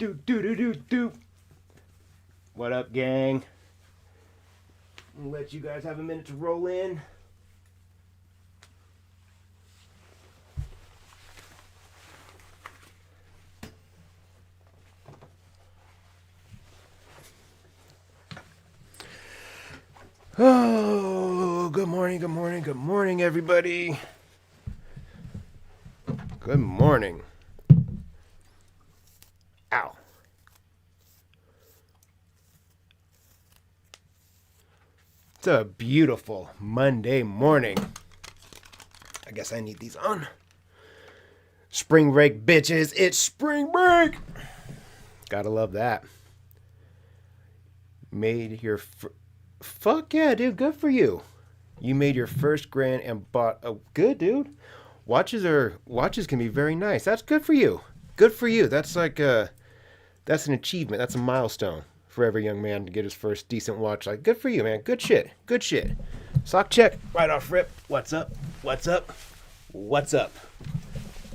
Do. What up, gang? I'll let you guys have a minute to roll in. Oh, good morning, everybody. Good morning. Ow. It's a beautiful Monday morning. I guess I need these on. Spring break, bitches. It's spring break. Gotta love that. Made your... Fuck yeah, dude. Good for you. You made your first grand and bought a... Good, dude. Watches can be very nice. That's good for you. Good for you. That's like that's an achievement. That's a milestone for every young man to get his first decent watch. Like, good for you, man. Good shit. Good shit. Sock check. Right off rip. What's up? What's up? What's up?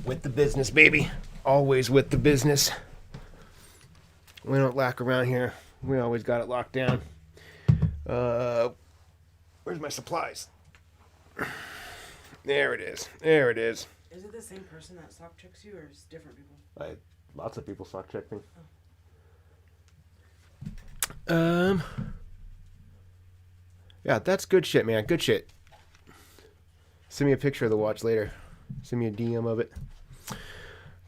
With the business, baby. Always with the business. We don't lack around here. We always got it locked down. Where's my supplies? There it is. There it is. Is it the same person that sock checks you, or is it different people? Lots of people sock check me. Yeah, that's good shit, man. Good shit. Send me a picture of the watch later. Send me a DM of it.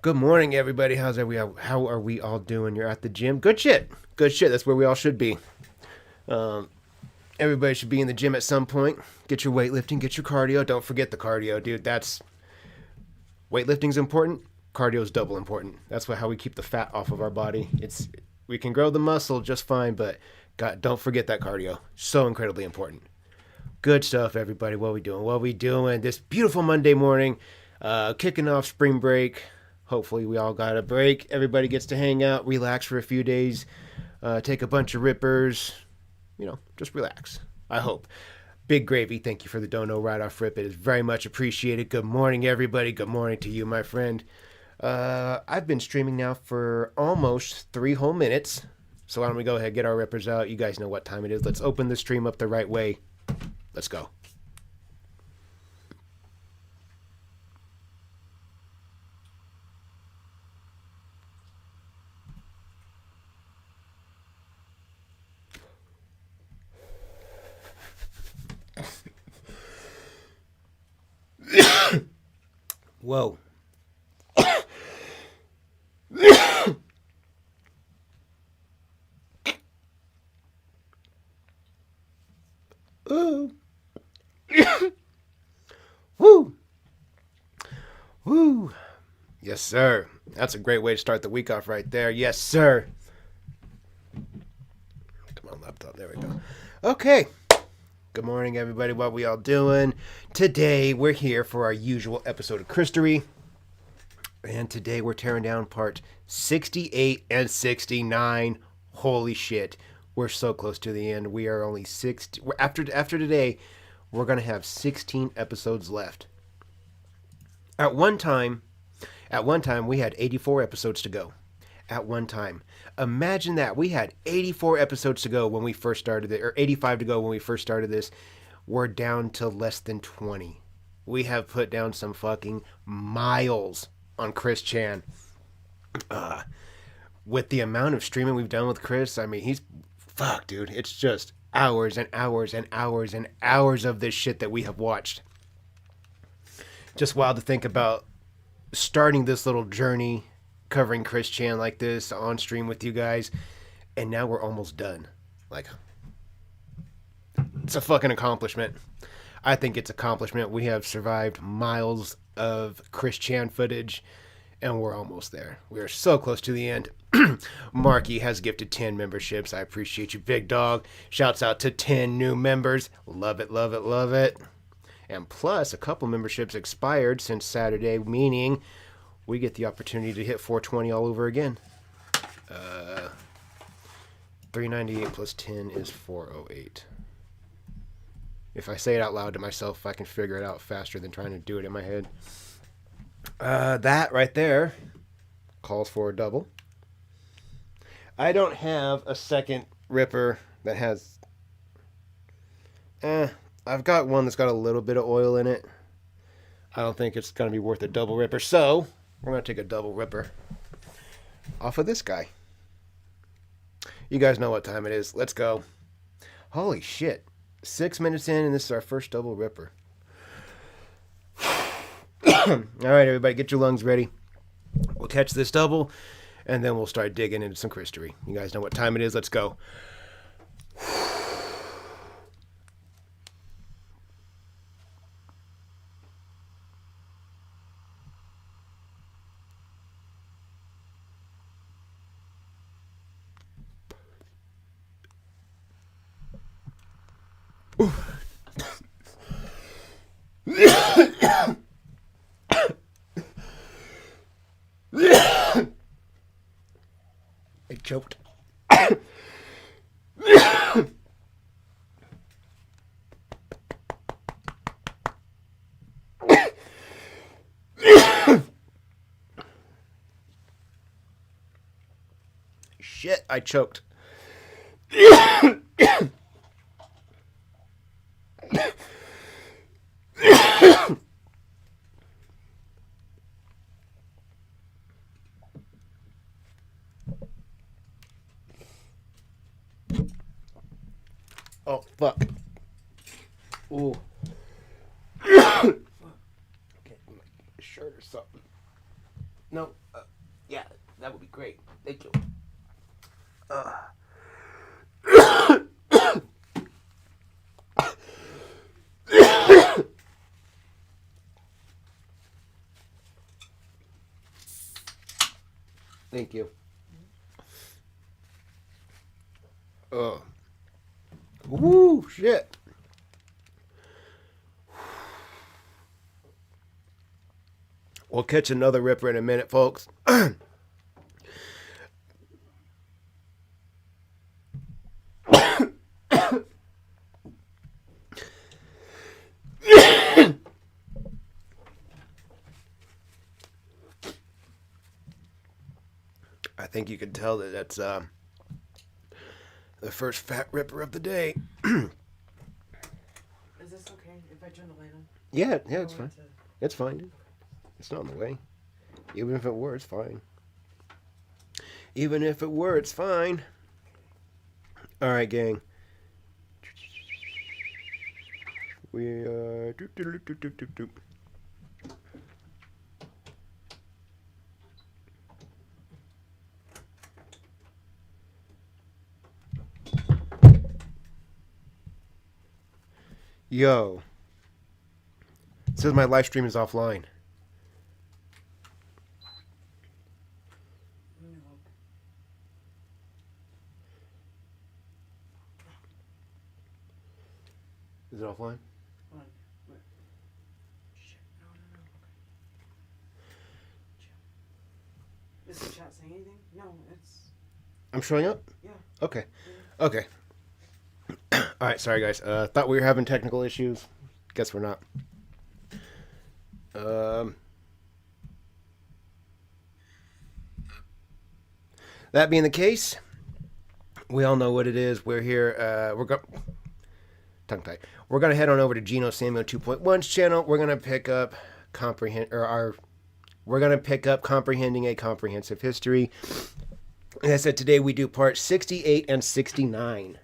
Good morning, everybody. How are we all doing? You're at the gym. Good shit. Good shit. That's where we all should be. Everybody should be in the gym at some point. Get your weightlifting, get your cardio. Don't forget the cardio, dude. Weightlifting's important. Cardio's double important. That's how we keep the fat off of our body. We can grow the muscle just fine, but God, don't forget that cardio. So incredibly important. Good stuff, everybody. What we doing? This beautiful Monday morning, kicking off spring break. Hopefully we all got a break. Everybody gets to hang out, relax for a few days, take a bunch of rippers. Just relax. I hope. Big Gravy, thank you for the dono right off rip. It is very much appreciated. Good morning, everybody. Good morning to you, my friend. I've been streaming now for almost 3 whole minutes. So why don't we go ahead and get our rippers out. You guys know what time it is. Let's open the stream up the right way. Let's go. Whoa. Oh. Woo. Woo. Yes, sir. That's a great way to start the week off right there. Yes, sir. Come on, laptop. There we go. Okay. Good morning, everybody. What we all doing? Today, we're here for our usual episode of Christory. And today, we're tearing down part 68 and 69. Holy shit. We're so close to the end. We are only 6... After today, we're going to have 16 episodes left. At one time, we had 84 episodes to go. At one time. Imagine that. We had 84 episodes to go when we first started it, or 85 to go when we first started this. We're down to less than 20. We have put down some fucking miles on Chris Chan. With the amount of streaming we've done with Chris, I mean, fuck, dude. It's just hours and hours and hours and hours of this shit that we have watched. Just wild to think about starting this little journey covering Chris Chan like this on stream with you guys, and now we're almost done. Like, it's a fucking accomplishment. I think it's an accomplishment. We have survived miles of Chris Chan footage, and we're almost there. We are so close to the end. Marky has gifted 10 memberships. I appreciate you, big dog. Shouts out to 10 new members. Love it, love it, love it. And plus, a couple memberships expired since Saturday, meaning we get the opportunity to hit 420 all over again. 398 plus 10 is 408. If I say it out loud to myself, I can figure it out faster than trying to do it in my head. That right there calls for a double. I don't have a second Ripper that has... I've got one that's got a little bit of oil in it. I don't think it's going to be worth a double Ripper. So, we're going to take a double Ripper off of this guy. You guys know what time it is. Let's go. Holy shit. 6 minutes in, and this is our first double Ripper. All right, everybody, get your lungs ready. We'll catch this double, and then we'll start digging into some Christory. You guys know what time it is. Let's go. I choked. Shit, I choked. Oh, fuck. Ooh. Get my shirt or something. No. Yeah, that would be great. Thank you. Thank you. Oh. Woo, shit. We'll catch another Ripper in a minute, folks. I think you can tell that that's the first fat Ripper of the day. Is this okay if I turn the light on? Yeah, it's fine. It's fine, dude. It's not in the way. Even if it were, it's fine. Even if it were, it's fine. All right, gang. We Yo. It says my live stream is offline. Is it offline? Hold on. Where? Shit. No. Okay. Is the chat saying anything? No, it's... I'm showing up? Yeah. Okay. Okay. All right, sorry guys. Thought we were having technical issues. Guess we're not. That being the case, we all know what it is. We're here. Tongue tie. We're gonna head on over to Geno Samuel 2.1's channel. We're gonna pick up We're gonna pick up comprehending a comprehensive history. As I said, today we do parts 68 and 69.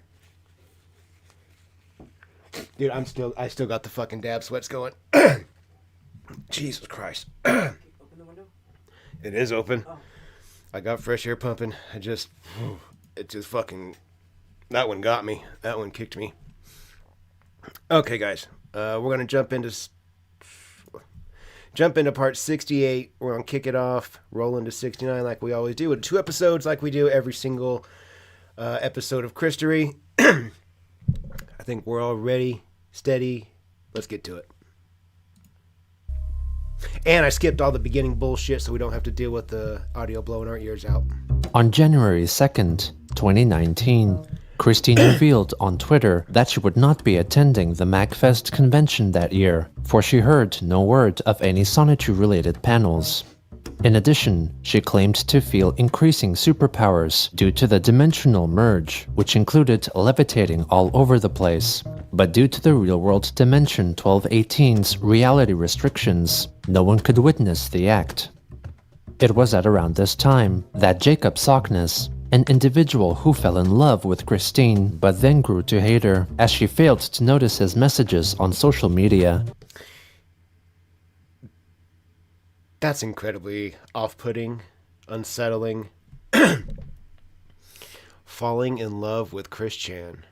Dude, I still got the fucking dab sweats going. Jesus Christ. Open the window? It is open. Oh. I got fresh air pumping. It just fucking, that one got me. That one kicked me. Okay, guys. We're going to jump into part 68. We're going to kick it off, roll into 69 like we always do. With 2 episodes like we do every single episode of Christory. I think we're all ready, steady. Let's get to it. And I skipped all the beginning bullshit so we don't have to deal with the audio blowing our ears out. On January 2nd, 2019, Christine revealed on Twitter that she would not be attending the MagFest convention that year, for she heard no word of any Sonnetu-related panels. In addition, she claimed to feel increasing superpowers due to the dimensional merge, which included levitating all over the place. But due to the real-world Dimension 1218's reality restrictions, no one could witness the act. It was at around this time that Jacob Sockness, an individual who fell in love with Christine but then grew to hate her as she failed to notice his messages on social media. That's incredibly off-putting, unsettling. Falling in love with Chris Chan.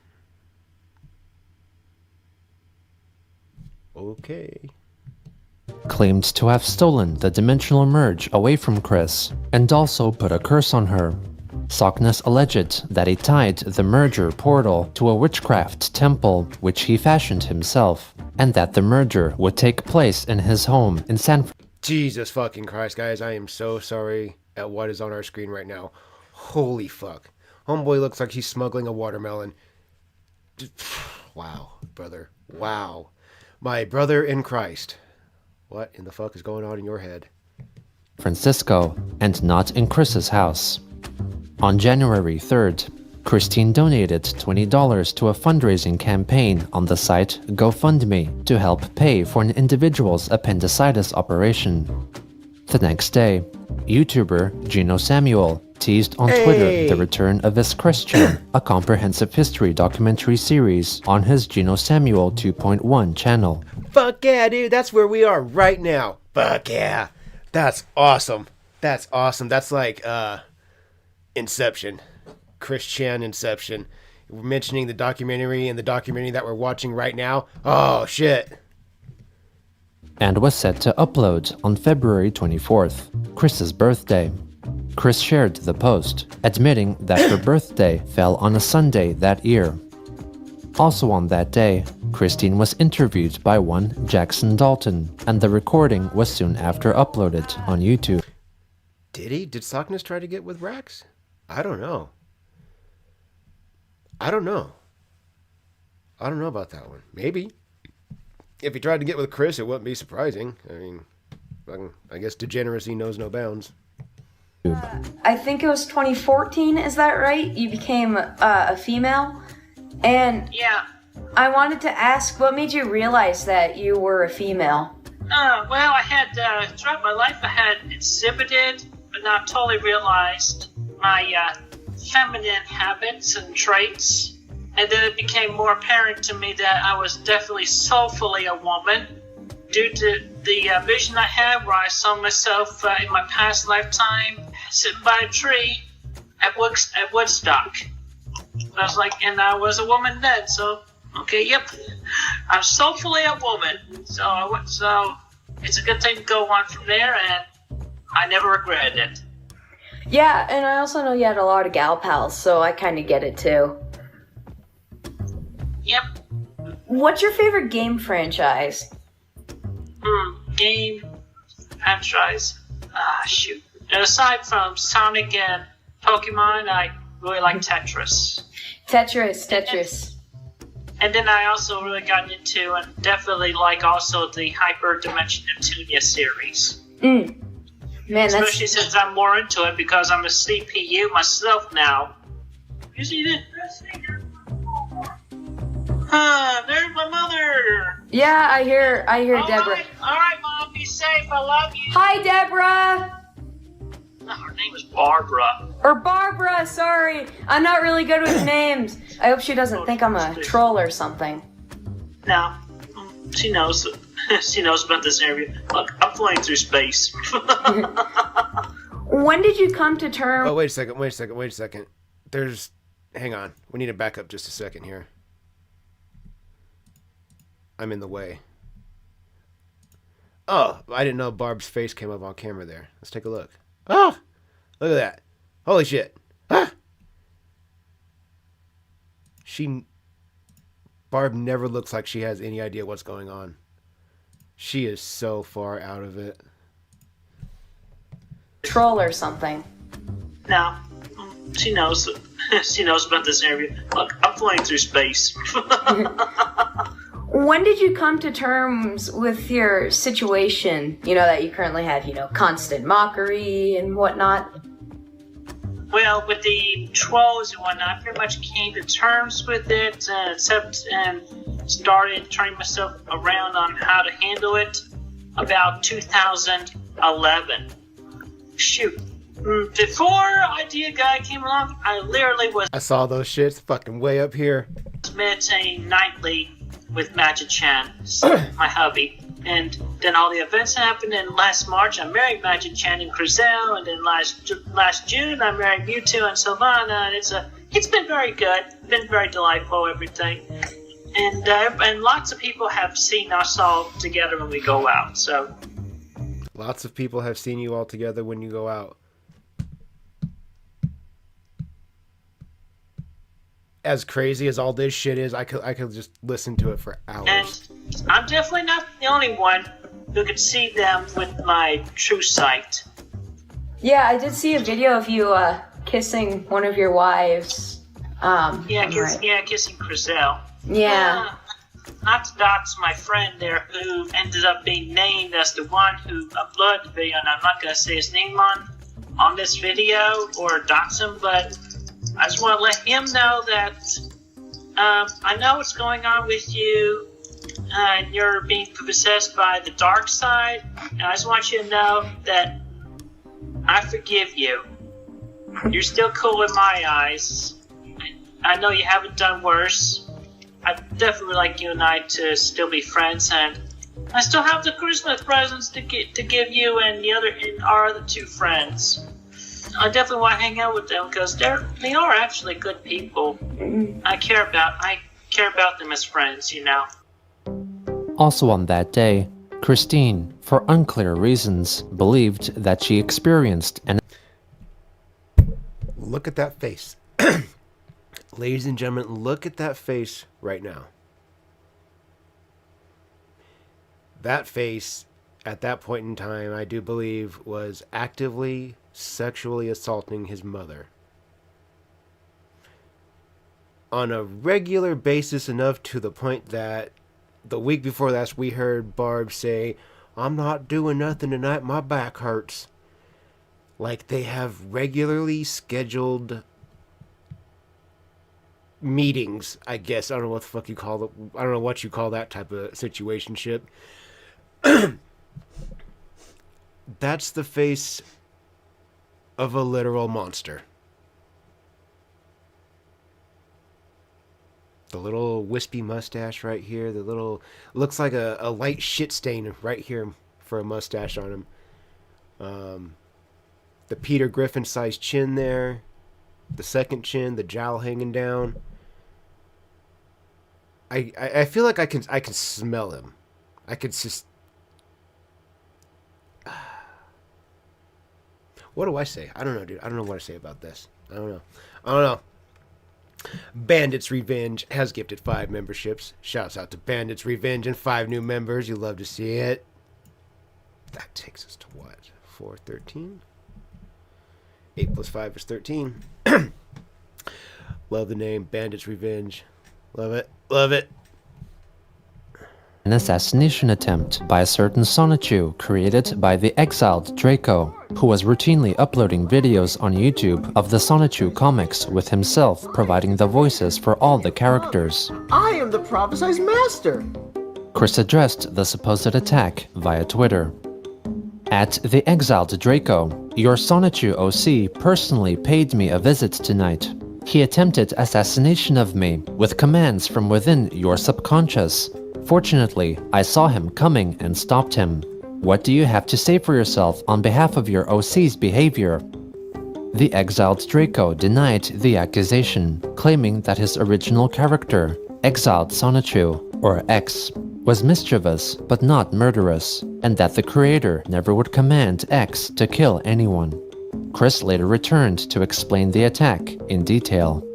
Okay. Claimed to have stolen the dimensional merge away from Chris and also put a curse on her. Sockness alleged that he tied the merger portal to a witchcraft temple which he fashioned himself, and that the merger would take place in his home in San Francisco. Jesus fucking Christ, guys. I am so sorry at what is on our screen right now. Holy fuck. Homeboy looks like he's smuggling a watermelon. Wow, brother. Wow. My brother in Christ. What in the fuck is going on in your head? Francisco, and not in Chris's house. On January 3rd, Christine donated $20 to a fundraising campaign on the site GoFundMe to help pay for an individual's appendicitis operation. The next day, YouTuber Gino Samuel teased on Twitter the return of his Christian, a comprehensive history documentary series on his Gino Samuel 2.1 channel. Fuck yeah, dude. That's where we are right now. Fuck yeah. That's awesome. That's awesome. That's like, Inception. Chris Chan Inception. We're mentioning the documentary and the documentary that we're watching right now. Oh, shit. And was set to upload on February 24th, Chris's birthday. Chris shared the post, admitting that her birthday fell on a Sunday that year. Also on that day, Christine was interviewed by one Jackson Dalton, and the recording was soon after uploaded on YouTube. Did he? Did Sockness try to get with Rax? I don't know. I don't know about that one. Maybe. If he tried to get with Chris, it wouldn't be surprising. I mean, I guess degeneracy knows no bounds. I think it was 2014, is that right? You became a female? And yeah. I wanted to ask, what made you realize that you were a female? Well, I had, throughout my life, I had exhibited, but not totally realized my, feminine habits and traits, and then it became more apparent to me that I was definitely soulfully a woman due to the vision I had where I saw myself in my past lifetime sitting by a tree at Woodstock. I was like, and I was a woman then, so okay, yep, I'm soulfully a woman. So it's a good thing to go on from there, and I never regretted it. Yeah, and I also know you had a lot of gal pals, so I kind of get it too. Yep. What's your favorite game franchise? Game franchise. Shoot. And aside from Sonic and Pokemon, I really like Tetris. Tetris. And then I also really got into and definitely like also the Hyper Dimension Neptunia series. Man, especially since I'm more into it because I'm a CPU myself now. You see that? There's my mother. Yeah, I hear Deborah. All right, Mom, be safe. I love you. Hi, Deborah. Her name is Barbara. Or Barbara, sorry. I'm not really good with names. I hope she doesn't think I'm a troll or something. No, she knows. She knows about this area. Look, I'm flying through space. When did you come to terms? Oh, wait a second. Hang on. We need to back up just a second here. I'm in the way. Oh, I didn't know Barb's face came up on camera there. Let's take a look. Oh, look at that. Holy shit. Ah! Barb never looks like she has any idea what's going on. She is so far out of it. Troll or something. No, she knows. She knows about this area. Look, I'm flying through space. When did you come to terms with your situation, that you currently have, constant mockery and whatnot? Well, with the trolls and whatnot, I pretty much came to terms with it, and started turning myself around on how to handle it about 2011. Shoot. Before Idea Guy came along, I literally was I saw those shits fucking way up here. meditating nightly with Magic Chan, my hubby. And then all the events happened, and last March I married Magic Chan and Crizel, and then last June I married Mewtwo and Sylvana, and it's been very good, been very delightful, everything. And lots of people have seen us all together when we go out, so. Lots of people have seen you all together when you go out. As crazy as all this shit is, I could just listen to it for hours. And I'm definitely not the only one who could see them with my true sight. Yeah, I did see a video of you kissing one of your wives. Kissing Crizel. Yeah. Not to dox my friend there who ended up being named as the one who uploaded the video, and I'm not going to say his name on this video or dox him, but I just want to let him know that I know what's going on with you, and you're being possessed by the dark side, and I just want you to know that I forgive you. You're still cool in my eyes. I know you haven't done worse. I'd definitely like you and I to still be friends, and I still have the Christmas presents to give you and our other two friends. I definitely want to hang out with them because they are actually good people. I care about them as friends, Also on that day, Christine, for unclear reasons, believed that she experienced an Look at that face. Ladies and gentlemen, look at that face right now. That face, at that point in time, I do believe, was actively sexually assaulting his mother. On a regular basis, enough to the point that the week before that, we heard Barb say, "I'm not doing nothing tonight, my back hurts." Like they have regularly scheduled meetings, I guess. I don't know what the fuck you call it. I don't know what you call that type of situationship. That's the face of a literal monster. The little wispy mustache right here. The little... looks like a light shit stain right here for a mustache on him. The Peter Griffin-sized chin there. The second chin. The jowl hanging down. I feel like I can smell him. I could just... What do I say? I don't know, dude. I don't know what to say about this. I don't know. Bandits Revenge has gifted 5 memberships. Shouts out to Bandits Revenge and 5 new members. You love to see it. That takes us to what? 4, 13? 8 plus 5 is 13. Love the name. Bandits Revenge. Love it. Love it. an assassination attempt by a certain Sonichu created by the exiled Draco, who was routinely uploading videos on YouTube of the Sonichu comics with himself providing the voices for all the characters. I am the prophesized master! Chris addressed the supposed attack via Twitter. At the exiled Draco, your Sonichu OC personally paid me a visit tonight. He attempted assassination of me with commands from within your subconscious. Fortunately, I saw him coming and stopped him. What do you have to say for yourself on behalf of your OC's behavior? The exiled Draco denied the accusation, claiming that his original character, exiled Sonichu, or X, was mischievous but not murderous, and that the creator never would command X to kill anyone. Chris later returned to explain the attack in detail.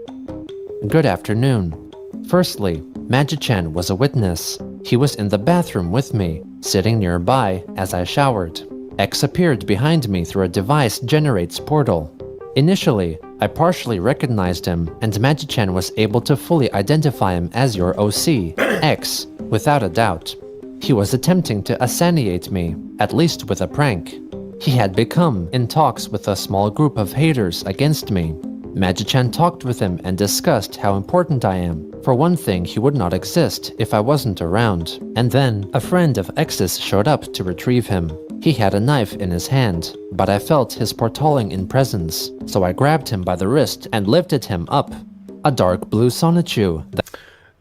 Good afternoon. Firstly, Magi-chan was a witness. He was in the bathroom with me, sitting nearby as I showered. X appeared behind me through a device generates portal. Initially, I partially recognized him, and Magi-chan was able to fully identify him as your OC, X, Without a doubt, he was attempting to assassinate me, at least with a prank. He had become in talks with a small group of haters against me. Magi-chan talked with him and discussed how important I am. For one thing, he would not exist if I wasn't around. And then, a friend of X's showed up to retrieve him. He had a knife in his hand, but I felt his portholing in presence, so I grabbed him by the wrist and lifted him up. A dark blue Sonichu.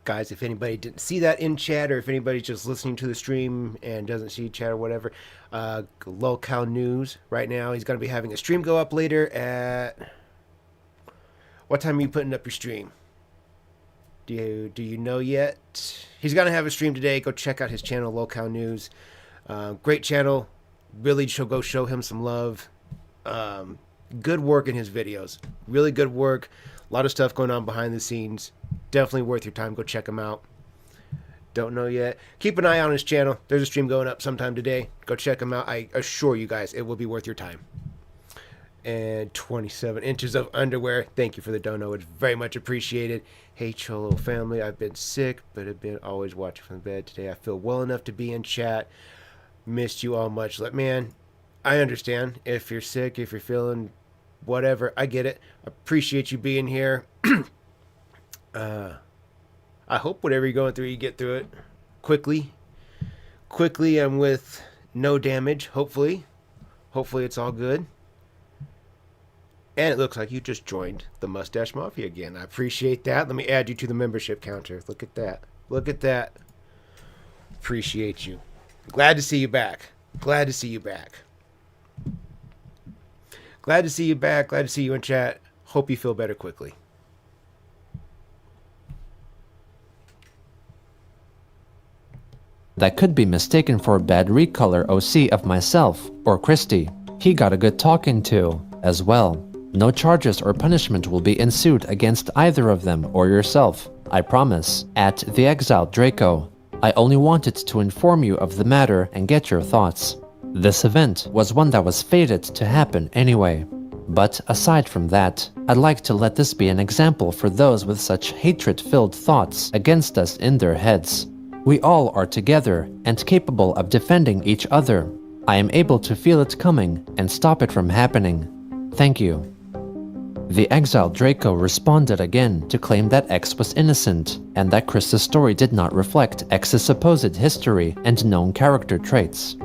Guys, if anybody didn't see that in chat, or if anybody's just listening to the stream and doesn't see chat or whatever, Lolcow News right now, he's going to be having a stream go up later at... What time are you putting up your stream? Do you know yet? He's going to have a stream today. Go check out his channel, Lolcow News. Great channel. Really go show him some love. Good work in his videos. Really good work. A lot of stuff going on behind the scenes. Definitely worth your time. Go check him out. Don't know yet. Keep an eye on his channel. There's a stream going up sometime today. Go check him out. I assure you guys, it will be worth your time. And 27 inches of underwear. Thank you for the dono. It's very much appreciated. Hey, Cholo family. I've been sick, but have been always watching from bed. Today I feel well enough to be in chat. Missed you all much. Man, I understand if you're sick, if you're feeling whatever. I get it. Appreciate you being here. I hope whatever you're going through, you get through it quickly and with no damage. Hopefully it's all good. And it looks like you just joined the Mustache Mafia again. I appreciate that. Let me add you to the membership counter. Look at that. Appreciate you. Glad to see you back. Glad to see you in chat. Hope you feel better quickly. That could be mistaken for a bad recolor OC of myself or Christy. He got a good talking to as well. No charges or punishment will be ensued against either of them or yourself, I promise. At the Exiled Draco, I only wanted to inform you of the matter and get your thoughts. This event was one that was fated to happen anyway. But aside from that, I'd like to let this be an example for those with such hatred-filled thoughts against us in their heads. We all are together and capable of defending each other. I am able to feel it coming and stop it from happening. Thank you. The exiled Draco responded again to claim that X was innocent and that Chris's story did not reflect X's supposed history and known character traits.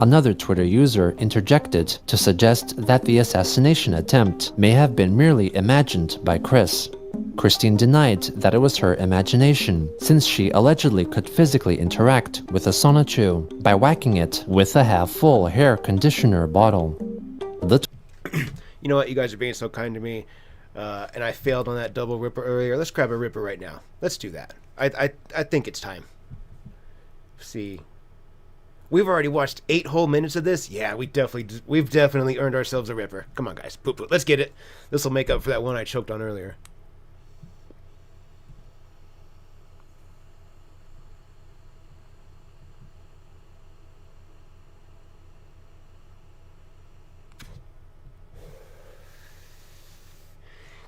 Another Twitter user interjected to suggest that the assassination attempt may have been merely imagined by Chris. Christine denied that it was her imagination, since she allegedly could physically interact with a Sonichu by whacking it with a half-full hair conditioner bottle. You know what? You guys are being so kind to me, and I failed on that double Ripper earlier. Let's grab a Ripper right now. Let's do that. I think it's time. See, we've already watched 8 whole minutes of this. Yeah, we've definitely earned ourselves a Ripper. Come on, guys. Poop. Let's get it. This will make up for that one I choked on earlier.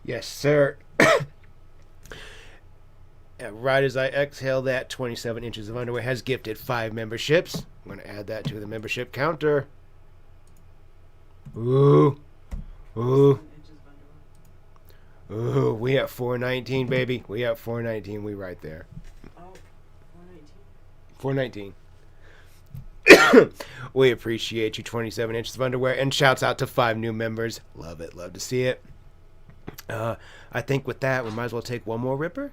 Yes, sir. And right as I exhale that, 27 inches of underwear has gifted 5 memberships. I'm going to add that to the membership counter. Ooh. Ooh. Ooh, we at 419, baby. We at 419. We right there. Oh, 419. 419. We appreciate you, 27 inches of underwear. And shouts out to 5 new members. Love it. Love to see it. I think with that, we might as well take one more Ripper.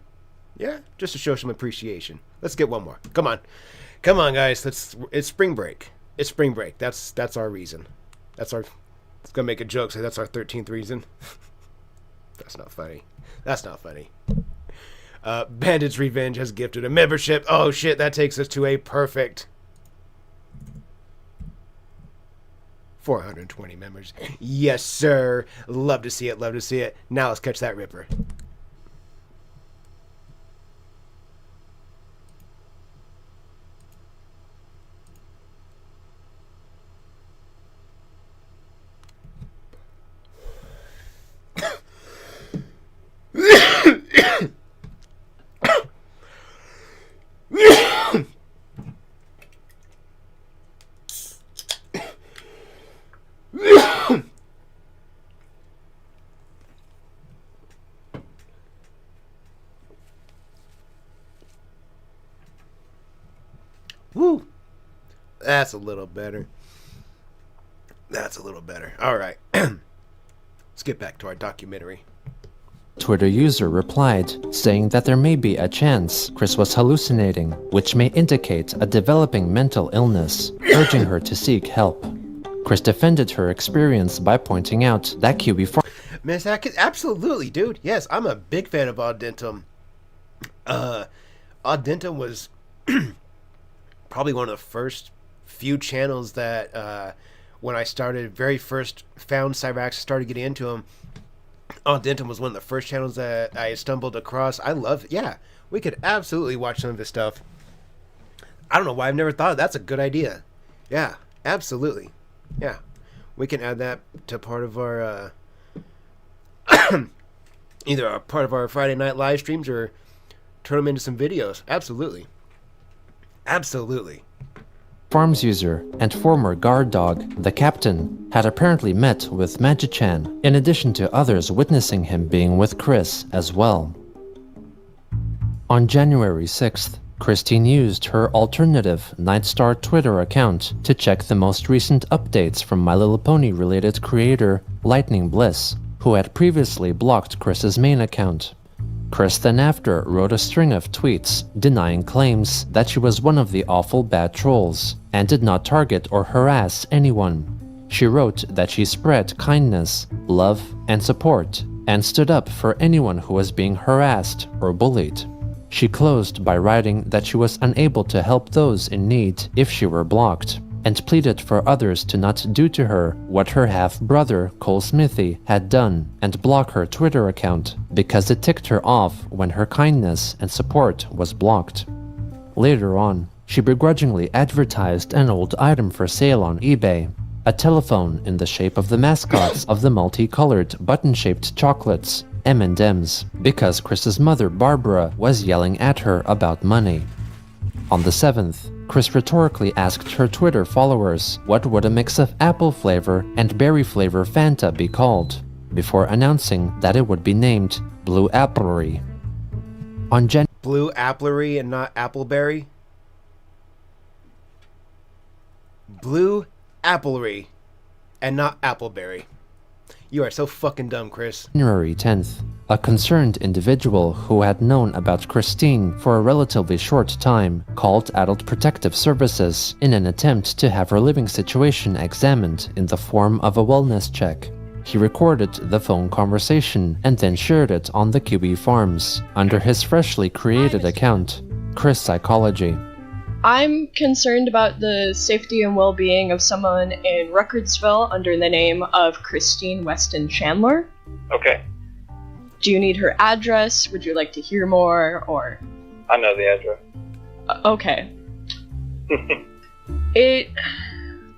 Yeah, just to show some appreciation. Let's get one more. Come on, guys. It's spring break. It's spring break. That's our reason. It's gonna make a joke. Say that's our 13th reason. That's not funny. Bandit's Revenge has gifted a membership. Oh shit, that takes us to a perfect 420 members. Yes, sir. Love to see it. Love to see it. Now let's catch that Ripper. That's a little better. That's a little better. All right. Let's get back to our documentary. Twitter user replied, saying that there may be a chance Chris was hallucinating, which may indicate a developing mental illness, urging her to seek help. Chris defended her experience by pointing out that QB Farm Miss Atkins, absolutely, dude. Yes, I'm a big fan of Audentum. Audentum was probably one of the first few channels that, when I started, very first found Cyraxx, started getting into him. Audentum was one of the first channels that I stumbled across. I love it. Yeah, we could absolutely watch some of his stuff. I don't know why I've never thought of that's a good idea. Yeah, absolutely. Yeah, we can add that to part of our either a part of our Friday night live streams or turn them into some videos. Absolutely. Absolutely. Farms user and former guard dog, the captain, had apparently met with Magichan, in addition to others witnessing him being with Chris as well. On January 6th, Christine used her alternative Nightstar Twitter account to check the most recent updates from My Little Pony related creator Lightning Bliss, who had previously blocked Chris's main account. Chris then after wrote a string of tweets denying claims that she was one of the awful bad trolls and did not target or harass anyone. She wrote that she spread kindness, love, and support and stood up for anyone who was being harassed or bullied. She closed by writing that she was unable to help those in need if she were blocked, and pleaded for others to not do to her what her half-brother, Cole Smithy, had done and block her Twitter account because it ticked her off when her kindness and support was blocked. Later on, she begrudgingly advertised an old item for sale on eBay, a telephone in the shape of the mascots of the multicolored button-shaped chocolates, M&M's, because Chris's mother, Barbara, was yelling at her about money. On the 7th, Chris rhetorically asked her Twitter followers what would a mix of apple flavor and berry flavor Fanta be called, before announcing that it would be named Blue Applery. On Blue Applery and not Appleberry? Blue Applery and not Appleberry. You are so fucking dumb, Chris. January 10th, a concerned individual who had known about Christine for a relatively short time called Adult Protective Services in an attempt to have her living situation examined in the form of a wellness check. He recorded the phone conversation and then shared it on the QB Farms under his freshly created account, Chris Psychology. I'm concerned about the safety and well-being of someone in Ruckardsville under the name of Christine Weston Chandler. Okay. Do you need her address? Would you like to hear more, or... I know the address. Okay. It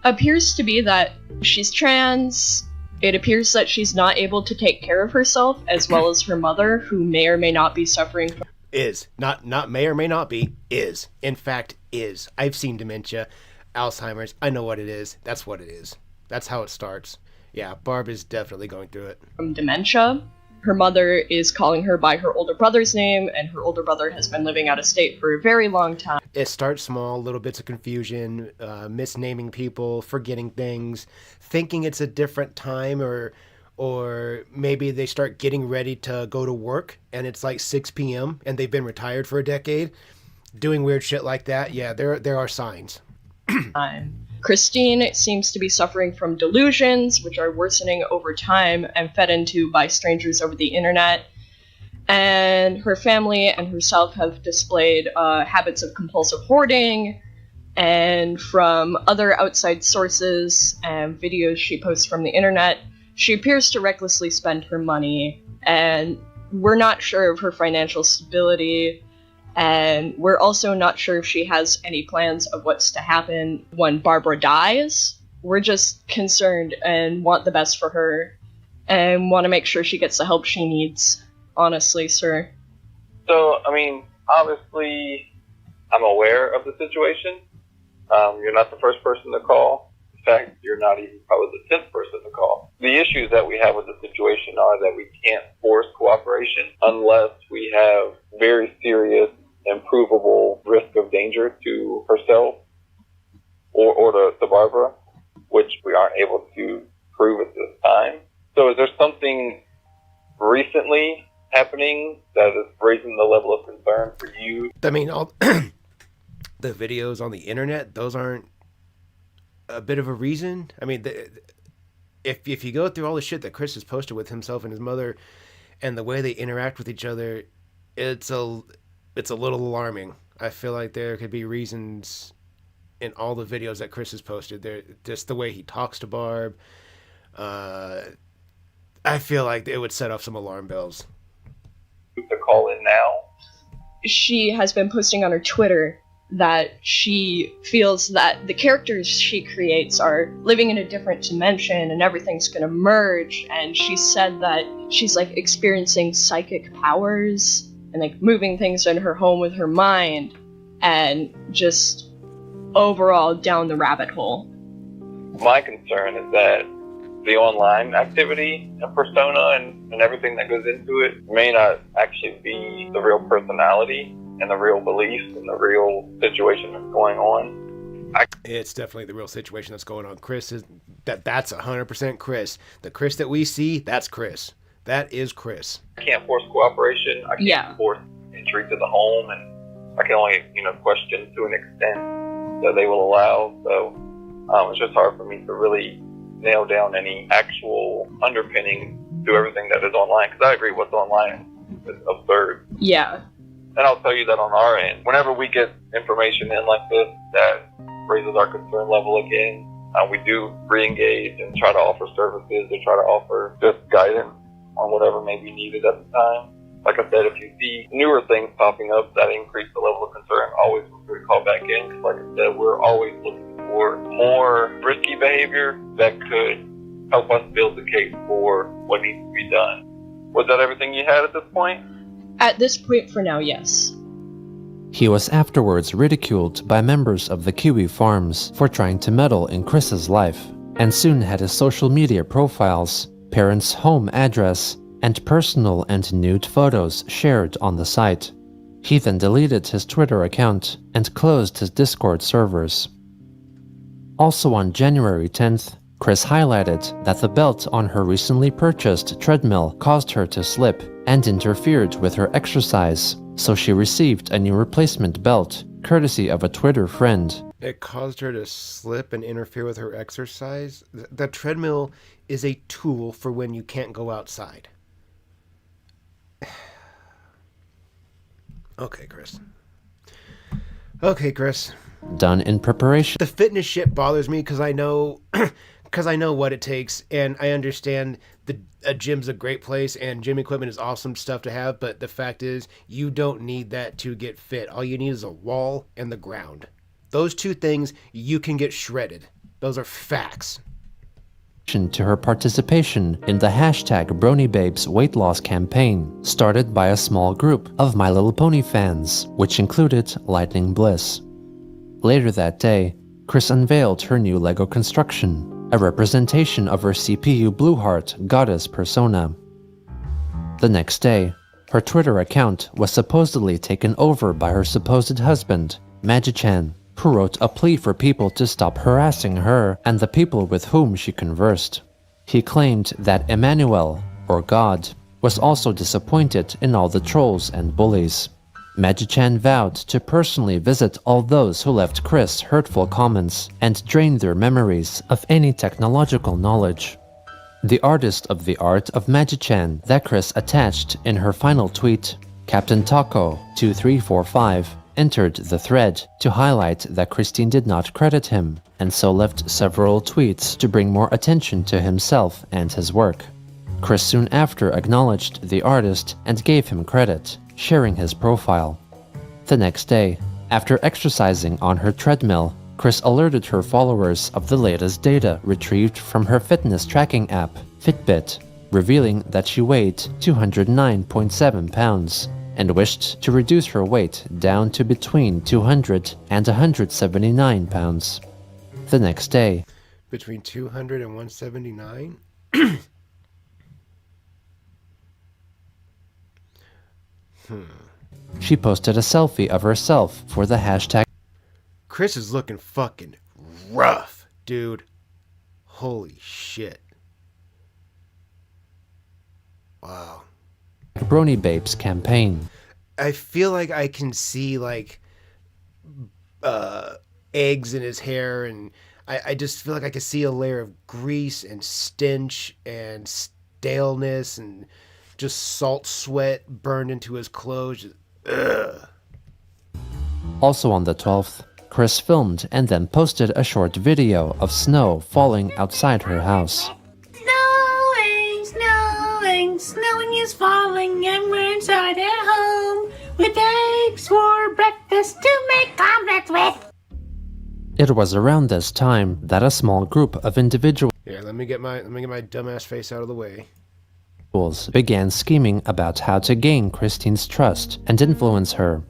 appears to be that she's trans. It appears that she's not able to take care of herself, as well as her mother, who may or may not be suffering from... Is. Not may or may not be. Is. In fact, is. I've seen dementia, Alzheimer's. I know what it is. That's what it is. That's how it starts. Yeah, Barb is definitely going through it. From dementia. Her mother is calling her by her older brother's name, and her older brother has been living out of state for a very long time. It starts small, little bits of confusion, misnaming people, forgetting things, thinking it's a different time, or maybe they start getting ready to go to work, and it's like 6 p.m., and they've been retired for a decade, doing weird shit like that. Yeah, there are signs. Christine seems to be suffering from delusions, which are worsening over time and fed into by strangers over the internet. And her family and herself have displayed habits of compulsive hoarding. And from other outside sources and videos she posts from the internet, she appears to recklessly spend her money. And we're not sure of her financial stability. And we're also not sure if she has any plans of what's to happen when Barbara dies. We're just concerned and want the best for her and want to make sure she gets the help she needs, honestly, sir. So, I mean, obviously, I'm aware of the situation. You're not the first person to call. In fact, you're not even probably the 10th person to call. The issues that we have with the situation are that we can't force cooperation unless we have very serious and provable risk of danger to herself or the Barbara, which we aren't able to prove at this time. So is there something recently happening that is raising the level of concern for you? I mean, all the videos on the internet, those aren't a bit of a reason. I mean, if you go through all the shit that Chris has posted with himself and his mother and the way they interact with each other, it's a little alarming. I feel like there could be reasons in all the videos that Chris has posted. There, just the way he talks to Barb. I feel like it would set off some alarm bells. To call in now. She has been posting on her Twitter that she feels that the characters she creates are living in a different dimension and everything's gonna merge, and she said that she's like experiencing psychic powers and like moving things in her home with her mind and just overall down the rabbit hole. My concern is that the online activity and persona and everything that goes into it may not actually be the real personality and the real beliefs and the real situation that's going on. It's definitely the real situation that's going on. Chris is that's 100% Chris. The Chris that we see, that's Chris. That is Chris. I can't force cooperation. I can't force entry to the home, and I can only, question to an extent that they will allow. So it's just hard for me to really nail down any actual underpinning to everything that is online, because I agree what's online is absurd. Yeah. And I'll tell you that on our end, whenever we get information in like this that raises our concern level again, we do re-engage and try to offer services or try to offer just guidance on whatever may be needed at the time. Like I said, if you see newer things popping up that increase the level of concern, always feel free to call back in, because like I said, we're always looking for more risky behavior that could help us build the case for what needs to be done. Was that everything you had at this point? At this point for now, yes. He was afterwards ridiculed by members of the Kiwi Farms for trying to meddle in Chris's life, and soon had his social media profiles, parents' home address, and personal and nude photos shared on the site. He then deleted his Twitter account and closed his Discord servers. Also on January 10th, Chris highlighted that the belt on her recently purchased treadmill caused her to slip and interfered with her exercise, so she received a new replacement belt, courtesy of a Twitter friend. It caused her to slip and interfere with her exercise? The treadmill is a tool for when you can't go outside. Okay, Chris. Done in preparation. The fitness shit bothers me because I know what it takes, and I understand a gym's a great place and gym equipment is awesome stuff to have, but the fact is you don't need that to get fit. All you need is a wall and the ground. Those two things, you can get shredded. Those are facts. To her participation in the hashtag BronyBabes weight loss campaign, started by a small group of My Little Pony fans, which included Lightning Bliss. Later that day, Chris unveiled her new Lego construction, a representation of her CPU Blueheart goddess persona. The next day, her Twitter account was supposedly taken over by her supposed husband, Magi-chan, who wrote a plea for people to stop harassing her and the people with whom she conversed. He claimed that Emmanuel, or God, was also disappointed in all the trolls and bullies. Magi-chan vowed to personally visit all those who left Chris hurtful comments and drain their memories of any technological knowledge. The artist of the art of Magi-chan that Chris attached in her final tweet, Captain Taco 2345, entered the thread to highlight that Christine did not credit him, and so left several tweets to bring more attention to himself and his work. Chris soon after acknowledged the artist and gave him credit, sharing his profile. The next day, after exercising on her treadmill, Chris alerted her followers of the latest data retrieved from her fitness tracking app, Fitbit, revealing that she weighed 209.7 pounds and wished to reduce her weight down to between 200 and 179 pounds. The next day, between 200 and 179? She posted a selfie of herself for the hashtag. Chris is looking fucking rough, dude. Holy shit. Wow. Brony Babes campaign. I feel like I can see like eggs in his hair, and I just feel like I can see a layer of grease and stench and staleness and just salt sweat burned into his clothes. Ugh. Also on the 12th, Chris filmed and then posted a short video of snow falling outside her house. Snowing, snowing, snowing is falling, and we're inside at home with eggs for breakfast to make omelets with. It was around this time that a small group of individuals Yeah, let me get my dumbass face out of the way. began scheming about how to gain Christine's trust and influence her.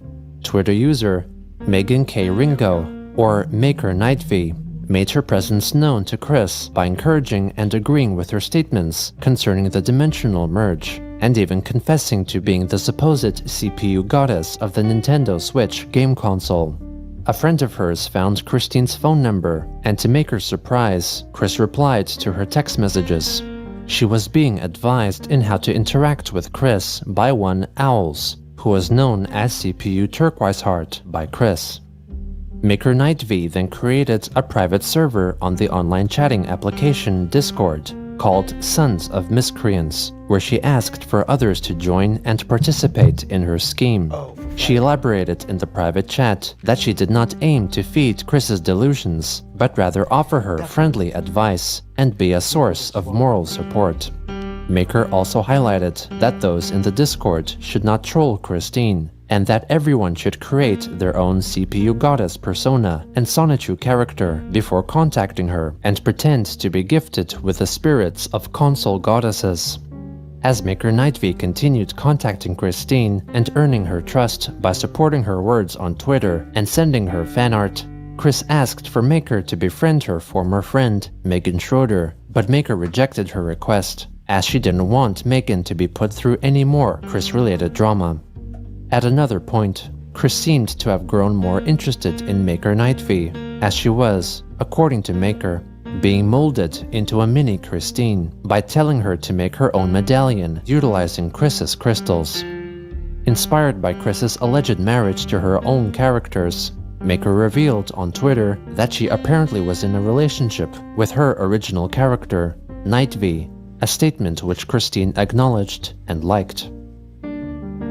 Twitter user Megan K. Ringo, or Maker Nightvy, made her presence known to Chris by encouraging and agreeing with her statements concerning the dimensional merge, and even confessing to being the supposed CPU goddess of the Nintendo Switch game console. A friend of hers found Christine's phone number, and to make her surprise, Chris replied to her text messages. She was being advised in how to interact with Chris by one Owls, who was known as CPU Turquoise Heart by Chris. Maker Nightvy then created a private server on the online chatting application Discord called Sons of Miscreants, where she asked for others to join and participate in her scheme. She elaborated in the private chat that she did not aim to feed Chris's delusions, but rather offer her friendly advice and be a source of moral support. Maker also highlighted that those in the Discord should not troll Christine, and that everyone should create their own CPU goddess persona and Sonichu character before contacting her and pretend to be gifted with the spirits of console goddesses. As Maker Nightvy continued contacting Christine and earning her trust by supporting her words on Twitter and sending her fan art, Chris asked for Maker to befriend her former friend, Megan Schroeder, but Maker rejected her request, as she didn't want Megan to be put through any more Chris-related drama. At another point, Chris seemed to have grown more interested in Maker Nightvy, as she was, according to Maker, being molded into a mini Christine by telling her to make her own medallion utilizing Chris's crystals. Inspired by Chris's alleged marriage to her own characters, Maker revealed on Twitter that she apparently was in a relationship with her original character, Nightvy, a statement which Christine acknowledged and liked.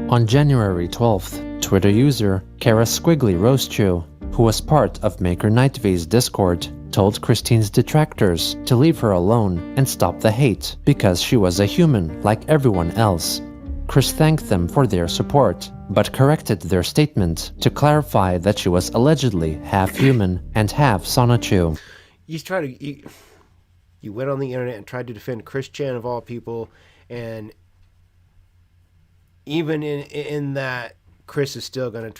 On January 12th, Twitter user Kara Squiggly Roastew, who was part of Maker Nightvy's Discord, told Christine's detractors to leave her alone and stop the hate because she was a human like everyone else. Chris thanked them for their support, but corrected their statement to clarify that she was allegedly half human and half Sonichu. You went on the internet and tried to defend Chris Chan of all people, and even in that, Chris is still gonna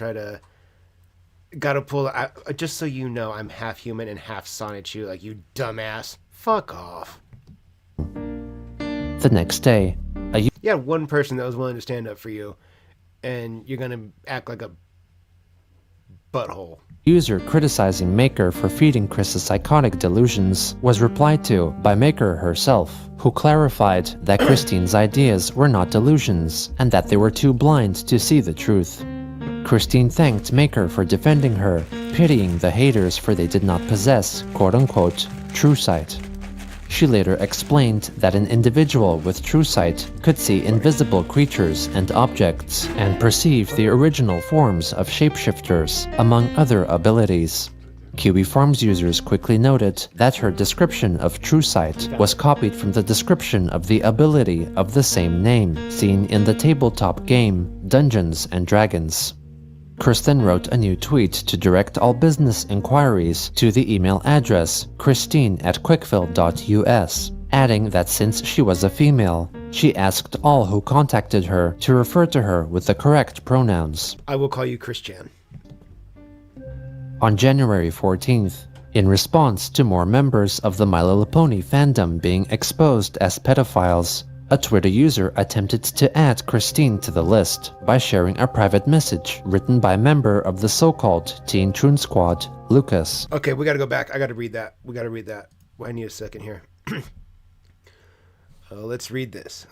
gotta pull. Just so you know, I'm half human and half Sonichu. Like, you dumbass. Fuck off. The next day, you had one person that was willing to stand up for you, and you're gonna act like a butthole. User criticizing Maker for feeding Chris's psychotic delusions was replied to by Maker herself, who clarified that Christine's ideas were not delusions and that they were too blind to see the truth. Christine thanked Maker for defending her, pitying the haters for they did not possess, quote-unquote, true sight. She later explained that an individual with true sight could see invisible creatures and objects and perceive the original forms of shapeshifters, among other abilities. QB Farms users quickly noted that her description of true sight was copied from the description of the ability of the same name seen in the tabletop game Dungeons & Dragons. Kristen wrote a new tweet to direct all business inquiries to the email address christine@quickfill.us, adding that since she was a female, she asked all who contacted her to refer to her with the correct pronouns. I will call you Christian. On January 14th, in response to more members of the My Little Pony fandom being exposed as pedophiles, a Twitter user attempted to add Christine to the list by sharing a private message written by a member of the so-called Teen Troon Squad, Lucas. Okay, we gotta go back. I gotta read that. We gotta read that. Well, I need a second here. Let's read this.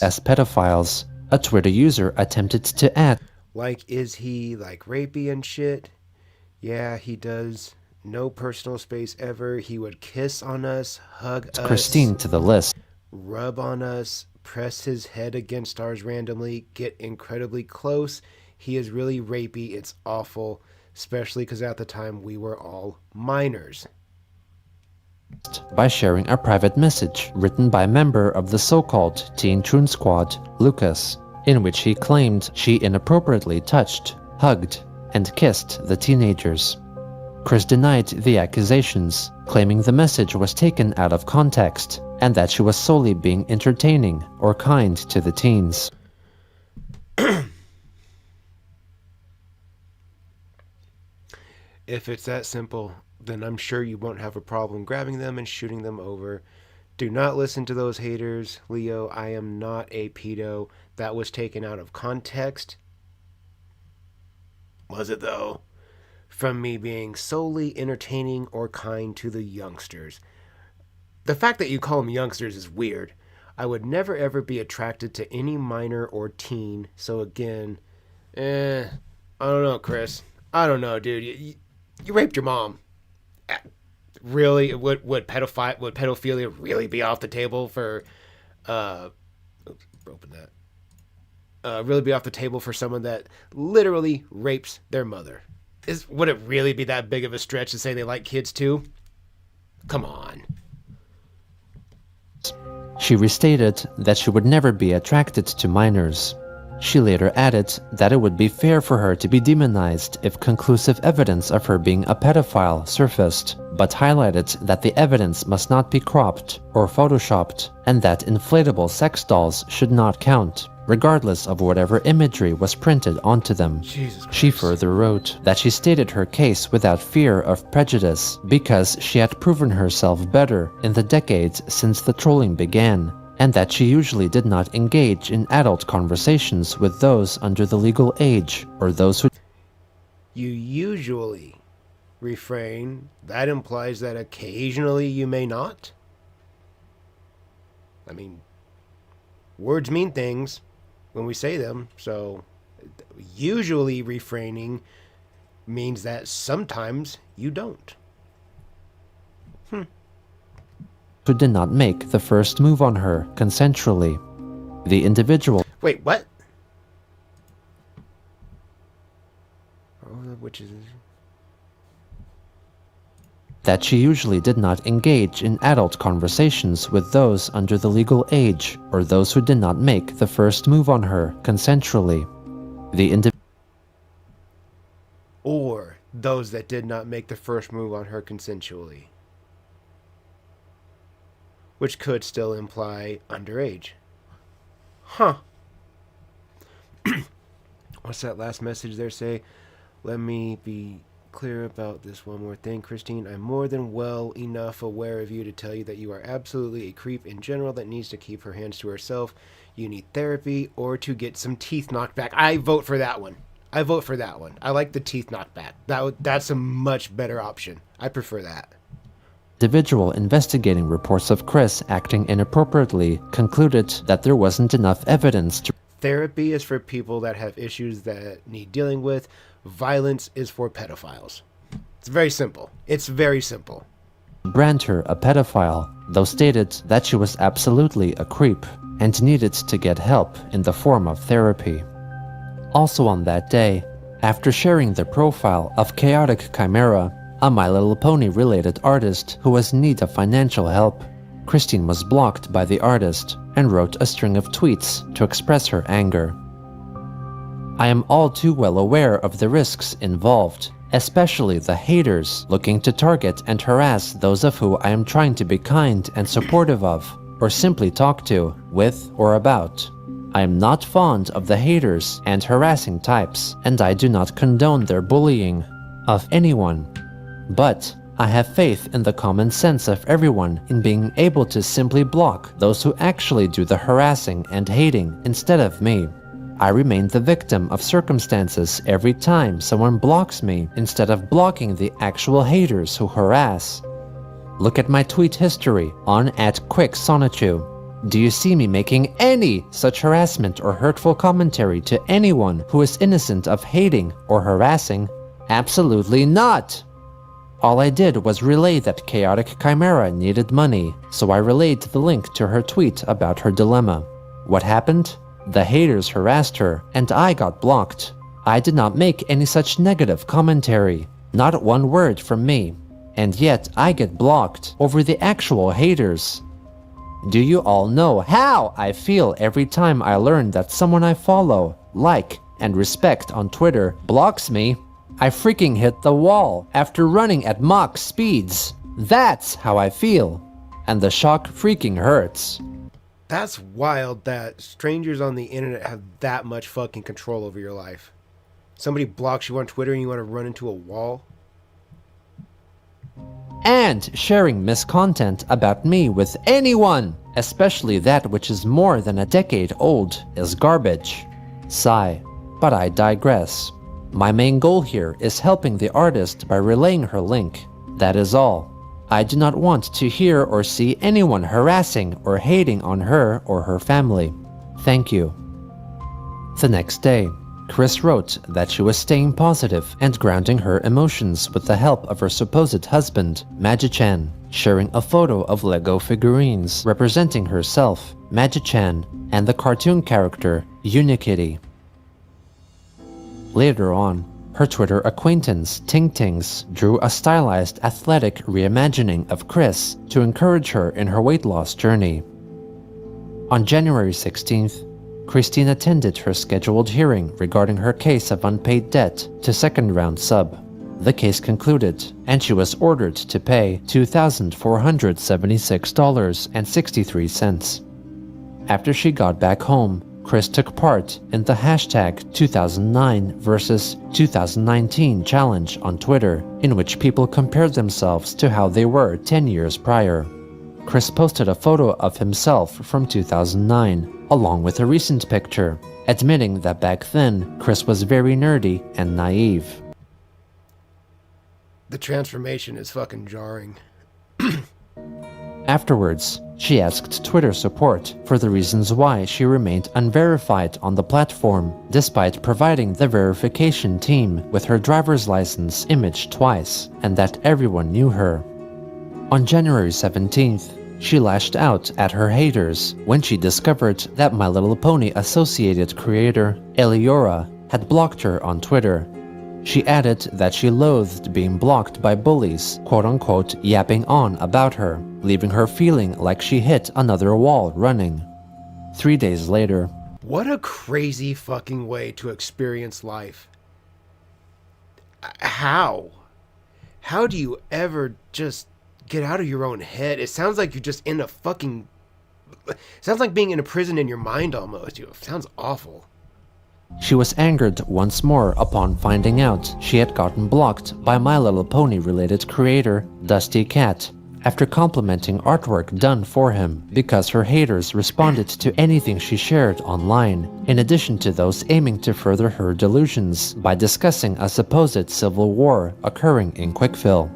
As pedophiles, a Twitter user attempted to add, Like, is he, like, rapey and shit? Yeah, he does. No personal space ever. He would kiss on us, hug us, Christine to the list. rub on us, press his head against ours randomly, get incredibly close. He is really rapey. It's awful, especially because at the time we were all minors. By sharing a private message written by a member of the so-called Teen Troon Squad, Lucas, in which he claimed she inappropriately touched, hugged, and kissed the teenagers. Chris denied the accusations, claiming the message was taken out of context and that she was solely being entertaining or kind to the teens. If it's that simple, then I'm sure you won't have a problem grabbing them and shooting them over. Do not listen to those haters, Leo. I am not a pedo. That was taken out of context. Was it though? From me being solely entertaining or kind to the youngsters. The fact that you call them youngsters is weird. I would never ever be attracted to any minor or teen. So again, I don't know, Chris. I don't know, dude. You raped your mom. Really? Would pedophilia really be off the table for really be off the table for someone that literally rapes their mother? Would it really be that big of a stretch to say they like kids too? Come on. She restated that she would never be attracted to minors. She later added that it would be fair for her to be demonized if conclusive evidence of her being a pedophile surfaced, but highlighted that the evidence must not be cropped or photoshopped, and that inflatable sex dolls should not count, regardless of whatever imagery was printed onto them. She further wrote that she stated her case without fear of prejudice because she had proven herself better in the decades since the trolling began, and that she usually did not engage in adult conversations with those under the legal age or those who... You usually refrain. That implies that occasionally you may not. I mean, words mean things when we say them, so usually refraining means that sometimes you don't. who did not make the first move on her consensually. The individual... Wait, what? Oh, which is... that she usually did not engage in adult conversations with those under the legal age or those who did not make the first move on her consensually. The or those that did not make the first move on her consensually. Which could still imply underage. Huh. What's that last message there say? Let me be clear about this one more thing, Christine. I'm more than well enough aware of you to tell you that you are absolutely a creep in general that needs to keep her hands to herself. You need therapy or to get some teeth knocked back. I vote for that one. I vote for that one. I like the teeth knocked back. That's a much better option. I prefer that. Individual investigating reports of Chris acting inappropriately concluded that there wasn't enough evidence to... Therapy is for people that have issues that need dealing with. Violence is for pedophiles. It's very simple. It's very simple. brand her a pedophile, though stated that she was absolutely a creep and needed to get help in the form of therapy. Also on that day, after sharing the profile of Chaotic Chimera, a My Little Pony related artist who was in need of financial help, Christine was blocked by the artist and wrote a string of tweets to express her anger. I am all too well aware of the risks involved, especially the haters looking to target and harass those of who I am trying to be kind and supportive of, or simply talk to, with, or about. I am not fond of the haters and harassing types, and I do not condone their bullying of anyone. But I have faith in the common sense of everyone in being able to simply block those who actually do the harassing and hating instead of me. I remain the victim of circumstances every time someone blocks me instead of blocking the actual haters who harass. Look at my tweet history on @QuickSonichu. Do you see me making any such harassment or hurtful commentary to anyone who is innocent of hating or harassing? Absolutely not! All I did was relay that Chaotic Chimera needed money, so I relayed the link to her tweet about her dilemma. What happened? The haters harassed her, and I got blocked. I did not make any such negative commentary, not one word from me, and yet I get blocked over the actual haters. Do you all know how I feel every time I learn that someone I follow, like, and respect on Twitter blocks me? I freaking hit the wall after running at Mach speeds. That's how I feel. And the shock freaking hurts. That's wild that strangers on the internet have that much fucking control over your life. Somebody blocks you on Twitter and you want to run into a wall? And sharing miscontent about me with anyone, especially that which is more than a decade old, is garbage. Sigh, but I digress. My main goal here is helping the artist by relaying her link. That is all. I do not want to hear or see anyone harassing or hating on her or her family. Thank you. The next day, Chris wrote that she was staying positive and grounding her emotions with the help of her supposed husband, Magi-chan, sharing a photo of Lego figurines representing herself, Magi-chan, and the cartoon character, Unikitty. Later on, her Twitter acquaintance, Ting Tings, drew a stylized athletic reimagining of Chris to encourage her in her weight loss journey. On January 16th, Christine attended her scheduled hearing regarding her case of unpaid debt to second round sub. The case concluded, and she was ordered to pay $2,476.63. After she got back home, Chris took part in the hashtag 2009 versus 2019 challenge on Twitter, in which people compared themselves to how they were 10 years prior. Chris posted a photo of himself from 2009, along with a recent picture, admitting that back then, Chris was very nerdy and naive. The transformation is fucking jarring. Afterwards, she asked Twitter support for the reasons why she remained unverified on the platform, despite providing the verification team with her driver's license image twice, and that everyone knew her. On January 17th, she lashed out at her haters when she discovered that My Little Pony associated creator Eliora had blocked her on Twitter. She added that she loathed being blocked by bullies, quote-unquote, yapping on about her, leaving her feeling like she hit another wall running. 3 days later, what a crazy fucking way to experience life. How? How do you ever just get out of your own head? It sounds like you're just in a fucking... It sounds like being in a prison in your mind almost. It sounds awful. She was angered once more upon finding out she had gotten blocked by My Little Pony related creator Dusty Cat after complimenting artwork done for him because her haters responded to anything she shared online, in addition to those aiming to further her delusions by discussing a supposed civil war occurring in Quickville.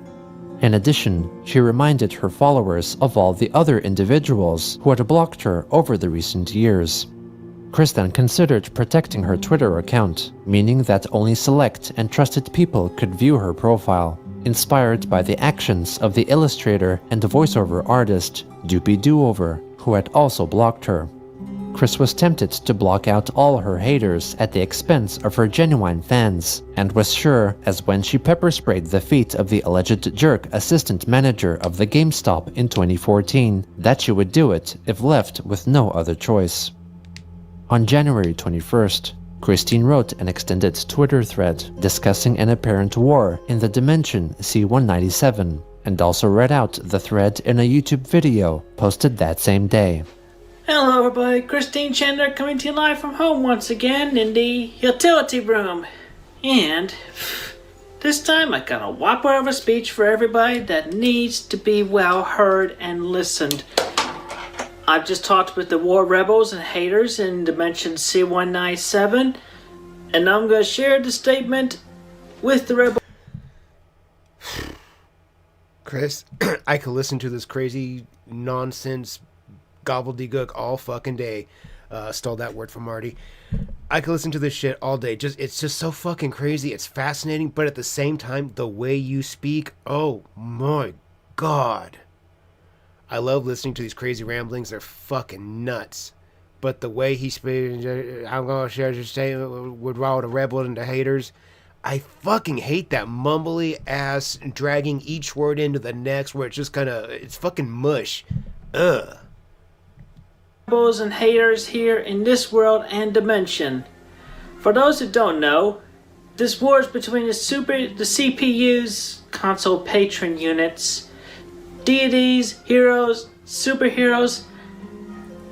In addition, she reminded her followers of all the other individuals who had blocked her over the recent years. Chris then considered protecting her Twitter account, meaning that only select and trusted people could view her profile, inspired by the actions of the illustrator and voiceover artist Doopy Doover, who had also blocked her. Chris was tempted to block out all her haters at the expense of her genuine fans, and was sure, as when she pepper sprayed the feet of the alleged jerk assistant manager of the GameStop in 2014, that she would do it if left with no other choice. On January 21st, Christine wrote an extended Twitter thread discussing an apparent war in the dimension C-197, and also read out the thread in a YouTube video posted that same day. Hello everybody, Christine Chandler coming to you live from home once again in the utility room. And this time I got a whopper of a speech for everybody that needs to be well heard and listened. I've just talked with the war rebels and haters in dimension C197, and I'm going to share the statement with the rebels. Chris, I could listen to this crazy nonsense gobbledygook all fucking day. Stole that word from Marty. I could listen to this shit all day. It's just so fucking crazy. It's fascinating, but at the same time, the way you speak, oh my god. I love listening to these crazy ramblings. They're fucking nuts. But the way he speaks, I'm gonna share this statement with all the rebels and the haters. I fucking hate that mumbly ass dragging each word into the next where it's just it's fucking mush. Ugh. Rebels and haters here in this world and dimension. For those who don't know, this war is between the CPUs, console patron units, deities, heroes, superheroes,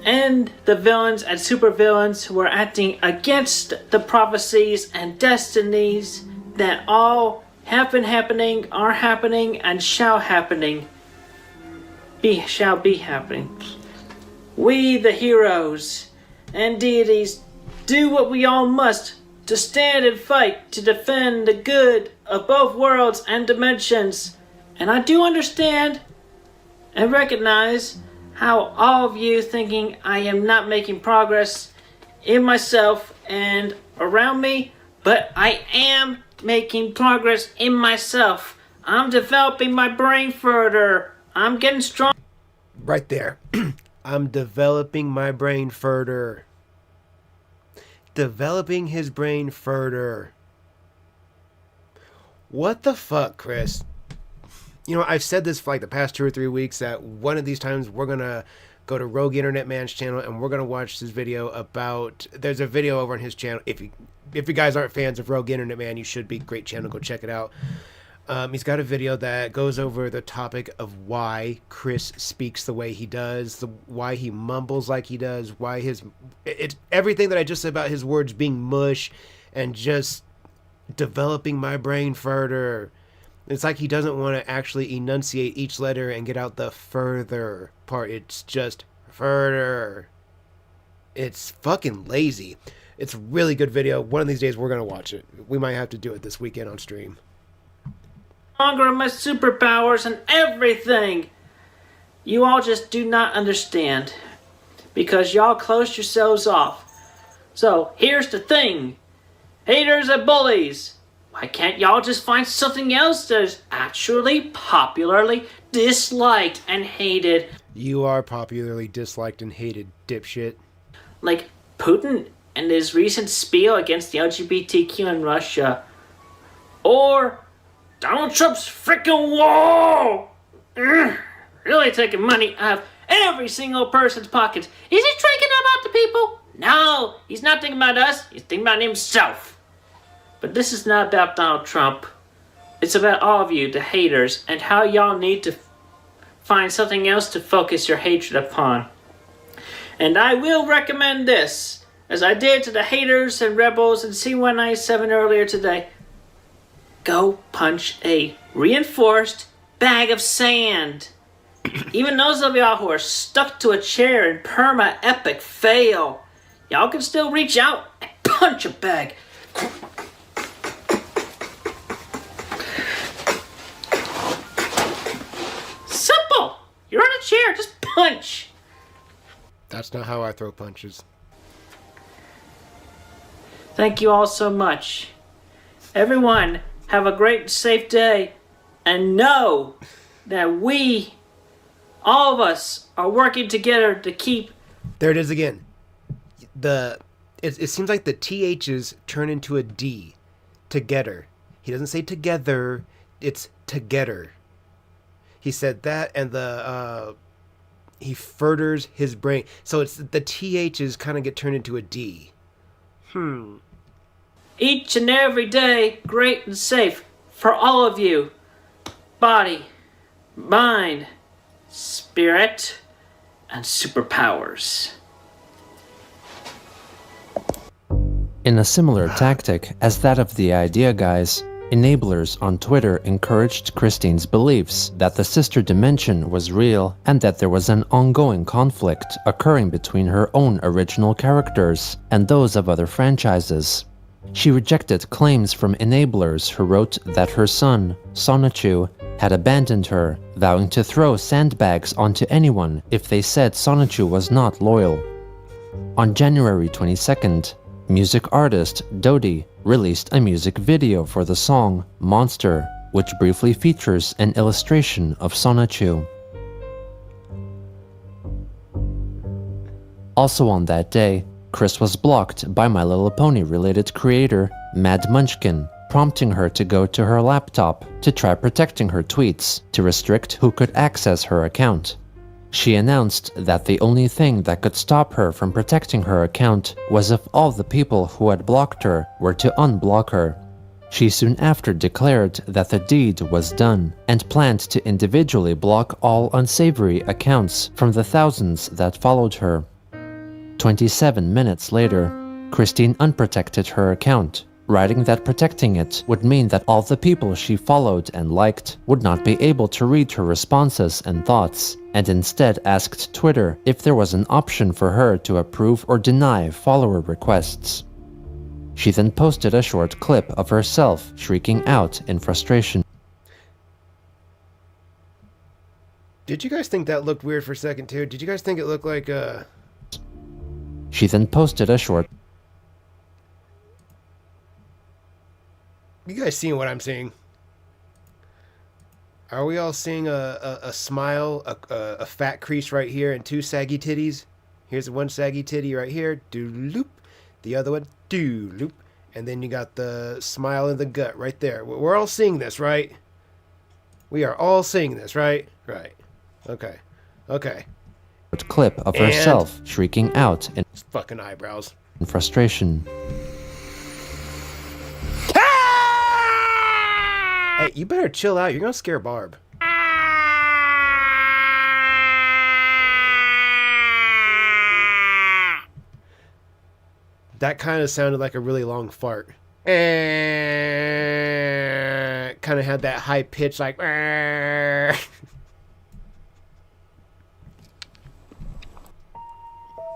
and the villains and supervillains who are acting against the prophecies and destinies that all have been happening, are happening, and shall be happening. We, the heroes and deities, do what we all must to stand and fight to defend the good of both worlds and dimensions. And I do understand and recognize how all of you thinking I am not making progress in myself and around me, but I am making progress in myself. I'm developing my brain further. I'm getting strong. Right there. I'm developing my brain further. Developing his brain further. What the fuck, Chris? You know, I've said this for like the past 2 or 3 weeks that one of these times we're going to go to Rogue Internet Man's channel and we're going to watch this video about... There's a video over on his channel. If you guys aren't fans of Rogue Internet Man, you should be. Great channel. Go check it out. He's got a video that goes over the topic of why Chris speaks the way he does, why he mumbles like he does, why it's everything that I just said about his words being mush and just developing my brain further. It's like he doesn't want to actually enunciate each letter and get out the further part. It's just further. It's fucking lazy. It's a really good video. One of these days we're going to watch it. We might have to do it this weekend on stream. Stronger in my superpowers and everything. You all just do not understand because y'all closed yourselves off. So here's the thing, haters and bullies, why can't y'all just find something else that's actually popularly disliked and hated? You are popularly disliked and hated, dipshit. Like Putin and his recent spiel against the LGBTQ in Russia, or Donald Trump's freaking wall! Really taking money out of every single person's pockets. Is he thinking about the people? No, he's not thinking about us. He's thinking about himself. But this is not about Donald Trump. It's about all of you, the haters, and how y'all need to find something else to focus your hatred upon. And I will recommend this, as I did to the haters and rebels in C197 earlier today. Go punch a reinforced bag of sand. Even those of y'all who are stuck to a chair in perma-epic fail, y'all can still reach out and punch a bag. Simple! You're on a chair, just punch. That's not how I throw punches. Thank you all so much. Everyone, have a great and safe day, and know that we, all of us, are working together to keep... There it is again. It seems like the THs turn into a D. Together. He doesn't say together, it's together. He said that, and he furthers his brain. So it's the THs kind of get turned into a D. Each and every day, great and safe for all of you. Body, mind, spirit, and superpowers. In a similar tactic as that of the idea guys, Enablers on Twitter encouraged Christine's beliefs that the sister dimension was real and that there was an ongoing conflict occurring between her own original characters and those of other franchises. She rejected claims from enablers who wrote that her son, Sonichu, had abandoned her, vowing to throw sandbags onto anyone if they said Sonichu was not loyal. On January 22nd, music artist Dodie released a music video for the song Monster, which briefly features an illustration of Sonichu. Also on that day, Chris was blocked by My Little Pony related creator Mad Munchkin, prompting her to go to her laptop to try protecting her tweets to restrict who could access her account. She announced that the only thing that could stop her from protecting her account was if all the people who had blocked her were to unblock her. She soon after declared that the deed was done and planned to individually block all unsavory accounts from the thousands that followed her. 27 minutes later, Christine unprotected her account, writing that protecting it would mean that all the people she followed and liked would not be able to read her responses and thoughts, and instead asked Twitter if there was an option for her to approve or deny follower requests. She then posted a short clip of herself shrieking out in frustration. Did you guys think that looked weird for a second too? Did you guys think it looked like She then posted a short You guys seeing what I'm seeing? Are we all seeing a smile, a fat crease right here, and two saggy titties? Here's one saggy titty right here, do-loop. The other one, do-loop. And then you got the smile in the gut right there. We're all seeing this, right? We are all seeing this, right? Right. Okay. Okay. clip of herself shrieking out in fucking eyebrows. Frustration. Hey, you better chill out. You're gonna scare Barb. That kind of sounded like a really long fart. Kind of had that high pitch, like.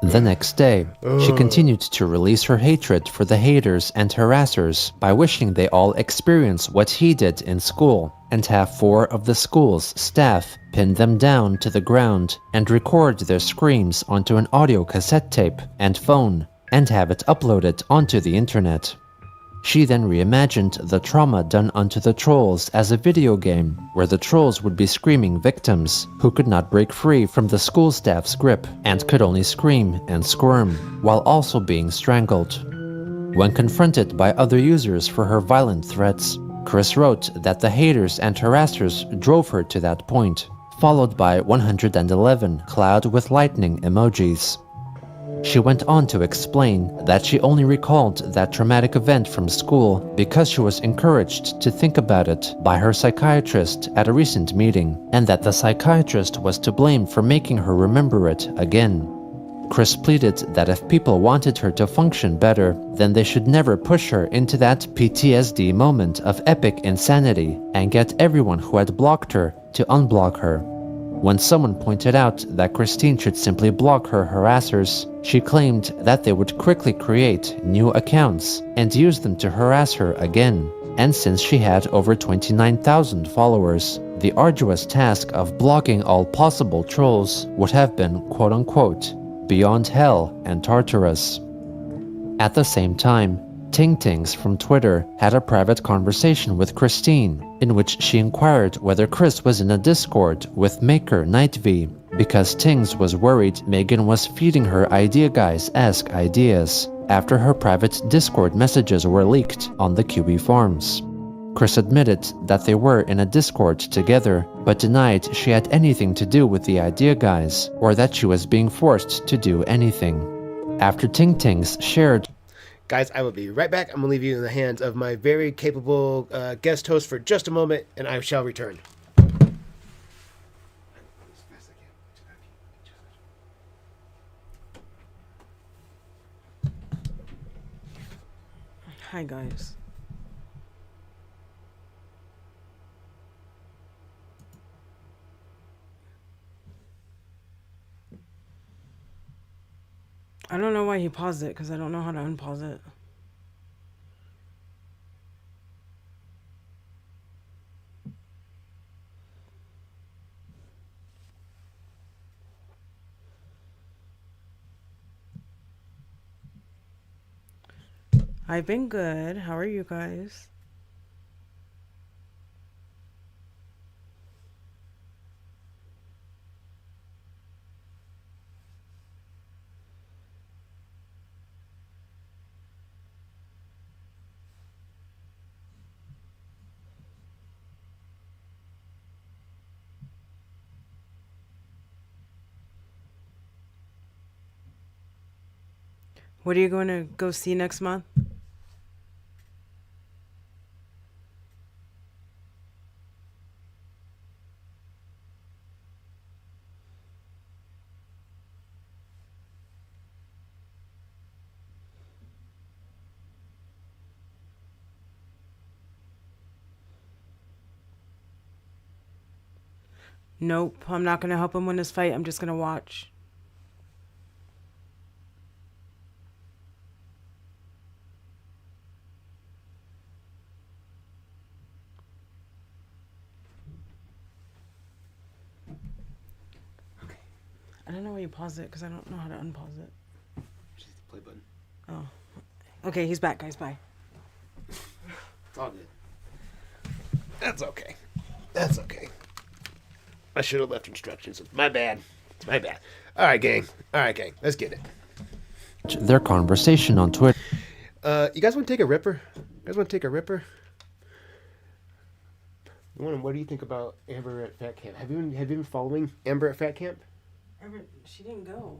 The next day, she continued to release her hatred for the haters and harassers by wishing they all experience what he did in school and have 4 of the school's staff pin them down to the ground and record their screams onto an audio cassette tape and phone and have it uploaded onto the internet. She then reimagined the trauma done unto the trolls as a video game, where the trolls would be screaming victims who could not break free from the school staff's grip and could only scream and squirm, while also being strangled. When confronted by other users for her violent threats, Chris wrote that the haters and harassers drove her to that point, followed by 111 cloud with lightning emojis. She went on to explain that she only recalled that traumatic event from school because she was encouraged to think about it by her psychiatrist at a recent meeting, and that the psychiatrist was to blame for making her remember it again. Chris pleaded that if people wanted her to function better, then they should never push her into that PTSD moment of epic insanity and get everyone who had blocked her to unblock her. When someone pointed out that Christine should simply block her harassers, she claimed that they would quickly create new accounts and use them to harass her again. And since she had over 29,000 followers, the arduous task of blocking all possible trolls would have been quote-unquote beyond hell and Tartarus. At the same time, Ting-Tings from Twitter had a private conversation with Christine, in which she inquired whether Chris was in a Discord with maker Night-V, because Tings was worried Megan was feeding her idea guys-esque ideas after her private Discord messages were leaked on the QB forums. Chris admitted that they were in a Discord together, but denied she had anything to do with the idea guys, or that she was being forced to do anything. After Ting-Tings shared Guys, I will be right back. I'm going to leave you in the hands of my very capable guest host for just a moment, and I shall return. Hi, guys. I don't know why he paused it, because I don't know how to unpause it. I've been good. How are you guys? What are you going to go see next month? Nope, I'm not going to help him win this fight. I'm just going to watch. I don't know why you pause it because I don't know how to unpause it. Just the play button. Oh. Okay, he's back, guys. Bye. It's all good. That's okay. That's okay. I should have left instructions. My bad. It's my bad. All right, gang. Let's get it. Their conversation on Twitter. You guys want to take a ripper? What do you think about Amber at Fat Camp? Have you been following Amber at Fat Camp? She didn't go.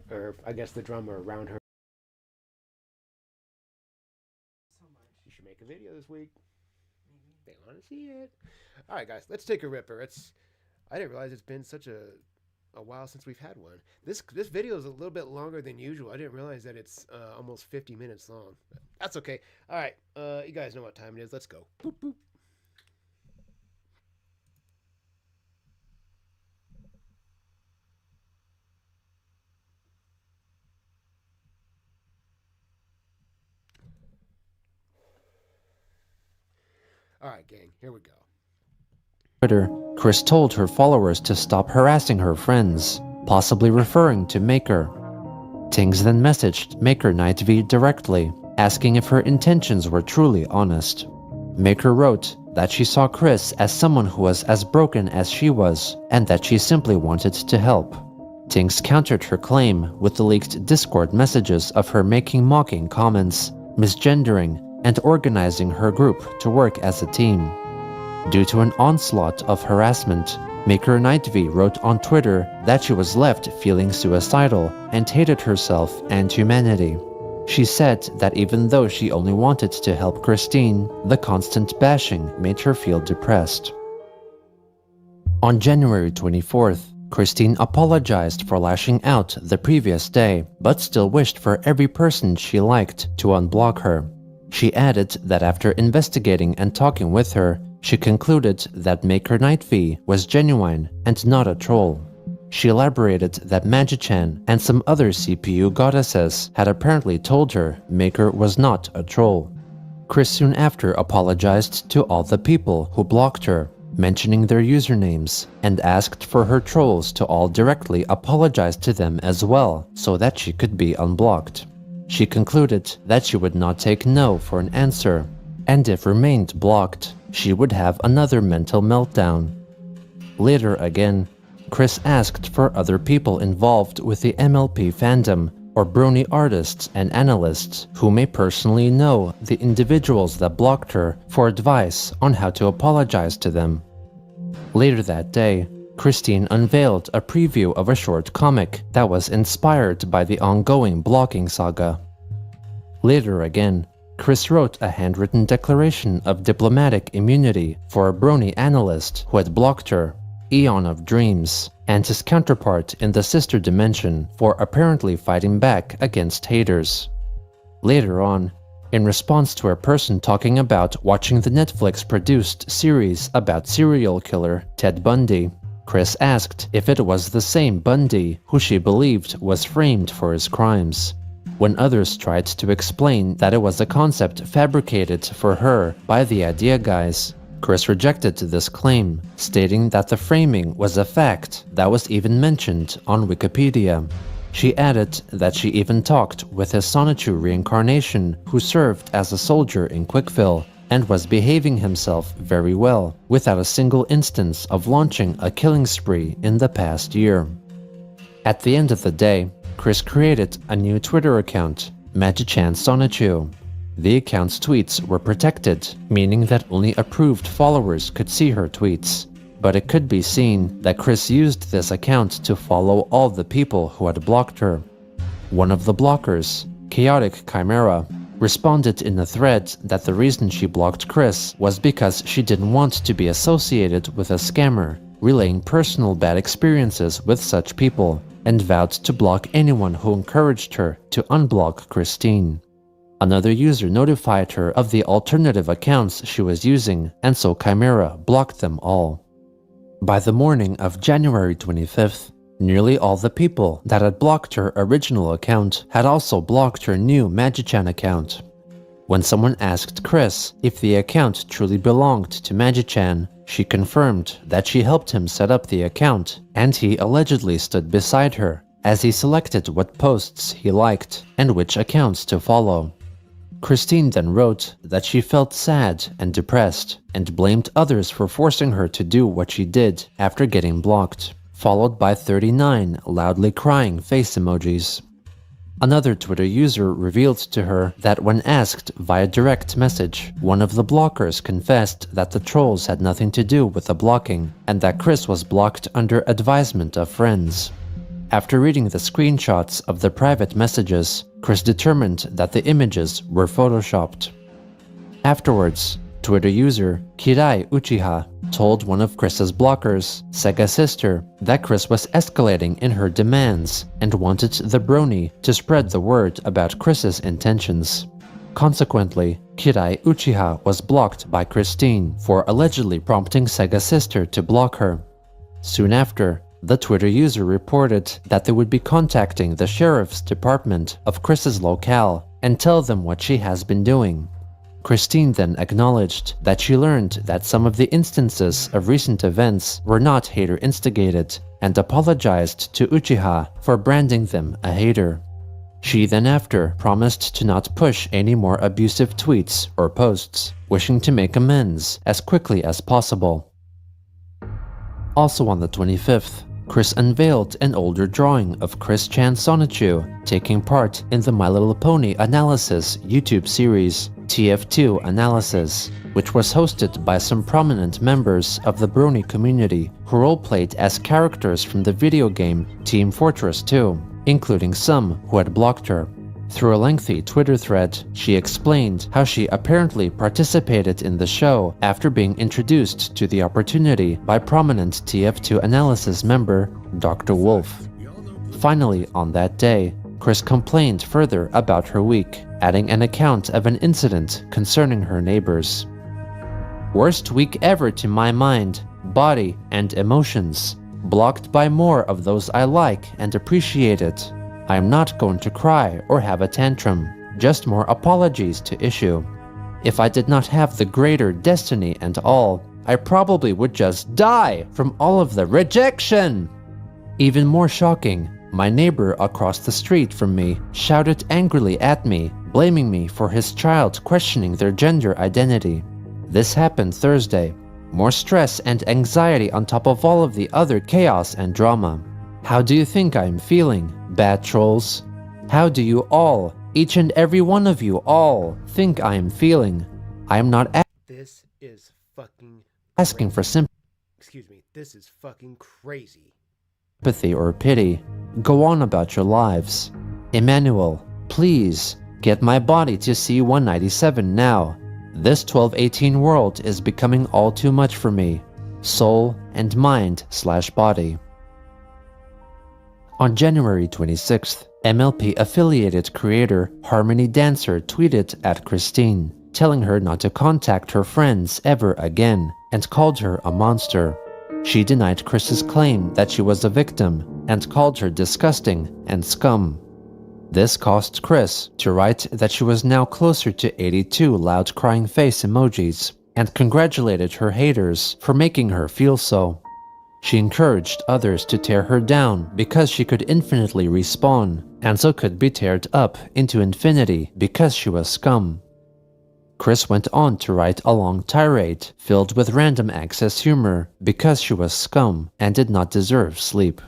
Or I guess the drama around her. So much. You should make a video this week. They want to see it. All right, guys, let's take a ripper. I didn't realize it's been such a while since we've had one. This video is a little bit longer than usual. I didn't realize that it's almost 50 minutes long. But that's okay. All right, you guys know what time it is. Let's go. Boop, boop. All right, gang, here we go. Twitter, Chris told her followers to stop harassing her friends, possibly referring to Maker. Tings then messaged Maker Night V directly, asking if her intentions were truly honest. Maker wrote that she saw Chris as someone who was as broken as she was, and that she simply wanted to help. Tings countered her claim with the leaked Discord messages of her making mocking comments, misgendering, and organizing her group to work as a team. Due to an onslaught of harassment, Maker Nightv wrote on Twitter that she was left feeling suicidal and hated herself and humanity. She said that even though she only wanted to help Christine, the constant bashing made her feel depressed. On January 24th, Christine apologized for lashing out the previous day, but still wished for every person she liked to unblock her. She added that after investigating and talking with her, she concluded that Maker Nightv was genuine and not a troll. She elaborated that Magichan and some other CPU goddesses had apparently told her Maker was not a troll. Chris soon after apologized to all the people who blocked her, mentioning their usernames, and asked for her trolls to all directly apologize to them as well, so that she could be unblocked. She concluded that she would not take no for an answer, and if remained blocked, she would have another mental meltdown. Later again, Chris asked for other people involved with the MLP fandom, or brony artists and analysts who may personally know the individuals that blocked her, for advice on how to apologize to them. Later that day, Christine unveiled a preview of a short comic that was inspired by the ongoing blocking saga. Later again, Chris wrote a handwritten declaration of diplomatic immunity for a brony analyst who had blocked her, Eon of Dreams, and his counterpart in the sister dimension for apparently fighting back against haters. Later on, in response to a person talking about watching the Netflix-produced series about serial killer Ted Bundy, Chris asked if it was the same Bundy who she believed was framed for his crimes. When others tried to explain that it was a concept fabricated for her by the idea guys, Chris rejected this claim, stating that the framing was a fact that was even mentioned on Wikipedia. She added that she even talked with his Sonichu reincarnation who served as a soldier in Quickville and was behaving himself very well, without a single instance of launching a killing spree in the past year. At the end of the day, Chris created a new Twitter account, Magichan Sonichu. The account's tweets were protected, meaning that only approved followers could see her tweets. But it could be seen that Chris used this account to follow all the people who had blocked her. One of the blockers, Chaotic Chimera, responded in a thread that the reason she blocked Chris was because she didn't want to be associated with a scammer, relaying personal bad experiences with such people, and vowed to block anyone who encouraged her to unblock Christine. Another user notified her of the alternative accounts she was using, and so Chimera blocked them all. By the morning of January 25th, nearly all the people that had blocked her original account had also blocked her new Magichan account. When someone asked Chris if the account truly belonged to Magichan, she confirmed that she helped him set up the account, and he allegedly stood beside her as he selected what posts he liked and which accounts to follow. Christine then wrote that she felt sad and depressed and blamed others for forcing her to do what she did after getting blocked, followed by 39 loudly crying face emojis. Another Twitter user revealed to her that when asked via direct message, one of the blockers confessed that the trolls had nothing to do with the blocking and that Chris was blocked under advisement of friends. After reading the screenshots of the private messages, Chris determined that the images were photoshopped. Afterwards, Twitter user Kirai Uchiha told one of Chris's blockers, Sega Sister, that Chris was escalating in her demands and wanted the brony to spread the word about Chris's intentions. Consequently, Kirai Uchiha was blocked by Christine for allegedly prompting Sega Sister to block her. Soon after, the Twitter user reported that they would be contacting the sheriff's department of Chris's locale and tell them what she has been doing. Christine then acknowledged that she learned that some of the instances of recent events were not hater-instigated and apologized to Uchiha for branding them a hater. She then after promised to not push any more abusive tweets or posts, wishing to make amends as quickly as possible. Also on the 25th, Chris unveiled an older drawing of Chris Chan Sonichu taking part in the My Little Pony Analysis YouTube series, TF2 Analysis, which was hosted by some prominent members of the Brony community who roleplayed as characters from the video game Team Fortress 2, including some who had blocked her. Through a lengthy Twitter thread, she explained how she apparently participated in the show after being introduced to the opportunity by prominent TF2 Analysis member Dr. Wolf. Finally, on that day, Chris complained further about her week, adding an account of an incident concerning her neighbors. Worst week ever to my mind, body, and emotions. Blocked by more of those I like and appreciate it. I am not going to cry or have a tantrum, just more apologies to issue. If I did not have the greater destiny and all, I probably would just die from all of the rejection! Even more shocking, my neighbor across the street from me shouted angrily at me, blaming me for his child questioning their gender identity. This happened Thursday. More stress and anxiety on top of all of the other chaos and drama. How do you think I am feeling, bad trolls? How do you all, each and every one of you all, think I am feeling? I am not This is fucking asking for sympathy. Excuse me, this is fucking crazy. Sympathy or pity. Go on about your lives. Emmanuel, please, get my body to C-197 now. This 1218 world is becoming all too much for me. Soul and mind/body. On January 26th, MLP-affiliated creator Harmony Dancer tweeted at Christine, telling her not to contact her friends ever again, and called her a monster. She denied Chris's claim that she was a victim and called her disgusting and scum. This caused Chris to write that she was now closer to 82 loud crying face emojis and congratulated her haters for making her feel so. She encouraged others to tear her down because she could infinitely respawn, and so could be teared up into infinity because she was scum. Chris went on to write a long tirade filled with random access humor because she was scum and did not deserve sleep.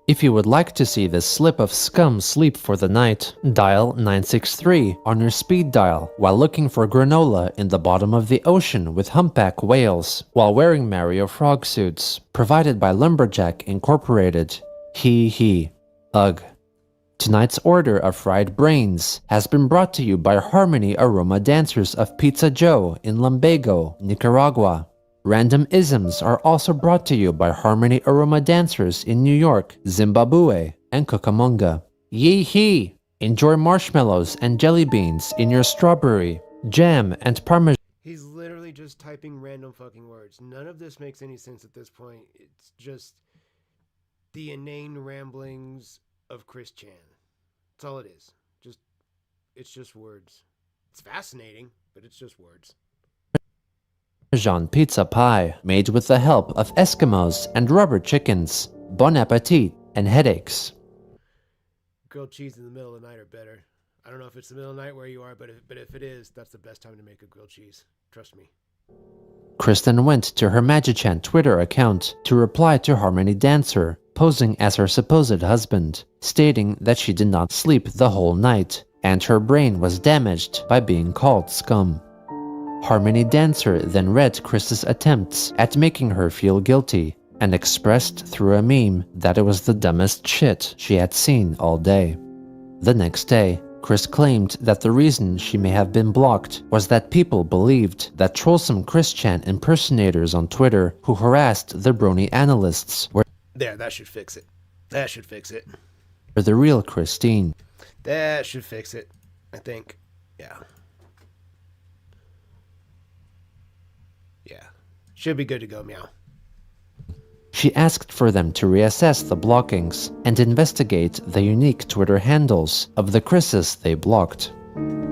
If you would like to see this slip of scum sleep for the night, dial 963 on your speed dial while looking for granola in the bottom of the ocean with humpback whales while wearing Mario frog suits, provided by Lumberjack Incorporated. Hee. Ugh. Tonight's order of fried brains has been brought to you by Harmony Aroma Dancers of Pizza Joe in Lumbago, Nicaragua. Random isms are also brought to you by Harmony Aroma Dancers in New York, Zimbabwe, and Cucamonga. Yee-hee! Enjoy marshmallows and jelly beans in your strawberry, jam, and parmesan. He's literally just typing random fucking words. None of this makes any sense at this point. It's just the inane ramblings of Chris Chan. That's all it is. It's just words. It's fascinating, but it's just words. Parmesan pizza pie made with the help of Eskimos and rubber chickens. Bon appetit and headaches. Grilled cheese in the middle of the night are better. I don't know if it's the middle of the night where you are, but if it is, that's the best time to make a grilled cheese. Trust me. Kristen went to her Magichan Twitter account to reply to Harmony Dancer, posing as her supposed husband, stating that she did not sleep the whole night, and her brain was damaged by being called scum. Harmony Dancer then read Chris's attempts at making her feel guilty, and expressed through a meme that it was the dumbest shit she had seen all day. The next day, Chris claimed that the reason she may have been blocked was that people believed that trollsome Chris Chan impersonators on Twitter who harassed the brony analysts were There, that should fix it. That should fix it. the real Christine. That should fix it, I think. Yeah. Yeah. Should be good to go, meow. She asked for them to reassess the blockings and investigate the unique Twitter handles of the Chris's they blocked.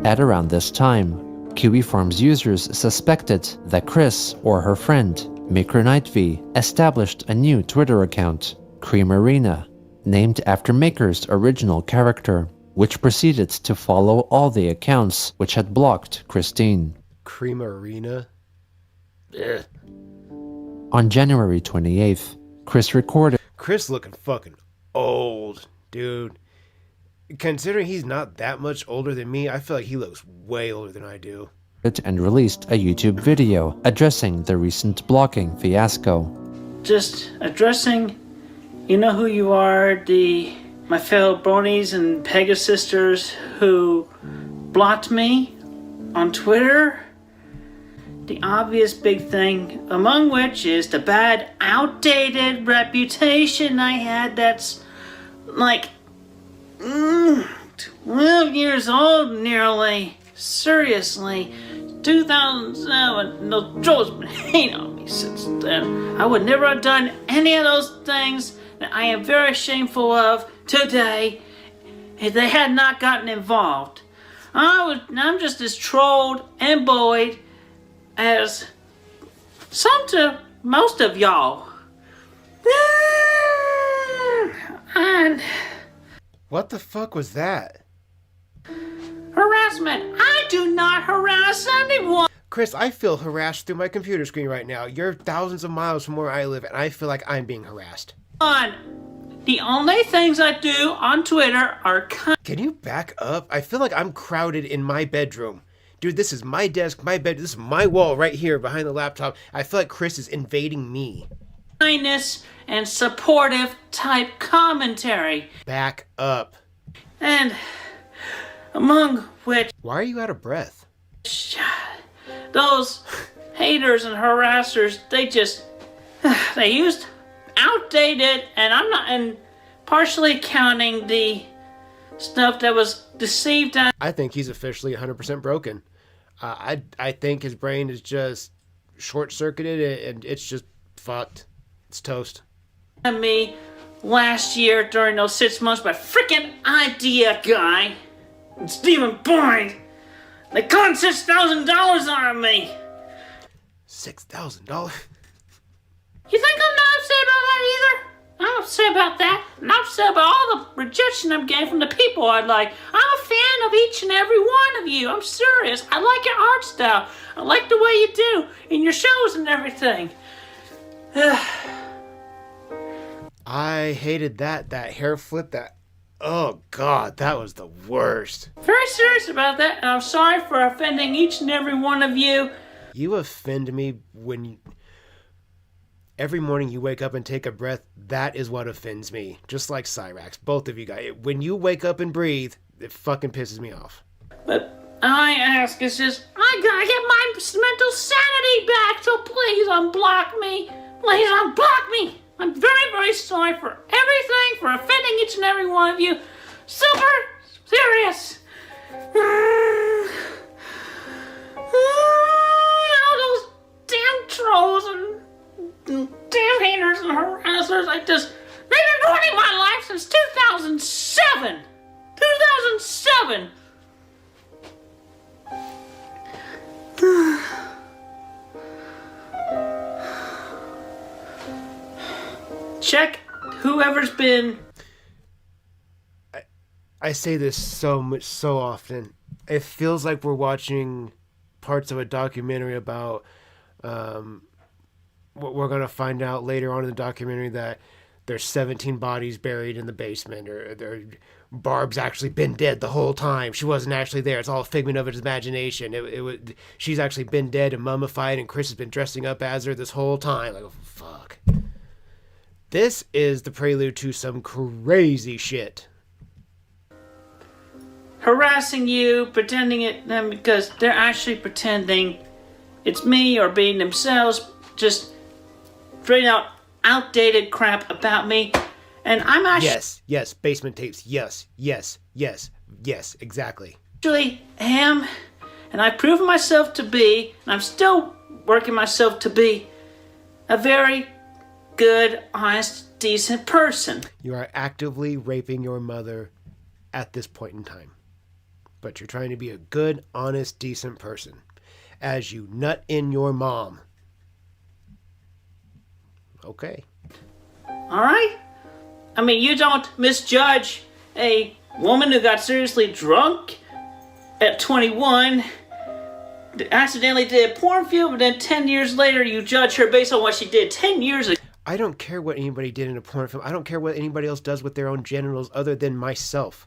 At around this time, Kiwi Farms users suspected that Chris or her friend, Maker Nightvy, established a new Twitter account, Cream Arena, named after Maker's original character, which proceeded to follow all the accounts which had blocked Christine. Cream Arena? Ugh. On January 28th, Chris recorded Chris looking fucking old, dude. Considering he's not that much older than me, I feel like he looks way older than I do. it and released a YouTube video addressing the recent blocking fiasco. Just addressing, you know who you are, my fellow bronies and Pega sisters who blocked me on Twitter. The obvious big thing, among which is the bad, outdated reputation I had that's like 12 years old nearly. Seriously, 2007, no trolls been hating on me since then. I would never have done any of those things that I am very shameful of today if they had not gotten involved. I'm just as trolled and bullied as some to most of y'all. And What the fuck was that? harassment. I do not harass anyone. Chris, I feel harassed through my computer screen right now. You're thousands of miles from where I live, and I feel like I'm being harassed. The only things I do on Twitter are Can you back up? I feel like I'm crowded in my bedroom. Dude, this is my desk, my bed, this is my wall right here behind the laptop. I feel like Chris is invading me. kindness and supportive type commentary. Back up. And among which Why are you out of breath? those haters and harassers, they used outdated, and partially counting the stuff that was deceived on. I think he's officially 100% broken. I think his brain is just short-circuited and it's just fucked. It's toast. Me last year during those 6 months, my freaking idea guy and Stephen Boyd, they conned $6,000 out of me. $6,000? You think I'm not upset about that either? I'm upset about that. And I'm upset about all the rejection I'm getting from the people I like. I'm a fan of each and every one of you. I'm serious. I like your art style. I like the way you do in your shows and everything. I hated that hair flip, oh god, that was the worst. Very serious about that, and I'm sorry for offending each and every one of you. You offend me when every morning you wake up and take a breath. That is what offends me. Just like Cyraxx, both of you guys. When you wake up and breathe, it fucking pisses me off. But I ask, it's just, I gotta get my mental sanity back, so please unblock me. Please unblock me. I'm very, very sorry for everything, for offending each and every one of you. Super serious. All those damn trolls and damn haters and harassers, they've been ruining my life since 2007. 2007. Check whoever's been. I say this so often. It feels like we're watching parts of a documentary about what we're gonna find out later on in the documentary, that there's 17 bodies buried in the basement, or Barb's actually been dead the whole time. She wasn't actually there. It's all a figment of his imagination. She's actually been dead and mummified, and Chris has been dressing up as her this whole time. Like, oh, fuck. This is the prelude to some crazy shit. Harassing you, pretending it them because they're actually pretending it's me, or being themselves, just straight out outdated crap about me. And I'm actually... Yes, basement tapes. Yes, exactly. Actually am, and I've proven myself to be, and I'm still working myself to be, a very good, honest, decent person. You are actively raping your mother at this point in time. But you're trying to be a good, honest, decent person as you nut in your mom. Okay. Alright? I mean, you don't misjudge a woman who got seriously drunk at 21, accidentally did a porn film, but then 10 years later you judge her based on what she did 10 years ago. I don't care what anybody did in a porn film. I don't care what anybody else does with their own genitals other than myself.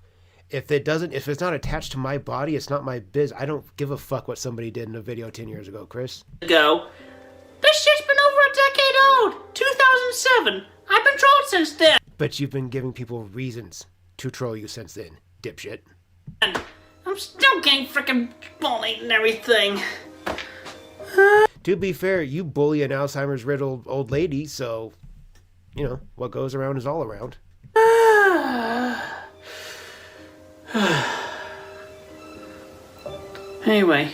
If it's not attached to my body, it's not my biz. I don't give a fuck what somebody did in a video 10 years ago, Chris. This shit's been over a decade old. 2007. I've been trolled since then. But you've been giving people reasons to troll you since then, dipshit. And I'm still getting frickin' bullied and everything. To be fair, you bully an Alzheimer's riddled old lady, so, you know, what goes around is all around. Anyway,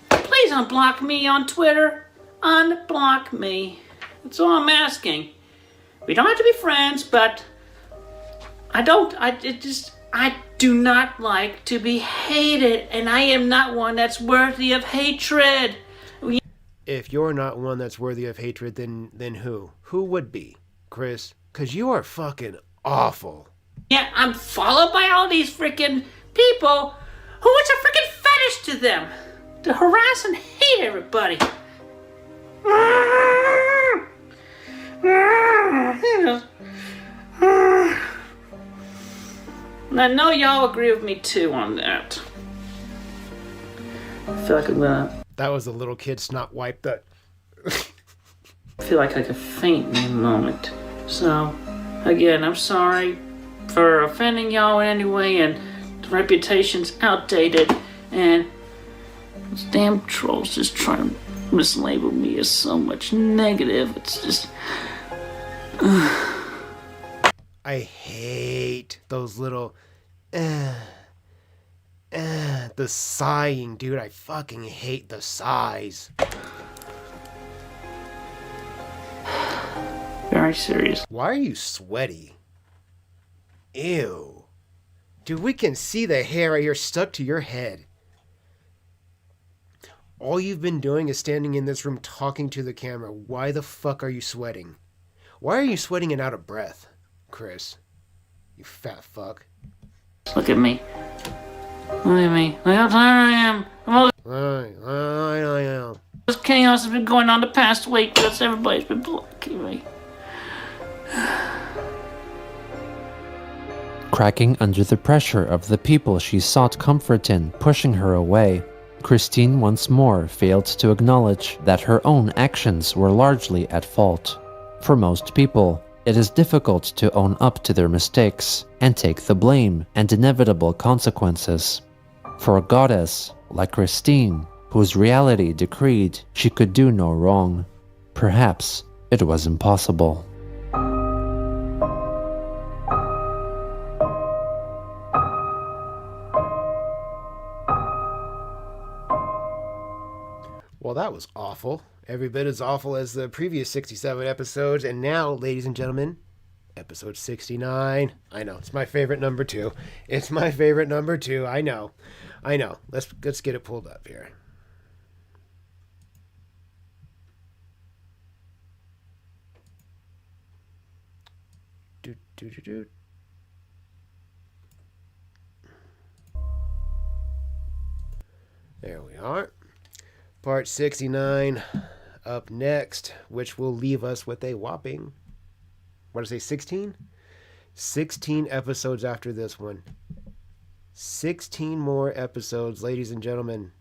please unblock me on Twitter. Unblock me. That's all I'm asking. We don't have to be friends, but I do not like to be hated, and I am not one that's worthy of hatred. If you're not one that's worthy of hatred, then who? Who would be, Chris? 'Cause you are fucking awful. Yeah, I'm followed by all these freaking people who it's a freaking fetish to them to harass and hate everybody. And I know y'all agree with me too on that. I feel like I'm gonna... That was a little kid snot wipe that... I feel like I could faint in a moment. So, again, I'm sorry for offending y'all in any way, and the reputation's outdated, and those damn trolls just trying to mislabel me as so much negative. It's just... I hate those little... the sighing, dude. I fucking hate the sighs. very serious. Why are you sweaty? Ew. Dude, we can see the hair right here stuck to your head. All you've been doing is standing in this room talking to the camera. Why the fuck are you sweating? Why are you sweating and out of breath, Chris? You fat fuck. Look at me. Look at me. Look how tired I am. All I am. this chaos has been going on the past week. That's everybody's been blocking me. Cracking under the pressure of the people she sought comfort in, pushing her away, Christine once more failed to acknowledge that her own actions were largely at fault. For most people, it is difficult to own up to their mistakes and take the blame and inevitable consequences. For a goddess like Christine, whose reality decreed she could do no wrong, perhaps it was impossible. Well, that was awful. Every bit as awful as the previous 67 episodes. And now, ladies and gentlemen, episode 69. I know, it's my favorite number too. It's my favorite number too. I know. Let's get it pulled up here. Do. There we are. Part 69 up next, which will leave us with a whopping, what did I say, 16? 16 episodes after this one. 16 more episodes, ladies and gentlemen.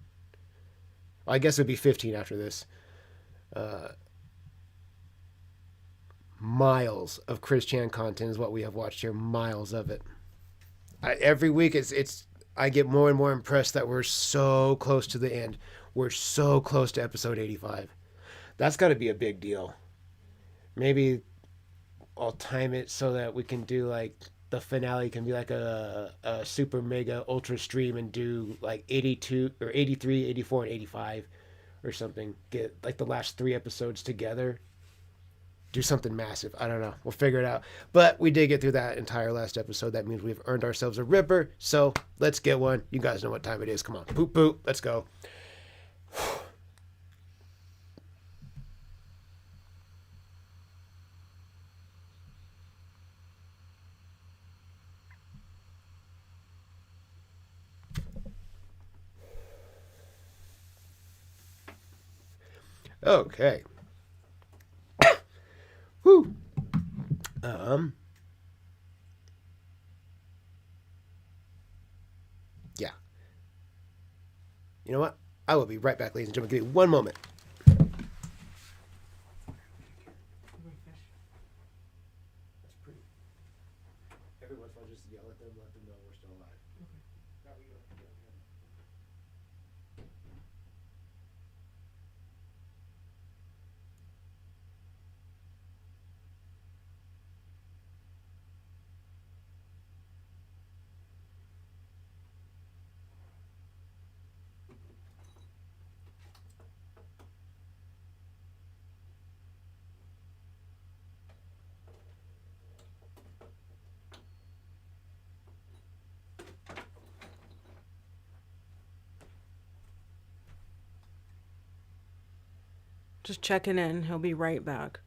Well, I guess it would be 15 after this. Miles of Chris Chan content is what we have watched here. Miles of it. Every week, I get more and more impressed that we're so close to the end. We're so close to episode 85. That's got to be a big deal. Maybe I'll time it so that we can do like the finale can be like a super mega ultra stream and do like 82 or 83, 84, and 85 or something. Get like the last 3 episodes together. Do something massive. I don't know. We'll figure it out. But we did get through that entire last episode. That means we've earned ourselves a Ripper. So let's get one. You guys know what time it is. Come on. Poop, poop. Let's go. Okay. Whew. Yeah. You know what? I will be right back, ladies and gentlemen. Give me one moment. That's pretty. Every once in a while, just yell at them, let them know we're still alive. Just checking in. He'll be right back.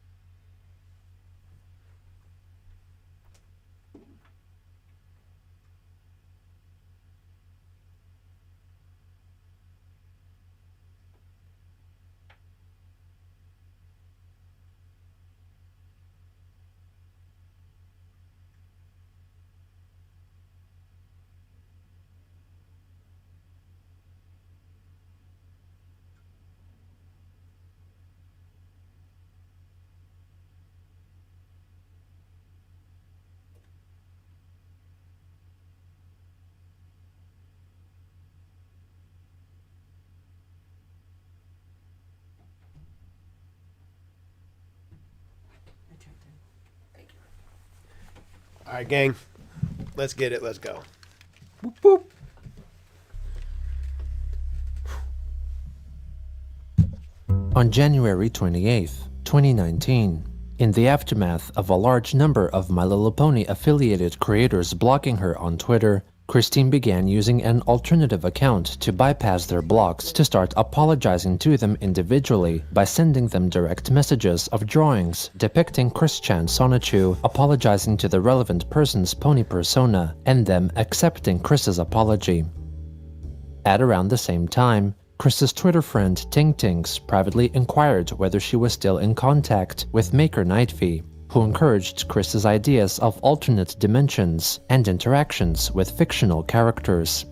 All right, gang. Let's get it. Let's go. Whoop, whoop. On January 28th, 2019, In the aftermath of a large number of My Little Pony affiliated creators blocking her on Twitter, Christine began using an alternative account to bypass their blocks to start apologizing to them individually by sending them direct messages of drawings depicting Christian Sonichu apologizing to the relevant person's pony persona and them accepting Chris's apology. At around the same time, Chris's Twitter friend Ting Tings privately inquired whether she was still in contact with maker Nightfee, who encouraged Chris's ideas of alternate dimensions and interactions with fictional characters.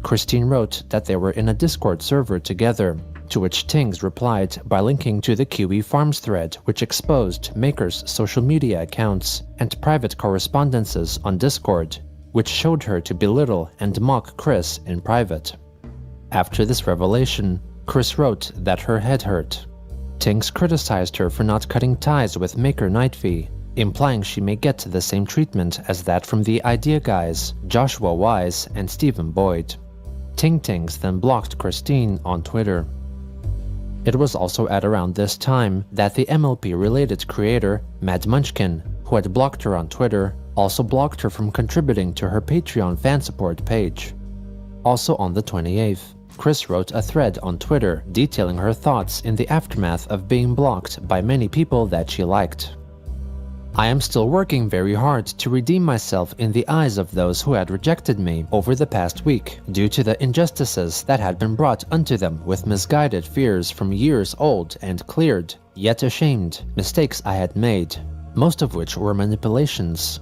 Christine wrote that they were in a Discord server together, to which Tings replied by linking to the Kiwi Farms thread which exposed Maker's social media accounts and private correspondences on Discord, which showed her to belittle and mock Chris in private. After this revelation, Chris wrote that her head hurt. Tings criticized her for not cutting ties with maker Nightfee, implying she may get the same treatment as that from the Idea Guys, Joshua Wise and Stephen Boyd. Tings then blocked Christine on Twitter. It was also at around this time that the MLP-related creator, Mad Munchkin, who had blocked her on Twitter, also blocked her from contributing to her Patreon fan support page. Also on the 28th, Chris wrote a thread on Twitter detailing her thoughts in the aftermath of being blocked by many people that she liked. I am still working very hard to redeem myself in the eyes of those who had rejected me over the past week due to the injustices that had been brought unto them with misguided fears from years old and cleared, yet ashamed, mistakes I had made, most of which were manipulations.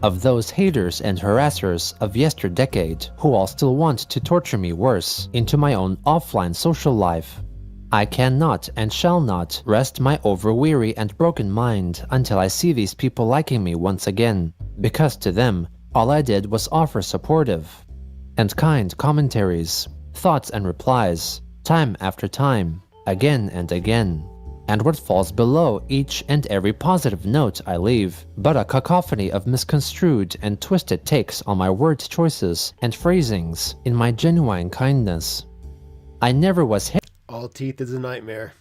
Of those haters and harassers of yesterdecade who all still want to torture me worse into my own offline social life. I cannot and shall not rest my overweary and broken mind until I see these people liking me once again, because to them, all I did was offer supportive and kind commentaries, thoughts and replies, time after time, again and again. And what falls below each and every positive note I leave, but a cacophony of misconstrued and twisted takes on my word choices and phrasings in my genuine kindness. I never was All teeth is a nightmare.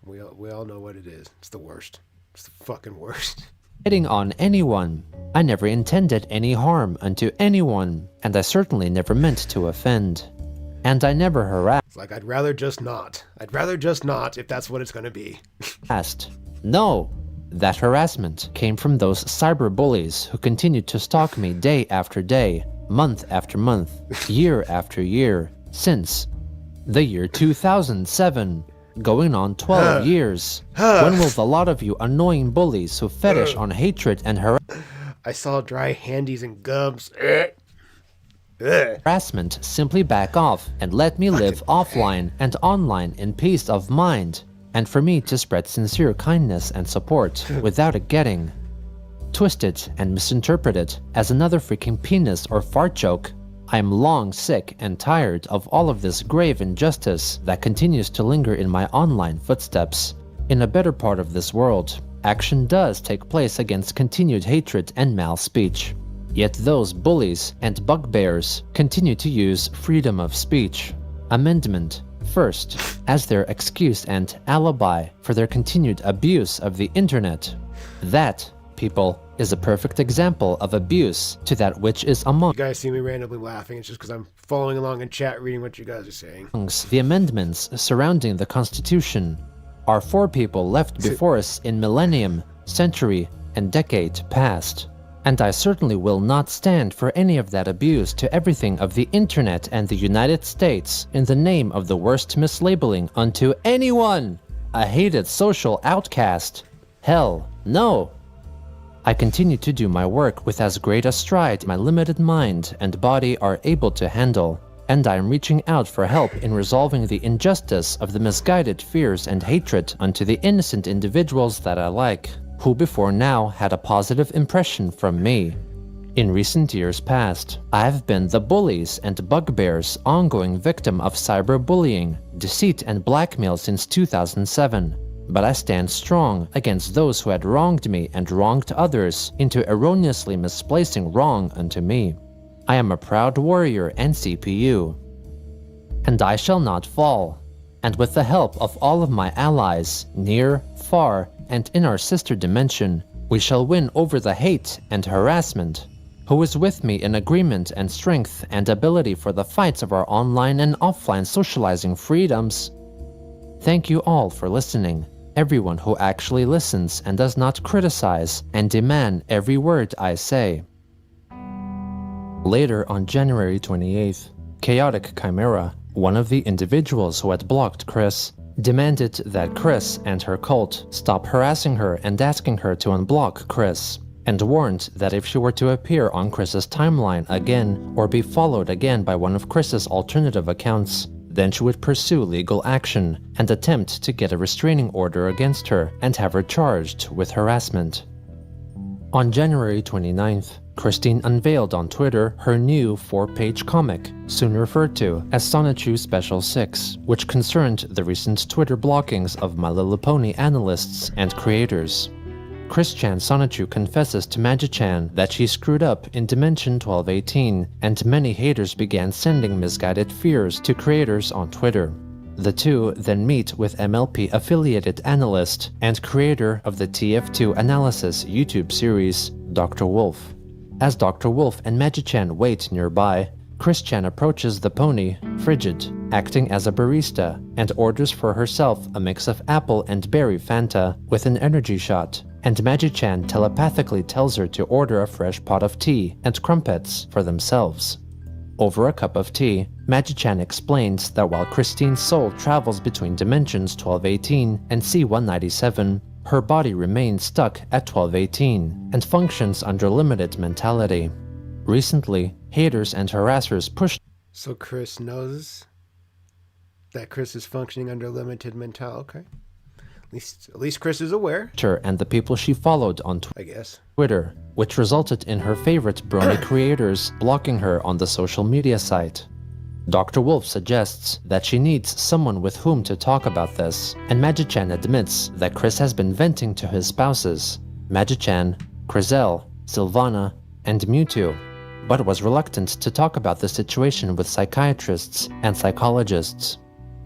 We all know what it is. It's the worst. It's the fucking worst. hitting on anyone. I never intended any harm unto anyone, and I certainly never meant to offend. And I never harassed. It's like, I'd rather just not. I'd rather just not if that's what it's gonna be. No! That harassment came from those cyber bullies who continued to stalk me day after day, month after month, year after year, since the year 2007, going on 12 years. When will the lot of you annoying bullies who fetish on hatred and I saw dry handies and gums. harassment simply back off and let me live offline and online in peace of mind, and for me to spread sincere kindness and support without it getting twisted and misinterpreted as another freaking penis or fart joke. I am long sick and tired of all of this grave injustice that continues to linger in my online footsteps. In a better part of this world, action does take place against continued hatred and mal-speech. Yet those bullies and bugbears continue to use freedom of speech, amendment, first, as their excuse and alibi for their continued abuse of the internet. That, people, is a perfect example of abuse to that which is among You guys see me randomly laughing, it's just because I'm following along in chat reading what you guys are saying. the amendments surrounding the Constitution are for people left before us in millennium, century, and decade past. And I certainly will not stand for any of that abuse to everything of the internet and the United States in the name of the worst mislabeling unto anyone, a hated social outcast. Hell, no. I continue to do my work with as great a stride my limited mind and body are able to handle, and I am reaching out for help in resolving the injustice of the misguided fears and hatred unto the innocent individuals that I like, who before now had a positive impression from me. In recent years past, I have been the bullies and bugbears' ongoing victim of cyberbullying, deceit and blackmail since 2007, but I stand strong against those who had wronged me and wronged others into erroneously misplacing wrong unto me. I am a proud warrior and CPU, and I shall not fall. And with the help of all of my allies, near, far, and in our sister dimension, we shall win over the hate and harassment. Who is with me in agreement and strength and ability for the fights of our online and offline socializing freedoms? Thank you all for listening, everyone who actually listens and does not criticize and demand every word I say. Later on January 28th, Chaotic Chimera, one of the individuals who had blocked Chris, demanded that Chris and her cult stop harassing her and asking her to unblock Chris, and warned that if she were to appear on Chris's timeline again or be followed again by one of Chris's alternative accounts, then she would pursue legal action and attempt to get a restraining order against her and have her charged with harassment. On January 29th, Christine unveiled on Twitter her new 4-page comic, soon referred to as Sonichu Special 6, which concerned the recent Twitter blockings of My Little Pony analysts and creators. Chris-chan Sonichu confesses to Magi-chan that she screwed up in Dimension 1218, and many haters began sending misguided fears to creators on Twitter. The two then meet with MLP-affiliated analyst and creator of the TF2 Analysis YouTube series, Dr. Wolf. As Dr. Wolf and Magi-chan wait nearby, Chris-chan approaches the pony, Frigid, acting as a barista, and orders for herself a mix of apple and berry Fanta with an energy shot, and Magi-chan telepathically tells her to order a fresh pot of tea and crumpets for themselves. Over a cup of tea, Magi-chan explains that while Christine's soul travels between dimensions 1218 and C197, her body remains stuck at 1218 and functions under limited mentality. Recently, haters and harassers pushed. So Chris knows that Chris is functioning under limited mental. Okay. At least Chris is aware. Her and the people she followed on I guess. Twitter, which resulted in her favorite brony creators blocking her on the social media site. Dr. Wolf suggests that she needs someone with whom to talk about this, and Magi-chan admits that Chris has been venting to his spouses, Magi-chan, Crizel, Sylvana, and Mewtwo, but was reluctant to talk about the situation with psychiatrists and psychologists.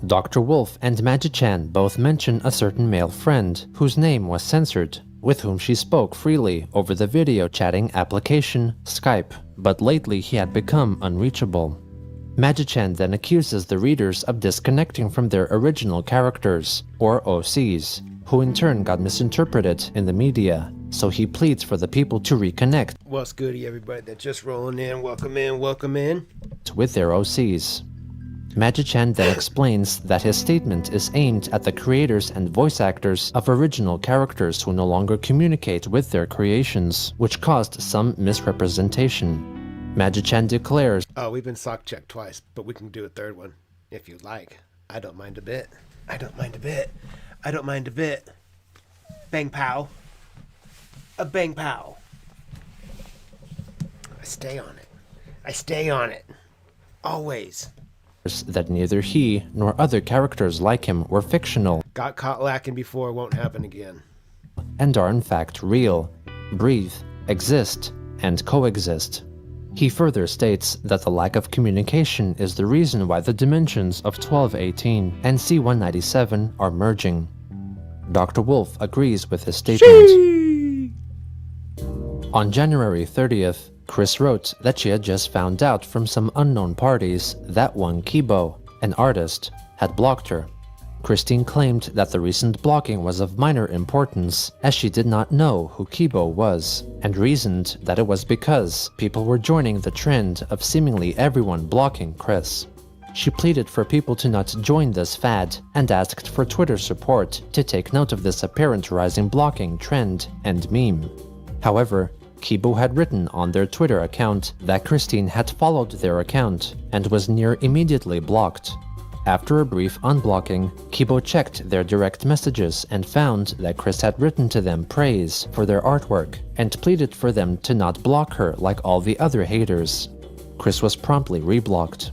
Dr. Wolf and Magi-chan both mention a certain male friend whose name was censored, with whom she spoke freely over the video chatting application Skype, but lately he had become unreachable. Magi-chan then accuses the readers of disconnecting from their original characters, or OCs, who in turn got misinterpreted in the media, so he pleads for the people to reconnect. What's goody, everybody that's just rolling in? Welcome in, welcome in. With their OCs. Magi-chan then explains that his statement is aimed at the creators and voice actors of original characters who no longer communicate with their creations, which caused some misrepresentation. Magi-chan declares, Oh, we've been sock checked twice, but we can do a third one if you like. I don't mind a bit. I don't mind a bit. I don't mind a bit. Bang pow. A bang pow. I stay on it. I stay on it. Always. that neither he nor other characters like him were fictional. Got caught lacking before, won't happen again. And are in fact real, breathe, exist, and coexist. He further states that the lack of communication is the reason why the dimensions of 1218 and C197 are merging. Dr. Wolf agrees with his statement. On January 30th, Chris wrote that she had just found out from some unknown parties that one Kibo, an artist, had blocked her. Christine claimed that the recent blocking was of minor importance, as she did not know who Kibo was, and reasoned that it was because people were joining the trend of seemingly everyone blocking Chris. She pleaded for people to not join this fad, and asked for Twitter support to take note of this apparent rising blocking trend and meme. However, Kibo had written on their Twitter account that Christine had followed their account and was near immediately blocked. After a brief unblocking, Kibo checked their direct messages and found that Chris had written to them praise for their artwork and pleaded for them to not block her like all the other haters. Chris was promptly reblocked.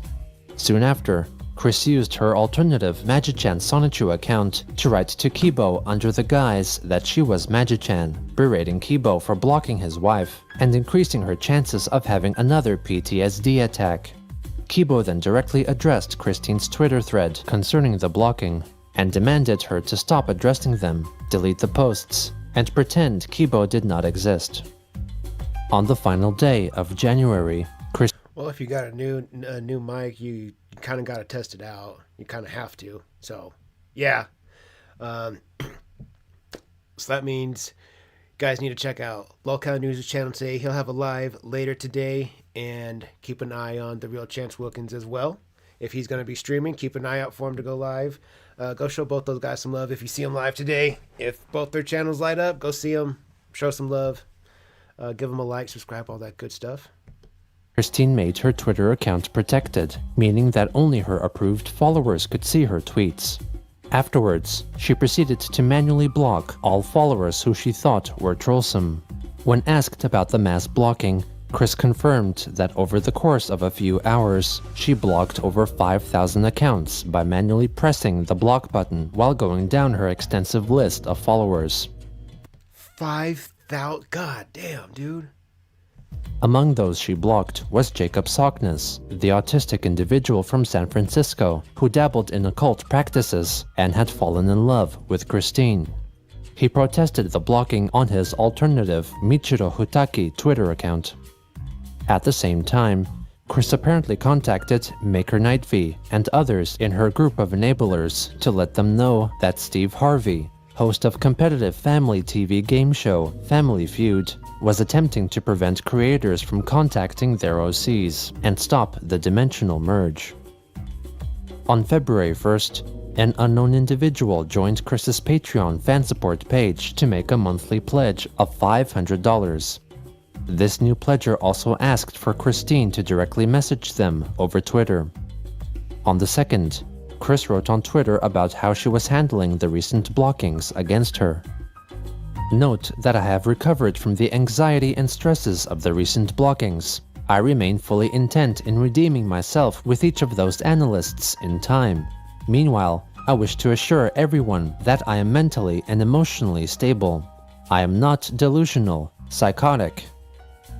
Soon after, Chris used her alternative Magi-chan Sonichu account to write to Kibo under the guise that she was Magi-chan, berating Kibo for blocking his wife and increasing her chances of having another PTSD attack. Kibo then directly addressed Christine's Twitter thread concerning the blocking, and demanded her to stop addressing them, delete the posts, and pretend Kibo did not exist. On the final day of January, Well, if you got a new mic, you kind of got to test it out. You kind of have to. So, yeah. So that means you guys need to check out Lolcow News' channel today. He'll have a live later today, and keep an eye on the real Chance Wilkins as well. If he's going to be streaming, keep an eye out for him to go live. Go show both those guys some love if you see them live today. If both their channels light up, go see them, show some love, give them a like, subscribe, all that good stuff. Christine made her Twitter account protected, meaning that only her approved followers could see her tweets. Afterwards, she proceeded to manually block all followers who she thought were trollsome. When asked about the mass blocking, Chris confirmed that over the course of a few hours, she blocked over 5,000 accounts by manually pressing the block button while going down her extensive list of followers. 5,000? God damn, dude. Among those she blocked was Jacob Sockness, the autistic individual from San Francisco who dabbled in occult practices and had fallen in love with Christine. He protested the blocking on his alternative Michiro Hutaki Twitter account. At the same time, Chris apparently contacted Maker Nightv and others in her group of enablers to let them know that Steve Harvey, host of competitive family TV game show Family Feud, was attempting to prevent creators from contacting their OCs and stop the dimensional merge. On February 1st, an unknown individual joined Chris's Patreon fan support page to make a monthly pledge of $500. This new pledger also asked for Christine to directly message them over Twitter. On the 2nd, Chris wrote on Twitter about how she was handling the recent blockings against her. Note that I have recovered from the anxiety and stresses of the recent blockings. I remain fully intent in redeeming myself with each of those analysts in time. Meanwhile, I wish to assure everyone that I am mentally and emotionally stable. I am not delusional, psychotic,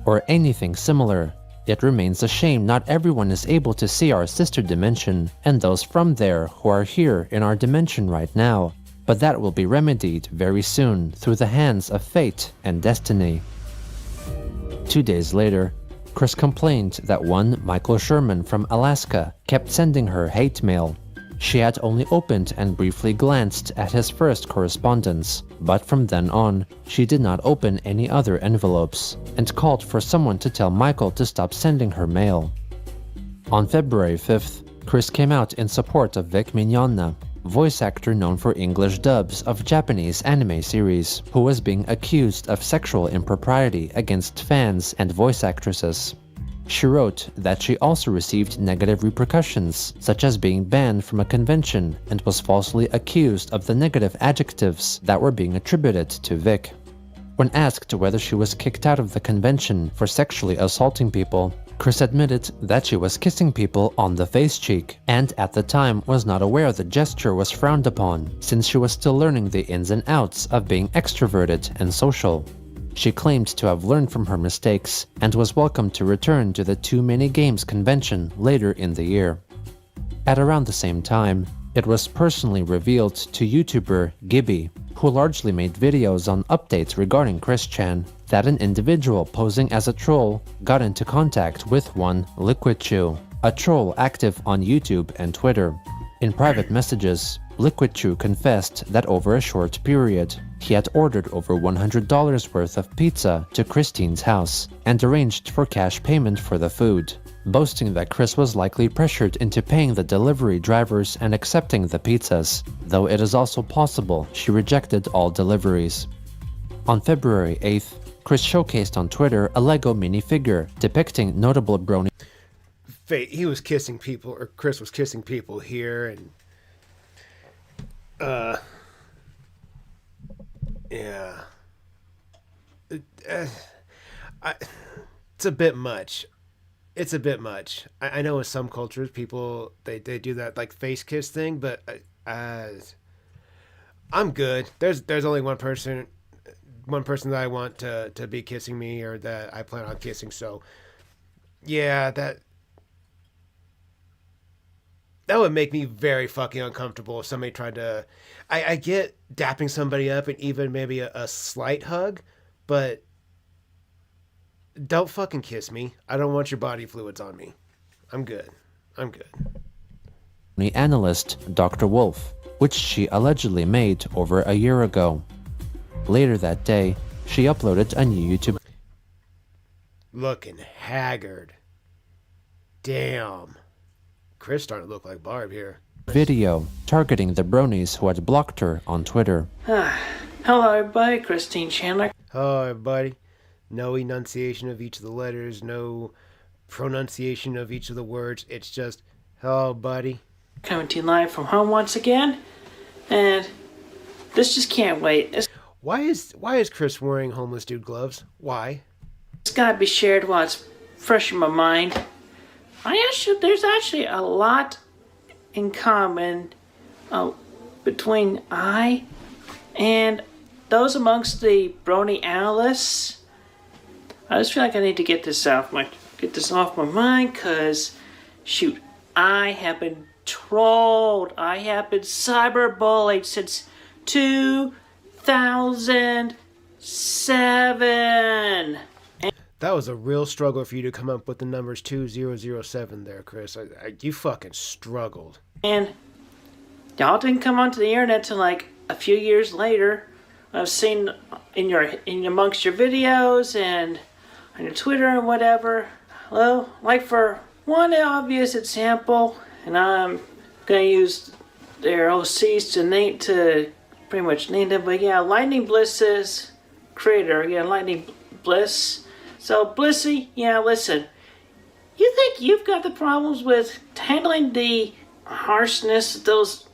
or anything similar. It remains a shame not everyone is able to see our sister dimension and those from there who are here in our dimension right now, but that will be remedied very soon through the hands of fate and destiny. 2 days later, Chris complained that one Michael Sherman from Alaska kept sending her hate mail. She had only opened and briefly glanced at his first correspondence, but from then on, she did not open any other envelopes, and called for someone to tell Michael to stop sending her mail. On February 5th, Chris came out in support of Vic Mignogna, voice actor known for English dubs of Japanese anime series, who was being accused of sexual impropriety against fans and voice actresses. She wrote that she also received negative repercussions, such as being banned from a convention, and was falsely accused of the negative adjectives that were being attributed to Vic. When asked whether she was kicked out of the convention for sexually assaulting people, Chris admitted that she was kissing people on the face cheek, and at the time was not aware the gesture was frowned upon, since she was still learning the ins and outs of being extroverted and social. She claimed to have learned from her mistakes and was welcome to return to the Too Many Games convention later in the year. At around the same time, it was personally revealed to YouTuber Gibby, who largely made videos on updates regarding Chris Chan, that an individual posing as a troll got into contact with one Liquid Chew, a troll active on YouTube and Twitter. In private messages, Liquid Chew confessed that over a short period, he had ordered over $100 worth of pizza to Christine's house and arranged for cash payment for the food, boasting that Chris was likely pressured into paying the delivery drivers and accepting the pizzas, though it is also possible she rejected all deliveries. On February 8th, Chris showcased on Twitter a Lego minifigure depicting notable brony. He was kissing people, or Chris was kissing people here, and yeah, it's a bit much. It's a bit much. I know in some cultures people they do that like face kiss thing, but I'm good. There's only one person that I want to be kissing me, or that I plan on kissing. So yeah, that That would make me very fucking uncomfortable if somebody tried to... I get dapping somebody up and even maybe a slight hug, but don't fucking kiss me. I don't want your body fluids on me. I'm good. The analyst, Dr. Wolf, which she allegedly made over a year ago. Later that day, she uploaded a new YouTube Looking haggard. Damn. Chris starting to look like Barb here. video targeting the bronies who had blocked her on Twitter. Hello, everybody. Christine Chandler. Oh, everybody. No enunciation of each of the letters, no pronunciation of each of the words. It's just, hello, buddy. Coming to you live from home once again. And this just can't wait. Why is Chris wearing homeless dude gloves? Why? It's gotta be shared while it's fresh in my mind. There's actually a lot in common between I and those amongst the brony analysts. I just feel like I need to get this off my mind, because shoot, I have been trolled. I have been cyberbullied since 2007. That was a real struggle for you to come up with the numbers 2007 there, Chris. You fucking struggled. And y'all didn't come onto the internet till like a few years later. I've seen amongst your videos and on your Twitter and whatever. Well, like for one obvious example, and I'm gonna use their OCs to pretty much name them, but yeah, Lightning Bliss's creator, yeah, Lightning Bliss. So, Blissy, yeah, listen. You think you've got the problems with handling the harshness of those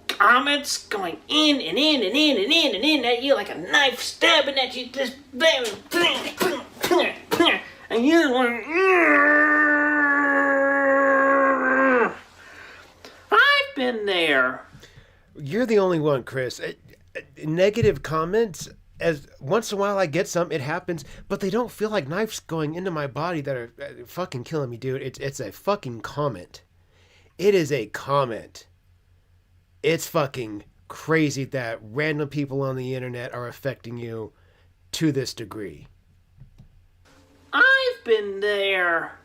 comments going in and in and in and in and in at you like a knife stabbing at you, just and you're like, I've been there. You're the only one, Chris. Negative comments, as once in a while I get some, it happens, but they don't feel like knives going into my body that are fucking killing me, dude. It's a fucking comment. It is a comment. It's fucking crazy that random people on the internet are affecting you to this degree. I've been there.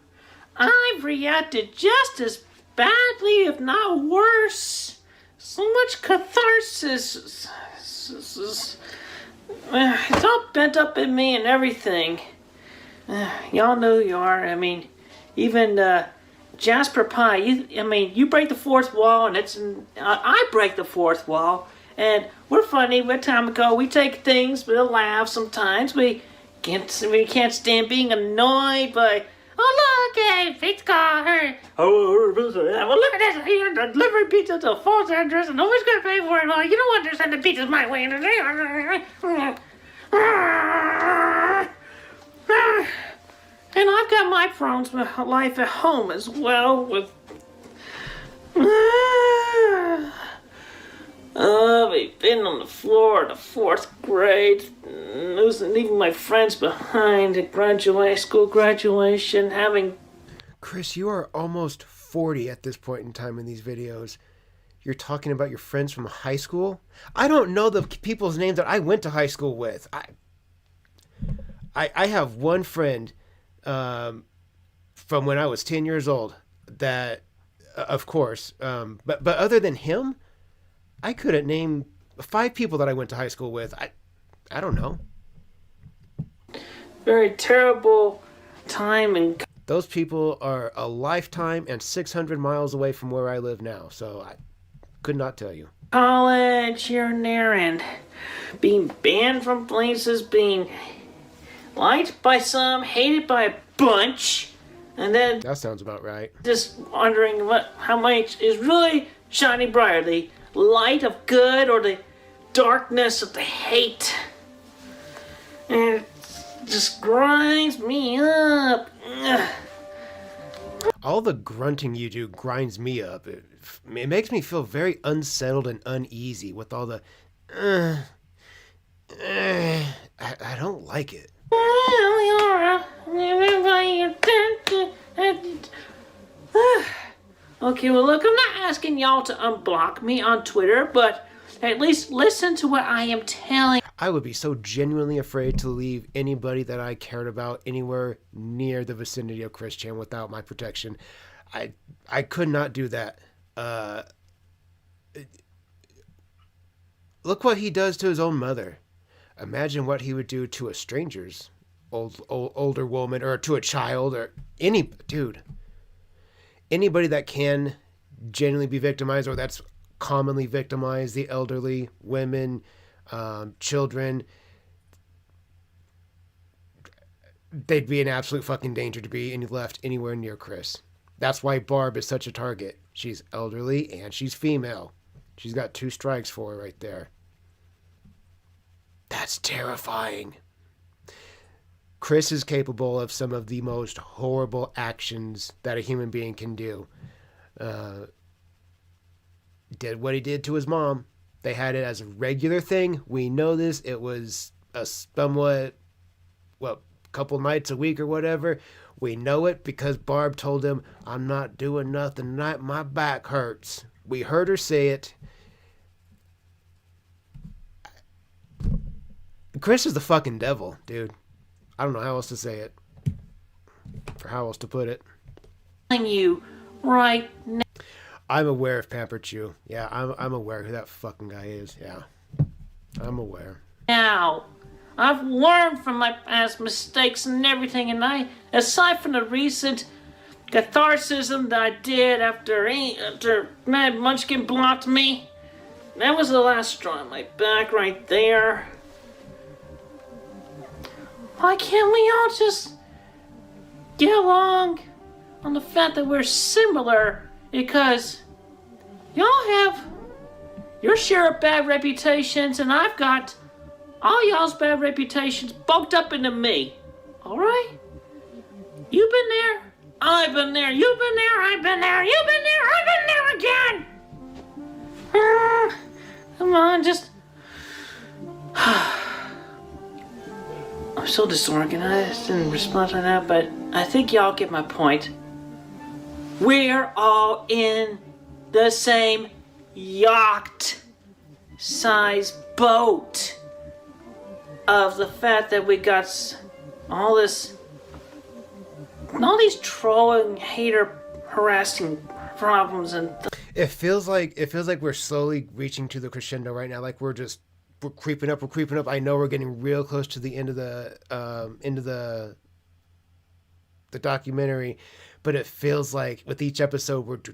I've reacted just as badly, if not worse. So much catharsis. It's all bent up in me and everything. Y'all know who you are. I mean, even Jasper Pie. You break the fourth wall, and I break the fourth wall, and we're funny. One time ago, we take things with a laugh. Sometimes we can't stand being annoyed by. Oh look, pizza car. Oh, well look at this. Here, delivering pizza to a false address, and nobody's gonna pay for it. Well, you don't understand the pizza's my way. And I've got my problems with life at home as well. With we've been on the floor of the fourth grade, leaving my friends behind at school graduation, having... Chris, you are almost 40 at this point in time in these videos. You're talking about your friends from high school? I don't know the people's names that I went to high school with. I have one friend from when I was 10 years old that, of course, but other than him, I couldn't name 5 people that I went to high school with. I don't know. Very terrible time, and those people are a lifetime and 600 miles away from where I live now, so I could not tell you. College here and there, and being banned from places, being liked by some, hated by a bunch, and then that sounds about right. Just wondering how much is really shining brighter, the light of good or the darkness of the hate. And it just grinds me up. All the grunting you do grinds me up. It makes me feel very unsettled and uneasy with all the I don't like it. Okay, well, look, I'm not asking y'all to unblock me on Twitter, but at least listen to what I am telling. I would be so genuinely afraid to leave anybody that I cared about anywhere near the vicinity of Chris Chan without my protection. I could not do that. Look what he does to his own mother. Imagine what he would do to a stranger's older woman, or to a child, or anybody that can genuinely be victimized, or that's commonly victimized, the elderly, women, children. They'd be an absolute fucking danger to be left anywhere near Chris. That's why Barb is such a target. She's elderly and she's female. She's got 2 strikes for her right there. That's terrifying. Chris is capable of some of the most horrible actions that a human being can do. Did what he did to his mom. They had it as a regular thing. We know this. It was a somewhat, couple nights a week or whatever. We know it because Barb told him, I'm not doing nothing tonight. My back hurts. We heard her say it. Chris is the fucking devil, dude. I don't know how else to say it. Or how else to put it. You right now. I'm aware of Pamper Chew. Yeah, I'm aware who that fucking guy is. Yeah. I'm aware. Now, I've learned from my past mistakes and everything, and aside from the recent catharsism that I did after Mad Munchkin blocked me, that was the last straw on my back right there. Why can't we all just get along on the fact that we're similar? Because y'all have your share of bad reputations, and I've got all y'all's bad reputations bulked up into me. Alright? You've been there, I've been there, you've been there, I've been there, you've been there, I've been there again! Come on, just... I'm so disorganized in response to that, but I think y'all get my point. We're all in the same yacht-size boat of the fact that we got all these trolling, hater, harassing problems, and it feels like we're slowly reaching to the crescendo right now. Like we're creeping up. I know we're getting real close to the end of the documentary, but it feels like with each episode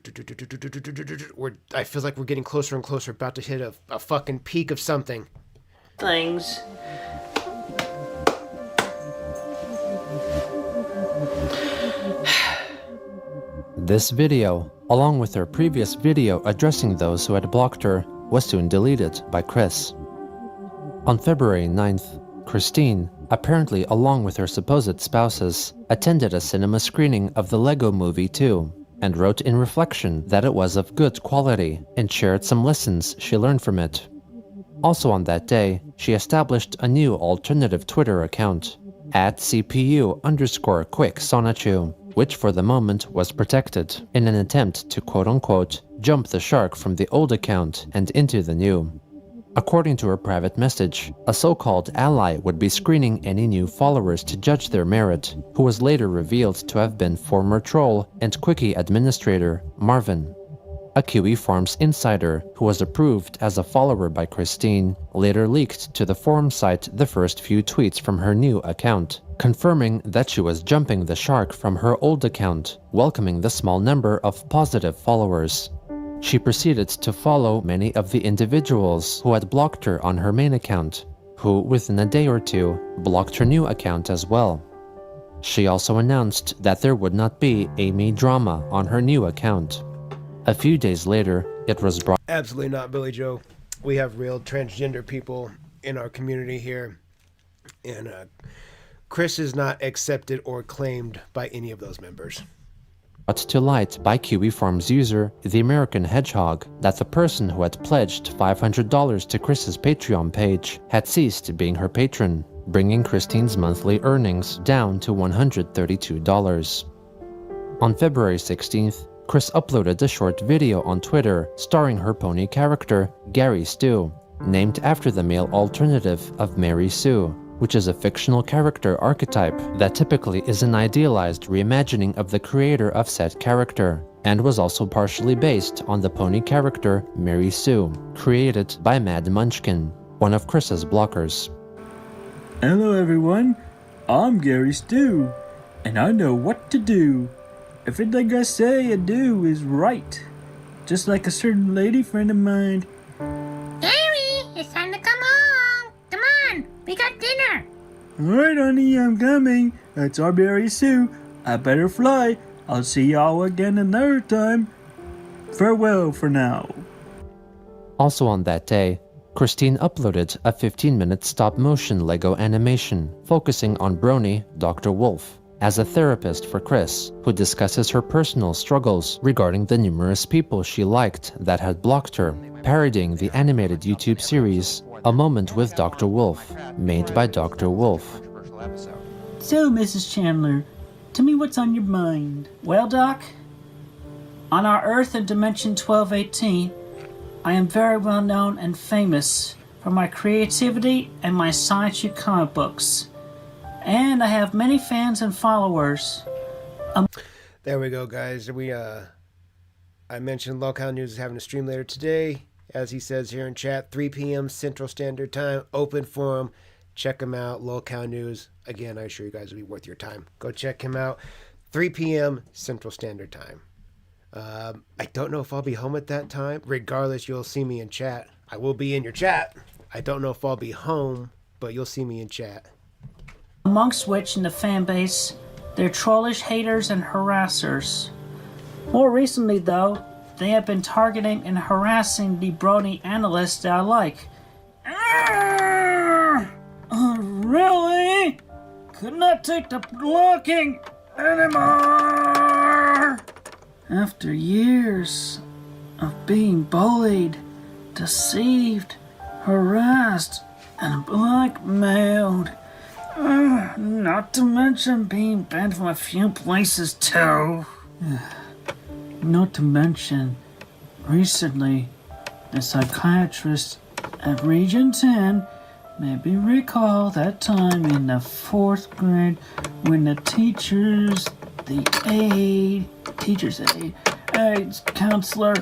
I feel like we're getting closer and closer, about to hit a fucking peak of something. Things. This video, along with her previous video addressing those who had blocked her, was soon deleted by Chris. On February 9th, Christine, apparently along with her supposed spouses, attended a cinema screening of the Lego Movie 2, and wrote in reflection that it was of good quality, and shared some lessons she learned from it. Also on that day, she established a new alternative Twitter account, @CPU_QuickSonachu, which for the moment was protected, in an attempt to quote-unquote jump the shark from the old account and into the new. According to her private message, a so-called ally would be screening any new followers to judge their merit, who was later revealed to have been former troll and Quickie administrator Marvin. A Kiwi Farms insider, who was approved as a follower by Christine, later leaked to the forum site the first few tweets from her new account, confirming that she was jumping the shark from her old account, welcoming the small number of positive followers. She proceeded to follow many of the individuals who had blocked her on her main account, who within a day or two blocked her new account as well. She also announced that there would not be a me drama on her new account. A few days later, it was brought— Absolutely not, Billy Joe. We have real transgender people in our community here, and Chris is not accepted or claimed by any of those members. Brought to light by Kiwi Farms user The American Hedgehog that the person who had pledged $500 to Chris's Patreon page had ceased being her patron, bringing Christine's monthly earnings down to $132. On February 16th, Chris uploaded a short video on Twitter starring her pony character, Gary Stu, named after the male alternative of Mary Sue, which is a fictional character archetype that typically is an idealized reimagining of the creator of said character, and was also partially based on the pony character Mary Sue, created by Mad Munchkin, one of Chris's blockers. Hello everyone, I'm Gary Stu, and I know what to do. Everything I say and do is right, just like a certain lady friend of mine. Gary, it's time to come home. Come on, we got dinner. Alright honey, I'm coming. That's our Mary Sue. I better fly. I'll see y'all again another time. Farewell for now. Also on that day, Christine uploaded a 15-minute stop-motion Lego animation focusing on Brony, Dr. Wolf, as a therapist for Chris, who discusses her personal struggles regarding the numerous people she liked that had blocked her, parodying the animated YouTube series A Moment with Dr. Wolf, made by Dr. Wolf. So, Mrs. Chandler, tell me what's on your mind. Well, Doc, on our Earth in Dimension 1218, I am very well known and famous for my creativity and my sci-fi comic books. And I have many fans and followers. There we go, guys. I mentioned Lolcow News is having a stream later today. As he says here in chat, 3 p.m. Central Standard Time, open forum. Check him out, Lolcow News. Again, I assure you guys it'll be worth your time. Go check him out. 3 p.m. Central Standard Time. I don't know if I'll be home at that time. Regardless, you'll see me in chat. I will be in your chat. I don't know if I'll be home, but you'll see me in chat. Amongst which in the fan base, they're trollish haters and harassers. More recently, though, they have been targeting and harassing the Brony analysts that I like. Really? Could not take the blocking anymore! After years of being bullied, deceived, harassed, and blackmailed, not to mention being banned from a few places too. Not to mention, recently, the psychiatrist at Region 10 made me recall that time in the 4th grade when the teacher's aides counselor,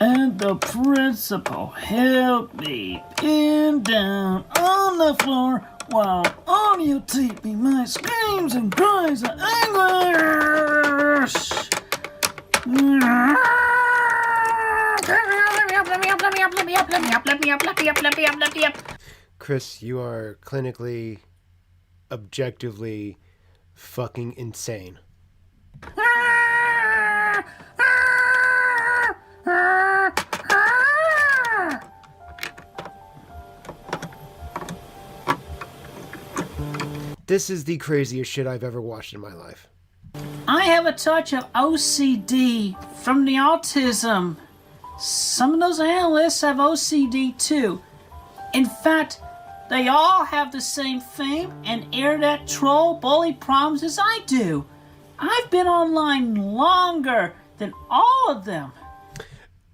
and the principal helped me pinned down on the floor while audiotaping my screams and cries of anguish. Let me up. Chris, you are clinically, objectively fucking insane. This is the craziest shit I've ever watched in my life. I have a touch of OCD from the autism. Some of those analysts have OCD too. In fact, they all have the same fame and internet troll bully problems as I do. I've been online longer than all of them.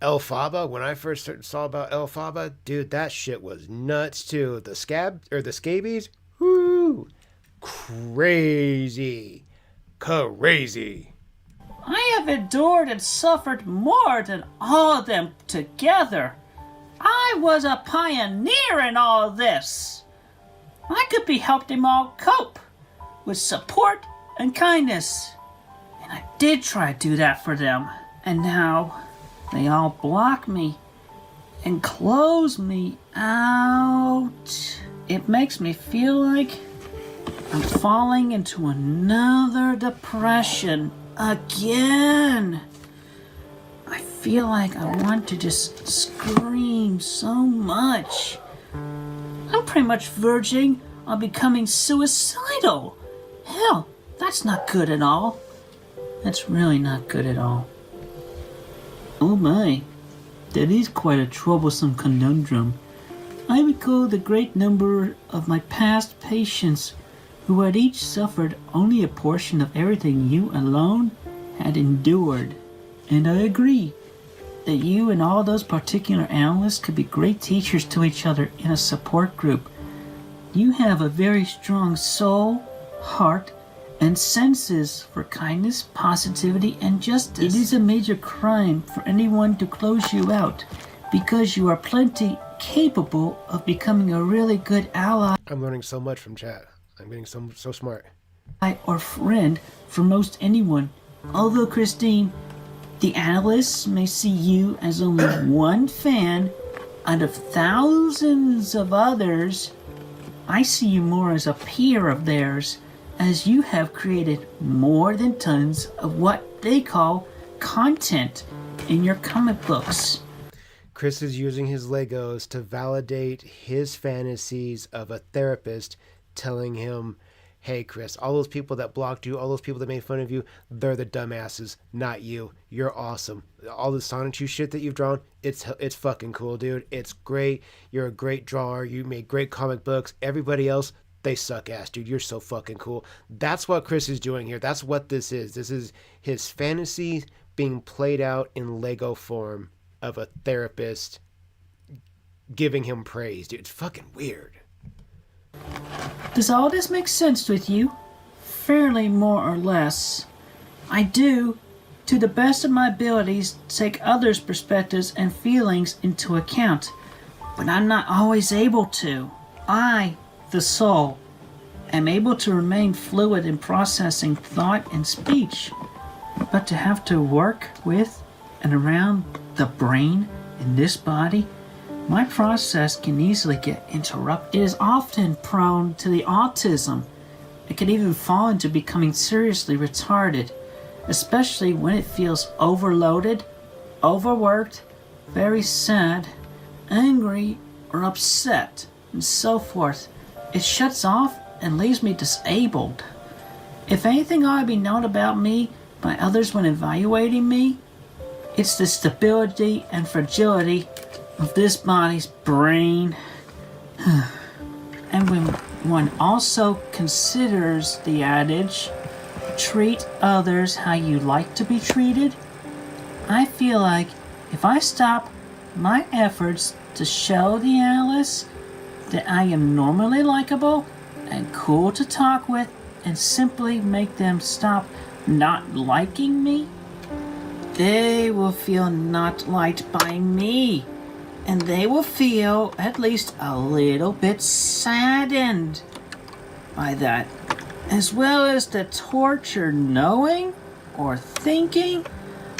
Elphaba, when I first saw about Elphaba, dude, that shit was nuts too. The scabies, whoo, crazy. I have endured and suffered more than all of them together. I was a pioneer in all of this. I could be helped them all cope with support and kindness. And I did try to do that for them. And now they all block me and close me out. It makes me feel like I'm falling into another depression again. I feel like I want to just scream so much. I'm pretty much verging on becoming suicidal. Hell, that's not good at all. That's really not good at all. Oh my, that is quite a troublesome conundrum. I recall the great number of my past patients who had each suffered only a portion of everything you alone had endured. And I agree that you and all those particular analysts could be great teachers to each other in a support group. You have a very strong soul, heart, and senses for kindness, positivity, and justice. It is a major crime for anyone to close you out, because you are plenty capable of becoming a really good ally I'm learning so much from chat. I'm getting so smart. or friend for most anyone. Although, Christine, the analysts may see you as only one fan out of thousands of others, I see you more as a peer of theirs, as you have created more than tons of what they call content in your comic books. Chris is using his Legos to validate his fantasies of a therapist telling him, hey, Chris, all those people that blocked you, all those people that made fun of you, they're the dumbasses, not you. You're awesome. All the Sonichu shit that you've drawn, it's fucking cool, dude. It's great. You're a great drawer. You made great comic books. Everybody else, they suck ass, dude. You're so fucking cool. That's what Chris is doing here. That's what this is. This is his fantasy being played out in Lego form of a therapist giving him praise, dude. It's fucking weird. Does all this make sense with you? Fairly, more or less. I do, to the best of my abilities, take others' perspectives and feelings into account, but I'm not always able to. I, the soul, am able to remain fluid in processing thought and speech, but to have to work with and around the brain in this body, my process can easily get interrupted. It is often prone to the autism. It can even fall into becoming seriously retarded, especially when it feels overloaded, overworked, very sad, angry, or upset, and so forth. It shuts off and leaves me disabled. If anything ought to be known about me by others when evaluating me, it's the stability and fragility of this body's brain. And when one also considers the adage, treat others how you like to be treated, I feel like if I stop my efforts to show the analysts that I am normally likable and cool to talk with and simply make them stop not liking me, they will feel not liked by me. And they will feel at least a little bit saddened by that, as well as the torture knowing or thinking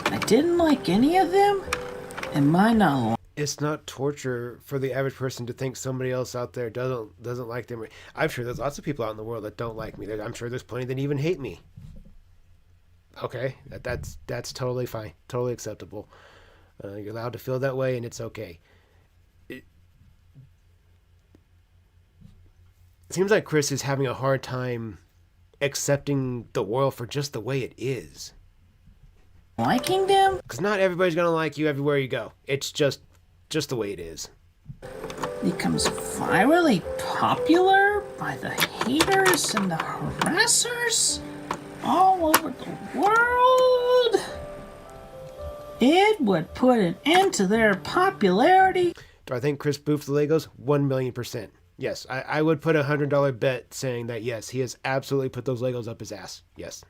I didn't like any of them and might not. It's not torture for the average person to think somebody else out there doesn't like them. I'm sure there's lots of people out in the world that don't like me. I'm sure there's plenty that even hate me. Okay, that's totally fine, totally acceptable. You're allowed to feel that way, and it's okay. It seems like Chris is having a hard time accepting the world for just the way it is. Liking them? Because not everybody's going to like you everywhere you go. It's just the way it is. Becomes virally popular by the haters and the harassers all over the world. It would put an end to their popularity. Do I think Chris boofed the Legos? 1,000,000%. Yes, I would put a $100 bet saying that yes, he has absolutely put those Legos up his ass. Yes.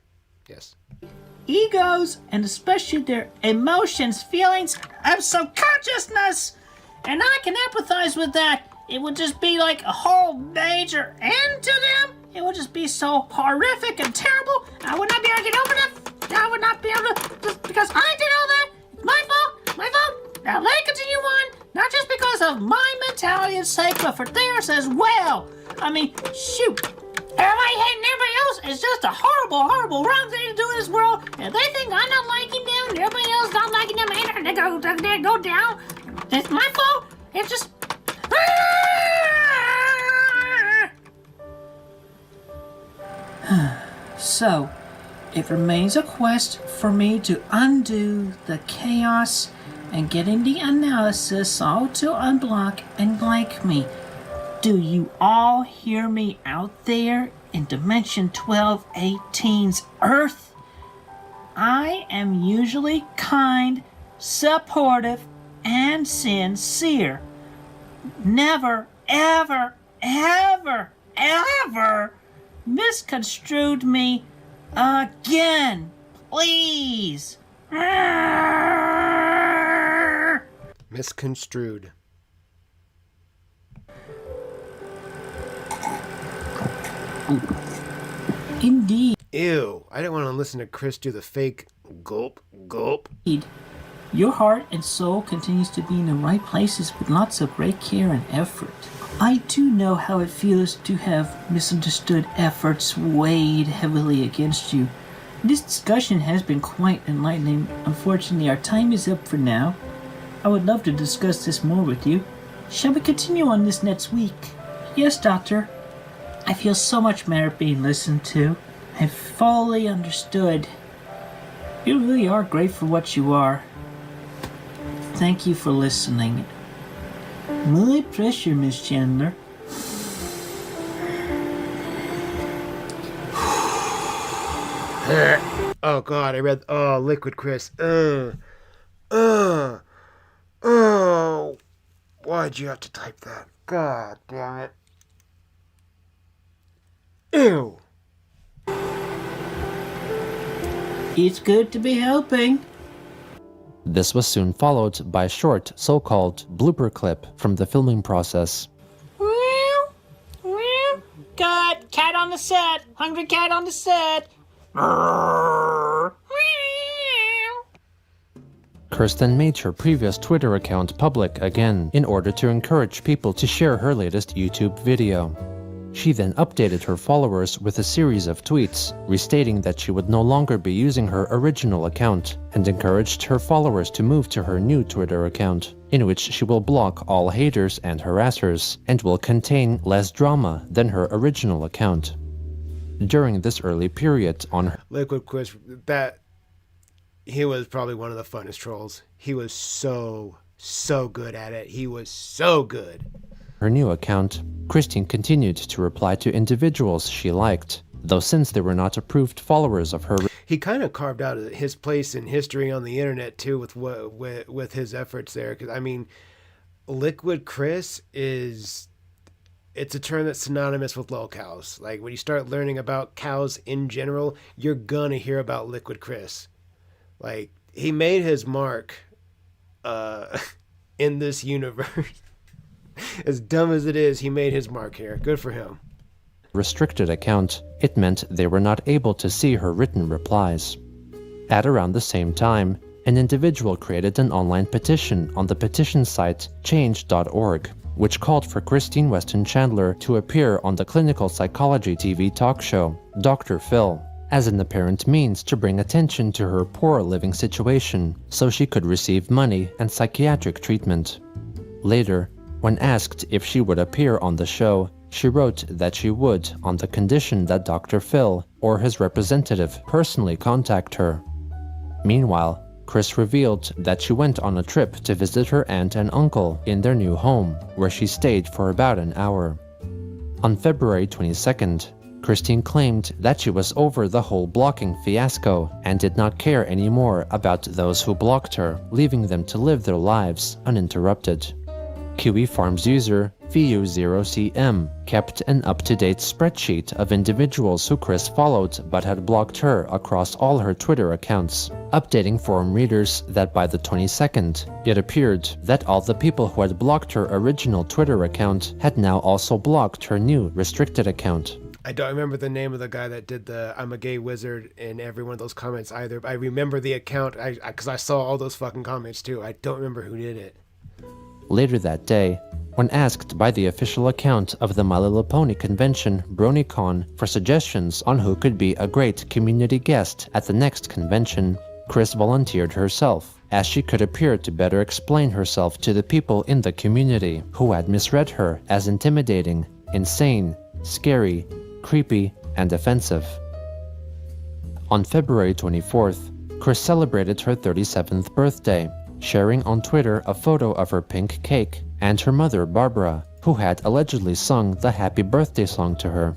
Egos, and especially their emotions, feelings of subconsciousness. And I can empathize with that. It would just be like a whole major end to them. It would just be so horrific and terrible. I would not be able to get over that. I would not be able to, just because I did all that. It's my fault. Now let it continue on. Not just because of my mentality and sake, but for theirs as well. I mean, shoot. Everybody hating everybody else is just a horrible, horrible, wrong thing to do in this world. And they think I'm not liking them, and everybody else not liking them either. They go down. It's my fault. It's just... So, it remains a quest for me to undo the chaos and getting the analysis all to unblock and like me. Do you all hear me out there in Dimension 1218's Earth? I am usually kind, supportive, and sincere. Never, ever, ever, ever misconstrued me again. Please. Misconstrued. Indeed. Ew. I didn't want to listen to Chris do the fake gulp, gulp. Your heart and soul continues to be in the right places with lots of great care and effort. I do know how it feels to have misunderstood efforts weighed heavily against you. This discussion has been quite enlightening. Unfortunately, our time is up for now. I would love to discuss this more with you. Shall we continue on this next week? Yes, Doctor. I feel so much better being listened to. I've fully understood. You really are great for what you are. Thank you for listening. My pleasure, Miss Chandler. Oh God, I read. Oh, Liquid Chris. Why'd you have to type that? God damn it. Ew. It's good to be helping. This was soon followed by a short, so-called blooper clip from the filming process. Got cat on the set. Hungry cat on the set. Kirsten made her previous Twitter account public again in order to encourage people to share her latest YouTube video. She then updated her followers with a series of tweets, restating that she would no longer be using her original account, and encouraged her followers to move to her new Twitter account, in which she will block all haters and harassers, and will contain less drama than her original account. During this early period on her Liquid Chris, he was probably one of the funnest trolls. He was so good at it. He was so good. Her new account, Christine continued to reply to individuals she liked, though since they were not approved followers of her. He kind of carved out his place in history on the internet too with his efforts there. Because I mean, Liquid Chris it's a term that's synonymous with lolcows. Like when you start learning about cows in general, you're gonna hear about Liquid Chris. Like he made his mark in this universe. As dumb as it is, he made his mark here. Good for him. Restricted account, it meant they were not able to see her written replies. At around the same time, an individual created an online petition on the petition site change.org, which called for Christine Weston Chandler to appear on the clinical psychology TV talk show, Dr. Phil, as an apparent means to bring attention to her poor living situation so she could receive money and psychiatric treatment. Later, when asked if she would appear on the show, she wrote that she would on the condition that Dr. Phil or his representative personally contact her. Meanwhile, Chris revealed that she went on a trip to visit her aunt and uncle in their new home, where she stayed for about an hour. On February 22nd, Christine claimed that she was over the whole blocking fiasco and did not care anymore about those who blocked her, leaving them to live their lives uninterrupted. Kiwi Farms user VU0CM kept an up-to-date spreadsheet of individuals who Chris followed but had blocked her across all her Twitter accounts, updating forum readers that by the 22nd, it appeared that all the people who had blocked her original Twitter account had now also blocked her new restricted account. I don't remember the name of the guy that did the "I'm a gay wizard" in every one of those comments either. I remember the account because I saw all those fucking comments too. I don't remember who did it. Later that day, when asked by the official account of the My Little Pony convention, BronyCon, for suggestions on who could be a great community guest at the next convention, Chris volunteered herself, as she could appear to better explain herself to the people in the community who had misread her as intimidating, insane, scary, creepy, and offensive. On February 24th, Chris celebrated her 37th birthday, sharing on Twitter a photo of her pink cake and her mother, Barbara, who had allegedly sung the happy birthday song to her.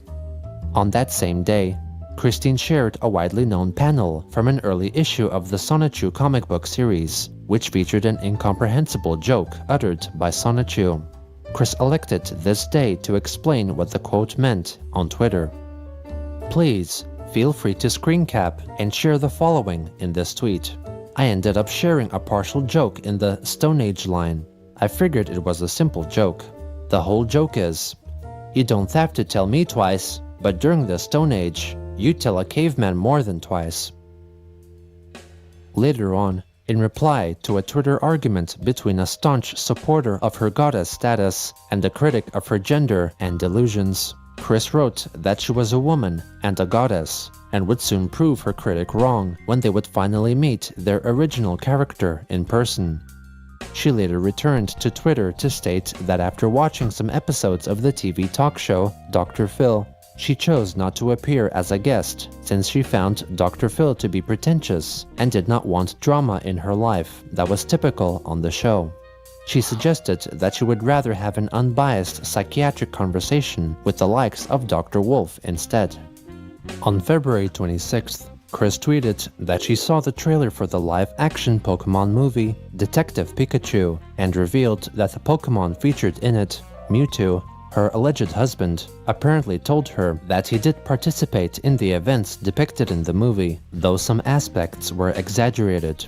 On that same day, Christine shared a widely known panel from an early issue of the Sonichu comic book series, which featured an incomprehensible joke uttered by Sonichu. Chris elected this day to explain what the quote meant on Twitter. Please, feel free to screen cap and share the following in this tweet. I ended up sharing a partial joke in the Stone Age line. I figured it was a simple joke. The whole joke is, you don't have to tell me twice, but during the Stone Age, you tell a caveman more than twice. Later on, in reply to a Twitter argument between a staunch supporter of her goddess status and a critic of her gender and delusions, Chris wrote that she was a woman and a goddess, and would soon prove her critic wrong when they would finally meet their original character in person. She later returned to Twitter to state that after watching some episodes of the TV talk show Dr. Phil, she chose not to appear as a guest since she found Dr. Phil to be pretentious and did not want drama in her life that was typical on the show. She suggested that she would rather have an unbiased psychiatric conversation with the likes of Dr. Wolf instead. On February 26th, Chris tweeted that she saw the trailer for the live-action Pokemon movie, Detective Pikachu, and revealed that the Pokemon featured in it, Mewtwo, her alleged husband, apparently told her that he did participate in the events depicted in the movie, though some aspects were exaggerated.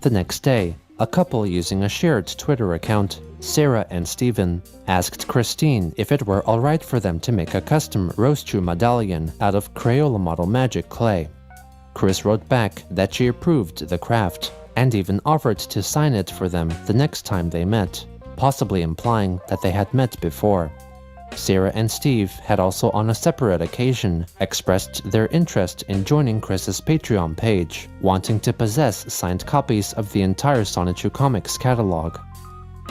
The next day, a couple using a shared Twitter account, Sarah and Steven, asked Christine if it were alright for them to make a custom Roastu medallion out of Crayola model magic clay. Chris wrote back that she approved the craft, and even offered to sign it for them the next time they met, possibly implying that they had met before. Sarah and Steve had also on a separate occasion expressed their interest in joining Chris's Patreon page, wanting to possess signed copies of the entire Sonichu Comics catalog.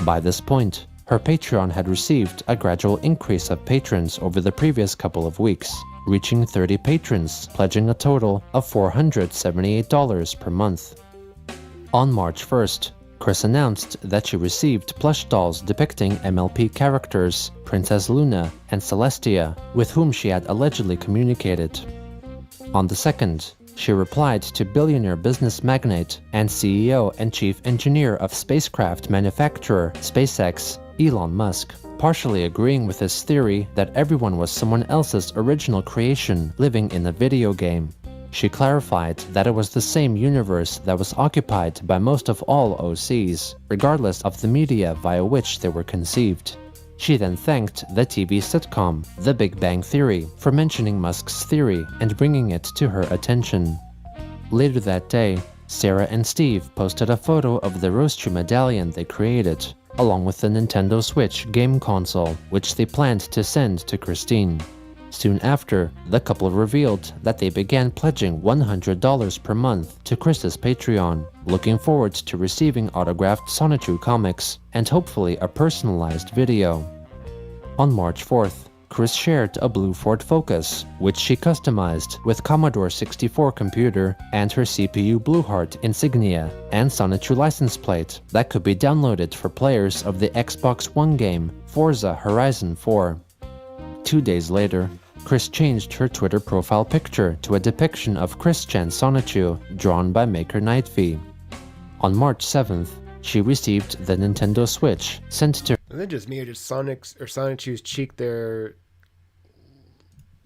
By this point, her Patreon had received a gradual increase of patrons over the previous couple of weeks, reaching 30 patrons, pledging a total of $478 per month. On March 1st, Chris announced that she received plush dolls depicting MLP characters Princess Luna and Celestia, with whom she had allegedly communicated. On the 2nd, she replied to billionaire business magnate and CEO and chief engineer of spacecraft manufacturer SpaceX, Elon Musk, partially agreeing with his theory that everyone was someone else's original creation living in a video game. She clarified that it was the same universe that was occupied by most of all OCs, regardless of the media via which they were conceived. She then thanked the TV sitcom The Big Bang Theory for mentioning Musk's theory and bringing it to her attention. Later that day, Sarah and Steve posted a photo of the Roastu medallion they created, along with the Nintendo Switch game console, which they planned to send to Christine. Soon after, the couple revealed that they began pledging $100 per month to Chris's Patreon, looking forward to receiving autographed Sonichu comics and hopefully a personalized video. On March 4th, Chris shared a blue Ford Focus, which she customized with Commodore 64 computer and her CPU Blueheart insignia and Sonichu license plate that could be downloaded for players of the Xbox One game Forza Horizon 4. 2 days later, Chris changed her Twitter profile picture to a depiction of Chris-chan Sonichu drawn by maker Nightv. On March 7th, she received the Nintendo Switch sent to her. Is it just me or just Sonichu's cheek there?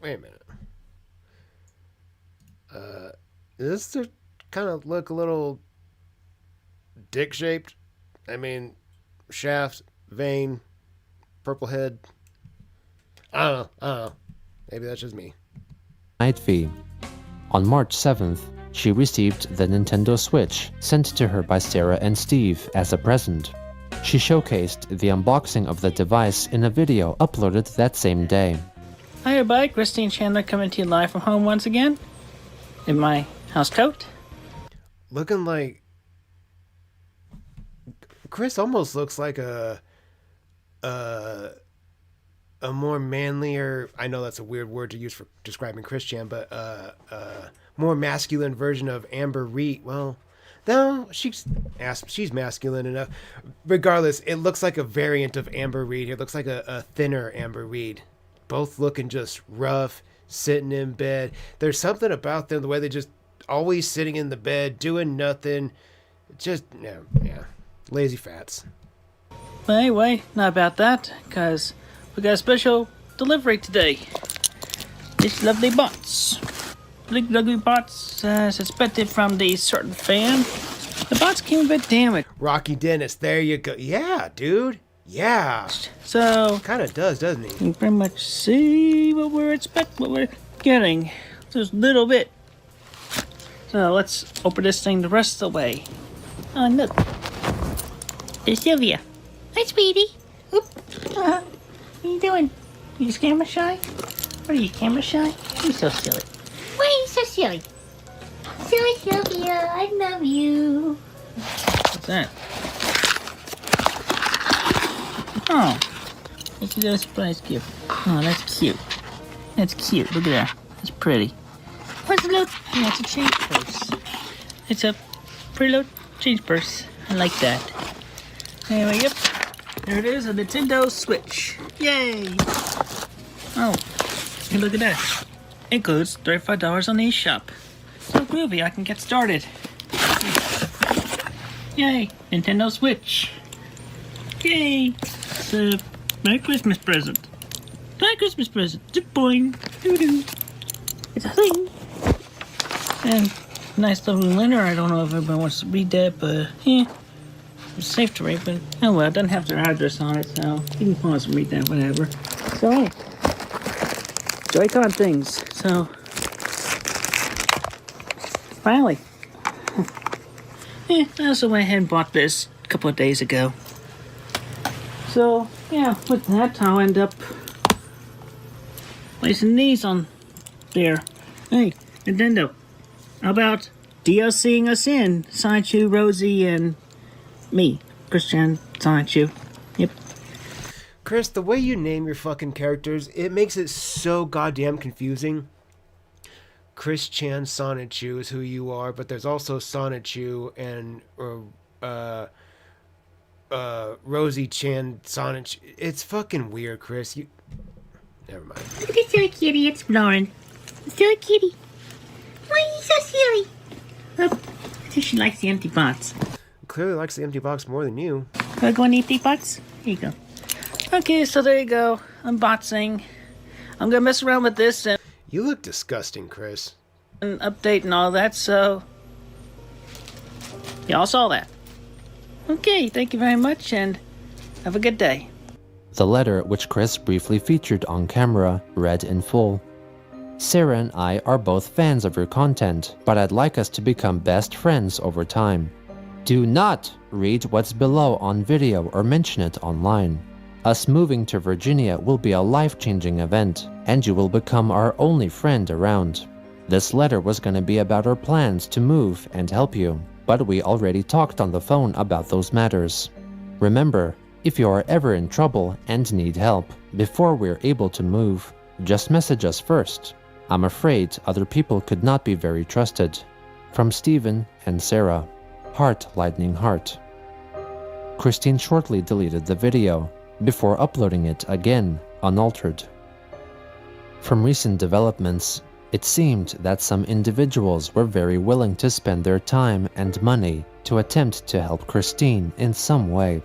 Wait a minute. Does this kind of look a little dick-shaped? I mean, shaft, vein, purple head. I don't know. Maybe that's just me. Nightv. On March 7th, she received the Nintendo Switch sent to her by Sarah and Steve as a present. She showcased the unboxing of the device in a video uploaded that same day. Hi everybody, Christine Chandler coming to you live from home once again. In my house coat. Looking like... Chris almost looks like a more manlier, I know that's a weird word to use for describing Christian, but more masculine version of Amber Reed. Well, no, she's masculine enough. Regardless, it looks like a variant of Amber Reed. It looks like a thinner Amber Reed. Both looking just rough, sitting in bed. There's something about them, the way they just always sitting in the bed, doing nothing. Just, yeah. Lazy fats. But anyway, not about that, because we got a special delivery today. This lovely box. Big lovely box, suspected from the certain fan. The box came a bit damaged. Rocky Dennis, there you go. Yeah, dude. Yeah. So, Kind of does, doesn't he? you can pretty much see what we're getting. Just a little bit. So, let's open this thing the rest of the way. Oh, look. It's Sylvia. Hi, sweetie. Oop. What are you doing? You just camera shy? What are you, camera shy? You're so silly. Why are you so silly? Silly Sylvia, I love you. What's that? Oh. It's a surprise gift. Oh, that's cute. That's cute. Look at that. That's pretty. What's it look? Yeah, it's a change purse. It's a pretty little change purse. I like that. Anyway, yep. There it is, a Nintendo Switch. Yay! Oh, hey, look at that. Includes $35 on the eShop. So groovy, I can get started. Yay, Nintendo Switch. Yay! It's a Merry Christmas present. Merry Christmas present. Boing. Doo-doo. It's a thing. And nice little letter. I don't know if everybody wants to read that, but yeah. It's safe to read, but oh well, it doesn't have their address on it, so you can pause and read that, whatever. So, hey. Joy-Con things. So, finally. Yeah, I also went ahead and bought this a couple of days ago. So, yeah, with that, I'll end up placing these on there. Hey, Nintendo, how about DLCing us in? Sanchu, Rosie, and me, Christian, Sanchu. Yep. Chris, the way you name your fucking characters, it makes it so goddamn confusing. Chris Chan Sonichu is who you are, but there's also Sonichu and Rosie Chan Sonichu. It's fucking weird, Chris. Never mind. Look at silly kitty exploring. Silly kitty. Why are you so silly? Oh, I think she likes the empty box. Clearly likes the empty box more than you. Do I go in the empty box? Here you go. Okay, so there you go. Unboxing. I'm gonna mess around with this and You look disgusting, Chris. update and all that, so y'all saw that. Okay, thank you very much and have a good day. The letter, which Chris briefly featured on camera, read in full. Sarah and I are both fans of your content, but I'd like us to become best friends over time. Do not read what's below on video or mention it online. Us moving to Virginia will be a life-changing event, and you will become our only friend around. This letter was going to be about our plans to move and help you, but we already talked on the phone about those matters. Remember, if you are ever in trouble and need help, before we're able to move, just message us first. I'm afraid other people could not be very trusted. From Stephen and Sarah. Heart lightning heart. Christine shortly deleted the video, before uploading it again, unaltered. From recent developments, it seemed that some individuals were very willing to spend their time and money to attempt to help Christine in some way,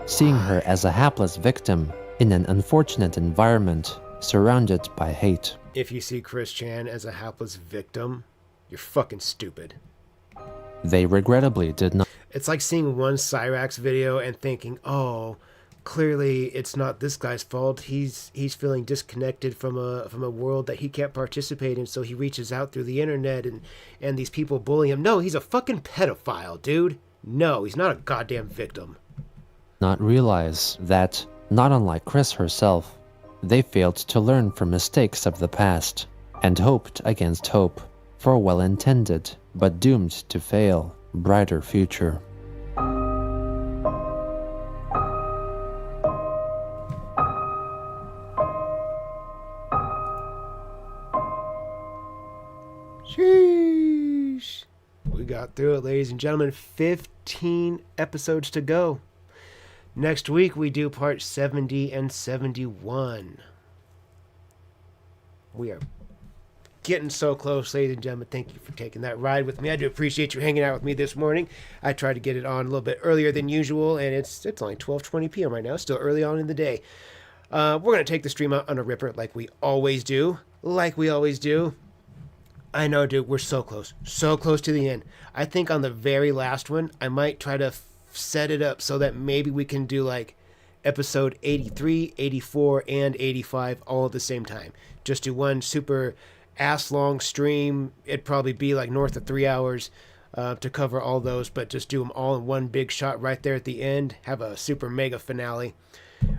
seeing her as a hapless victim in an unfortunate environment surrounded by hate. If you see Chris Chan as a hapless victim, you're fucking stupid. They regrettably did not. It's like seeing one Cyraxx video and thinking, oh, clearly it's not this guy's fault. He's feeling disconnected from a world that he can't participate in, so he reaches out through the internet and these people bully him. No, he's a fucking pedophile, dude. No, he's not a goddamn victim. Not realize that, not unlike Chris herself, they failed to learn from mistakes of the past and hoped against hope for a well-intended but doomed to fail brighter future. Sheesh. We got through it, ladies and gentlemen. 15 episodes to go. Next week, we do part 70 and 71. We are getting so close, ladies and gentlemen. Thank you for taking that ride with me. I do appreciate you hanging out with me this morning. I tried to get it on a little bit earlier than usual, and it's only 12:20 p.m. right now. Still early on in the day. We're going to take the stream out on a ripper like we always do. I know, dude, we're so close to the end. I think on the very last one, I might try to set it up so that maybe we can do like episode 83, 84, and 85 all at the same time. Just do one super ass-long stream. It'd probably be like north of 3 hours to cover all those, but just do them all in one big shot right there at the end. Have a super mega finale.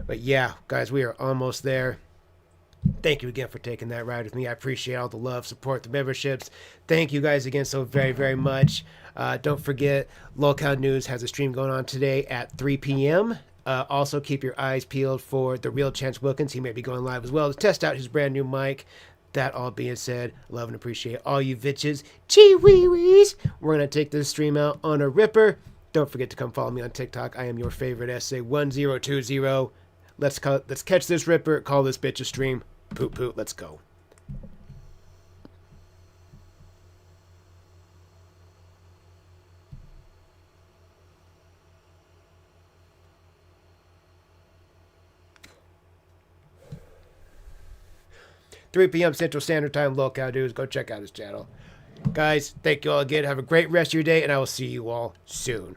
But yeah, guys, we are almost there. Thank you again for taking that ride with me. I appreciate all the love, support, the memberships. Thank you guys again so very, very much. Don't forget, Lolcow News has a stream going on today at 3 p.m. Also, keep your eyes peeled for the real Chance Wilkins. He may be going live as well to test out his brand new mic. That all being said, love and appreciate all you bitches. Chee-wee-wees. We're going to take this stream out on a ripper. Don't forget to come follow me on TikTok. I am your favorite SA1020. Let's catch this ripper. Call this bitch a stream. Poot poot. Let's go. (3 p.m. Central Standard Time, Lolcow Dudes. Go check out his channel. Guys, thank you all again. Have a great rest of your day, and I will see you all soon.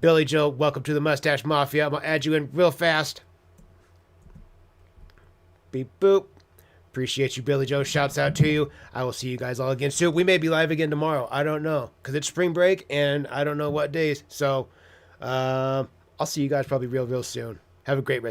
Billy Joe, welcome to the Mustache Mafia. I'm going to add you in real fast. Beep boop. Appreciate you, Billy Joe. Shouts out to you. I will see you guys all again soon. We may be live again tomorrow. I don't know, because it's spring break, and I don't know what days. So, I'll see you guys probably real soon. Have a great rest.